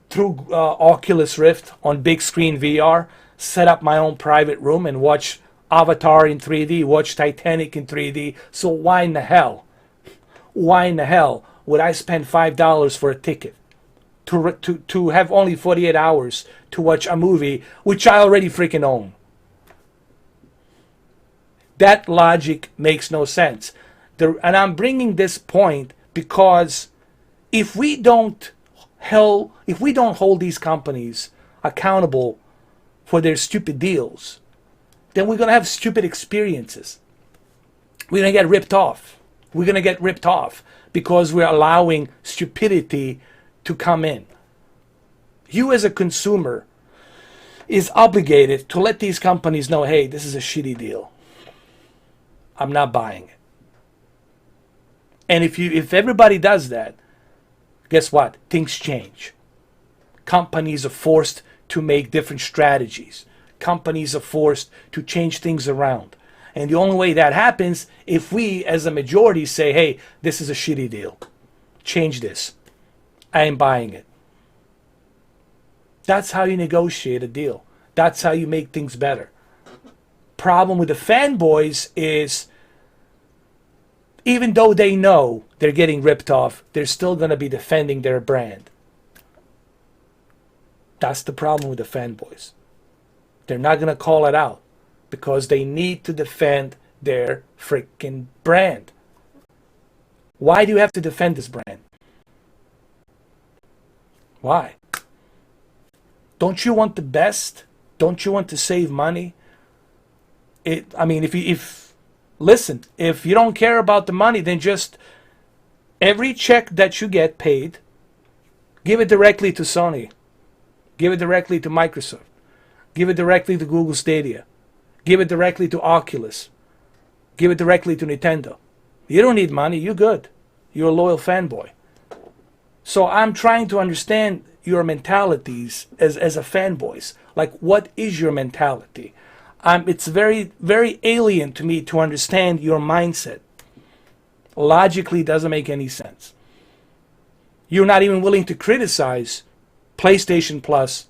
through Oculus Rift on big screen VR, set up my own private room and watch Avatar in 3D, watch Titanic in 3D. So why in the hell would I spend $5 for a ticket to have only 48 hours to watch a movie which I already freaking own? That logic makes no sense. And I'm bringing this point because if we don't hold these companies accountable for their stupid deals, then we're going to have stupid experiences. We're going to get ripped off. We're going to get ripped off because we're allowing stupidity to come in. You as a consumer is obligated to let these companies know, hey, this is a shitty deal. I'm not buying it. And if everybody does that, guess what? Things change. Companies are forced to make different strategies. Companies are forced to change things around. And the only way that happens, if we as a majority say, hey, this is a shitty deal. Change this. I ain't buying it. That's how you negotiate a deal. That's how you make things better. Problem with the fanboys is, even though they know they're getting ripped off, they're still going to be defending their brand. That's the problem with the fanboys. They're not going to call it out because they need to defend their freaking brand. Why do you have to defend this brand? Why? Don't you want the best? Don't you want to save money? Listen, if you don't care about the money, then just every check that you get paid, give it directly to Sony. Give it directly to Microsoft. Give it directly to Google Stadia. Give it directly to Oculus. Give it directly to Nintendo. You don't need money. You're good. You're a loyal fanboy. So I'm trying to understand your mentalities as a fanboys. Like, what is your mentality? It's very, very alien to me to understand your mindset. Logically, doesn't make any sense. You're not even willing to criticize PlayStation Plus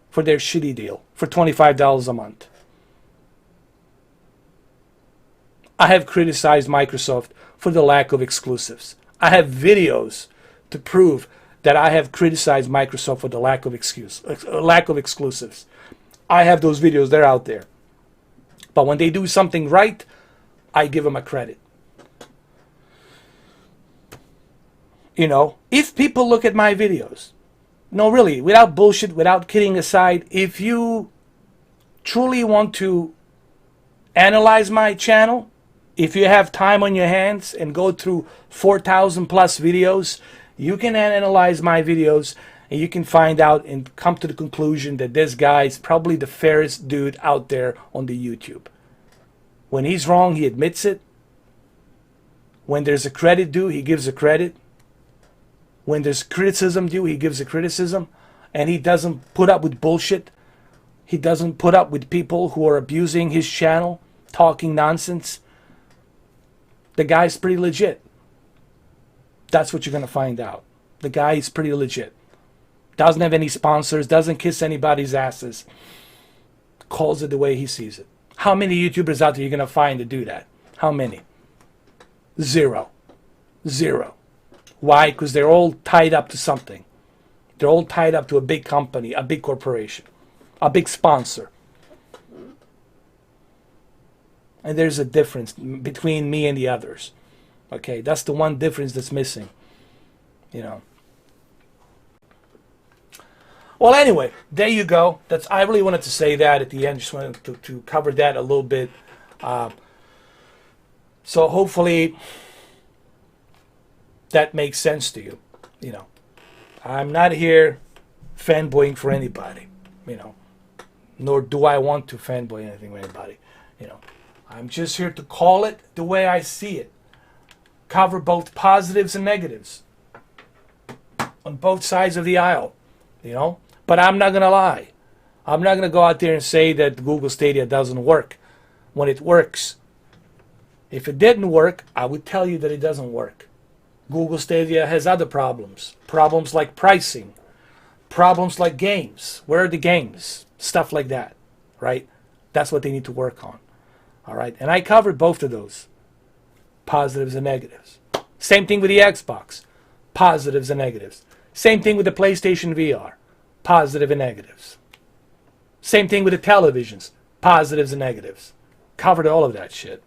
for their shitty deal for $25 a month. I have criticized Microsoft for the lack of exclusives. I have videos to prove that I have criticized Microsoft for the lack of exclusives. I have those videos, they're out there. But when they do something right, I give them a credit. You know, if people look at my videos, no, really, without bullshit, without kidding aside, if you truly want to analyze my channel, if you have time on your hands and go through 4,000 plus videos, you can analyze my videos and you can find out and come to the conclusion that this guy is probably the fairest dude out there on the YouTube. When he's wrong, he admits it. When there's a credit due, he gives a credit. When there's criticism due, he gives a criticism. And he doesn't put up with bullshit. He doesn't put up with people who are abusing his channel, talking nonsense. The guy's pretty legit. That's what you're going to find out. The guy is pretty legit. Doesn't have any sponsors, doesn't kiss anybody's asses. Calls it the way he sees it. How many YouTubers out there you're going to find to do that? How many? Zero. Why? Because they're all tied up to something. They're all tied up to a big company, a big corporation, a big sponsor. And there's a difference between me and the others. Okay, that's the one difference that's missing. You know. Well, anyway, there you go. I really wanted to say that at the end. Just wanted to cover that a little bit. So hopefully that makes sense to you. You know, I'm not here fanboying for anybody. You know, nor do I want to fanboy anything for anybody. You know, I'm just here to call it the way I see it. Cover both positives and negatives on both sides of the aisle, you know. But I'm not going to lie. I'm not going to go out there and say that Google Stadia doesn't work when it works. If it didn't work, I would tell you that it doesn't work. Google Stadia has other problems. Problems like pricing. Problems like games. Where are the games? Stuff like that, right? That's what they need to work on. All right. And I covered both of those. Positives and negatives. Same thing with the Xbox. Positives and negatives. Same thing with the PlayStation VR. Positive and negatives. Same thing with the televisions. Positives and negatives. Covered all of that shit.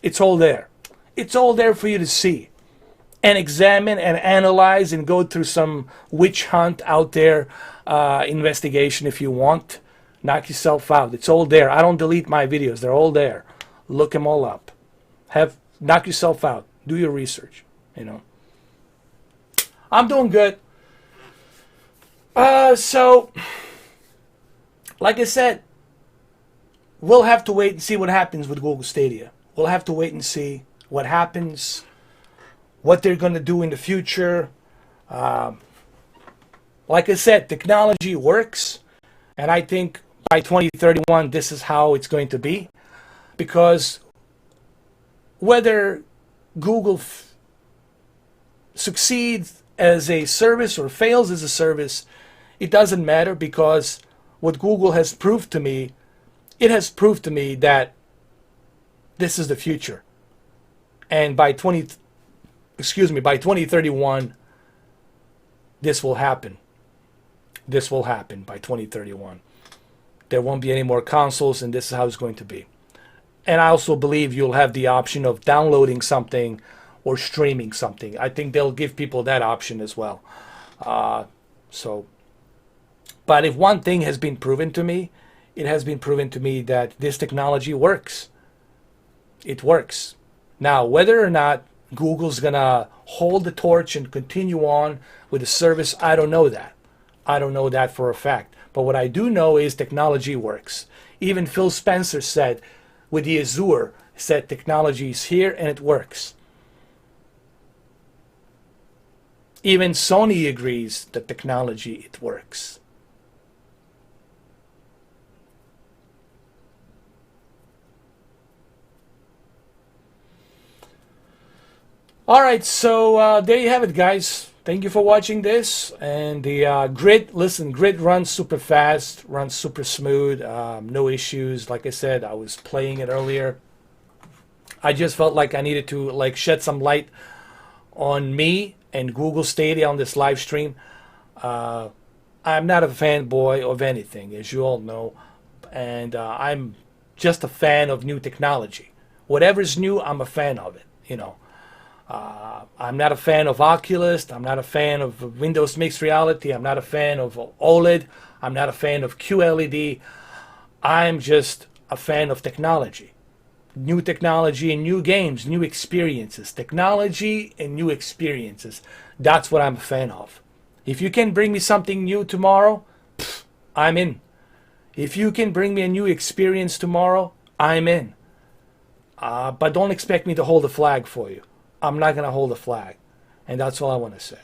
It's all there. It's all there for you to see. And examine and analyze and go through some witch hunt out there investigation if you want. Knock yourself out. It's all there. I don't delete my videos. They're all there. Look them all up. Knock yourself out. Do your research. I'm doing good. So, like I said, we'll have to wait and see what happens with Google Stadia. We'll have to wait and see what happens, what they're going to do in the future. Like I said, technology works, and I think by 2031, this is how it's going to be. Because whether Google succeeds as a service or fails as a service, it doesn't matter, because what Google has proved to me, it has proved to me that this is the future. And by 2031, this will happen. This will happen by 2031. There won't be any more consoles, and this is how it's going to be. And I also believe you'll have the option of downloading something or streaming something. I think they'll give people that option as well. But if one thing has been proven to me, it has been proven to me that this technology works. It works. Now, whether or not Google's gonna hold the torch and continue on with the service, I don't know that. I don't know that for a fact. But what I do know is technology works. Even Phil Spencer said with the Azure, said technology is here and it works. Even Sony agrees that technology, it works. All right, so there you have it, guys. Thank you for watching this. And the grid, listen, grid runs super fast, runs super smooth, no issues. Like I said, I was playing it earlier. I just felt like I needed to shed some light on me and Google Stadia on this live stream. I'm not a fanboy of anything, as you all know, and I'm just a fan of new technology. Whatever's new, I'm a fan of it, I'm not a fan of Oculus. I'm not a fan of Windows Mixed Reality. I'm not a fan of OLED. I'm not a fan of QLED. I'm just a fan of technology. New technology and new games, new experiences. Technology and new experiences. That's what I'm a fan of. If you can bring me something new tomorrow, I'm in. If you can bring me a new experience tomorrow, I'm in. But don't expect me to hold the flag for you. I'm not going to hold a flag. And that's all I want to say.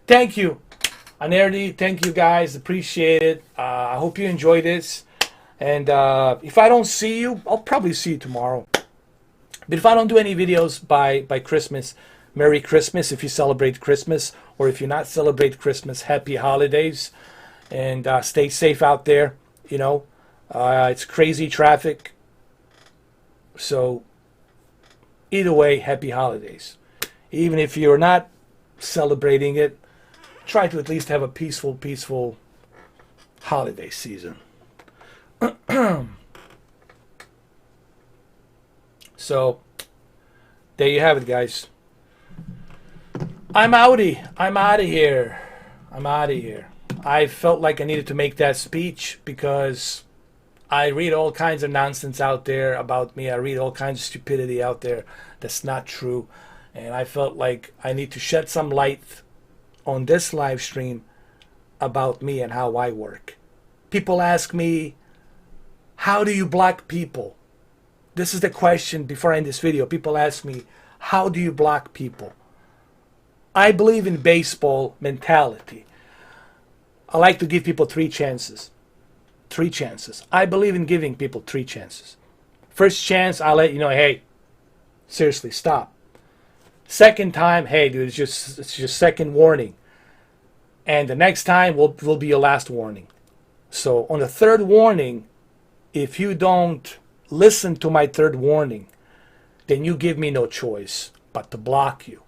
Thank you, Anerdi. Thank you, guys. Appreciate it. I hope you enjoy this. And if I don't see you, I'll probably see you tomorrow. But if I don't do any videos by Christmas, Merry Christmas if you celebrate Christmas. Or if you not celebrate Christmas, Happy Holidays. And stay safe out there. It's crazy traffic. So, either way, happy holidays. Even if you're not celebrating it, try to at least have a peaceful holiday season. So, there you have it, guys. I'm outie. I'm out of here. I'm out of here. I felt like I needed to make that speech because I read all kinds of nonsense out there about me. I read all kinds of stupidity out there that's not true. And I felt like I need to shed some light on this live stream about me and how I work. People ask me, how do you block people? This is the question before I end this video. People ask me, how do you block people? I believe in baseball mentality. I like to give people 3 chances. 3 chances. I believe in giving people 3 chances. First chance, I'll let you know, hey, seriously, stop. Second time, hey, dude, it's just second warning. And the next time will be your last warning. So on the third warning, if you don't listen to my third warning, then you give me no choice but to block you.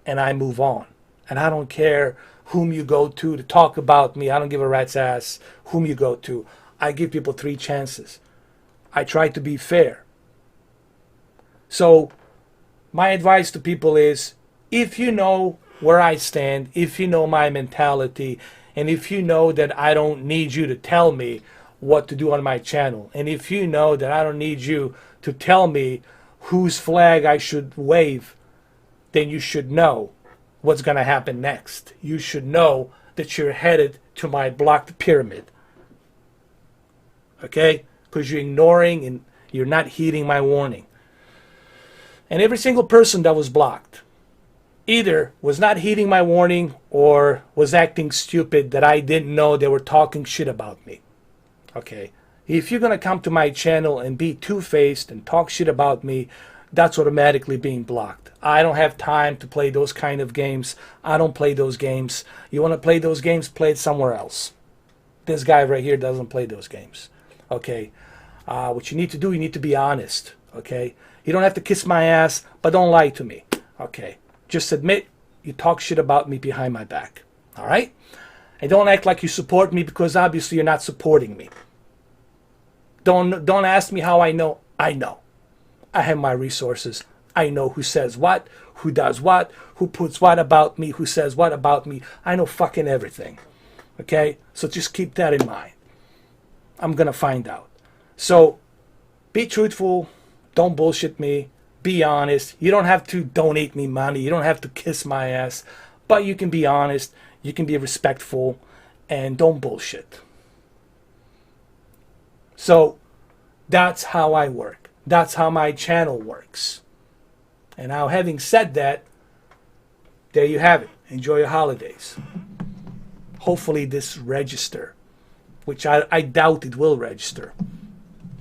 And I move on. And I don't care whom you go to talk about me. I don't give a rat's ass whom you go to. I give people 3 chances. I try to be fair. So my advice to people is, if you know where I stand, if you know my mentality, and if you know that I don't need you to tell me what to do on my channel, and if you know that I don't need you to tell me whose flag I should wave, then you should know what's going to happen next. You should know that you're headed to my blocked pyramid. Okay? Because you're ignoring and you're not heeding my warning. And every single person that was blocked either was not heeding my warning or was acting stupid that I didn't know they were talking shit about me. Okay? If you're going to come to my channel and be two-faced and talk shit about me, that's automatically being blocked. I don't have time to play those kind of games. I don't play those games. You want to play those games, play it somewhere else. This guy right here doesn't play those games. Okay? What you need to do, you need to be honest. Okay? You don't have to kiss my ass, but don't lie to me. Okay? Just admit you talk shit about me behind my back. All right? And don't act like you support me, because obviously you're not supporting me. Don't ask me how I know. I know. I have my resources. I know who says what, who does what, who puts what about me, who says what about me. I know fucking everything. Okay? So just keep that in mind. I'm going to find out. So be truthful. Don't bullshit me. Be honest. You don't have to donate me money. You don't have to kiss my ass. But you can be honest. You can be respectful. And don't bullshit. So that's how I work. That's how my channel works. And now, having said that, there you have it. Enjoy your holidays. Hopefully this register, which I doubt it will register.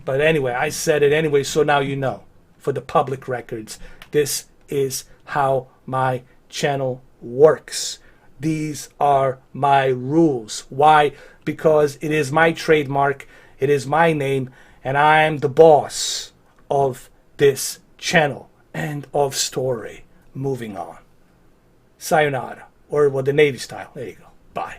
But anyway, I said it anyway, so now you know. For the public records, this is how my channel works. These are my rules. Why? Because it is my trademark, it is my name, and I'm the boss of this channel. End of story. Moving on. Sayonara. Or the Navy style. There you go. Bye.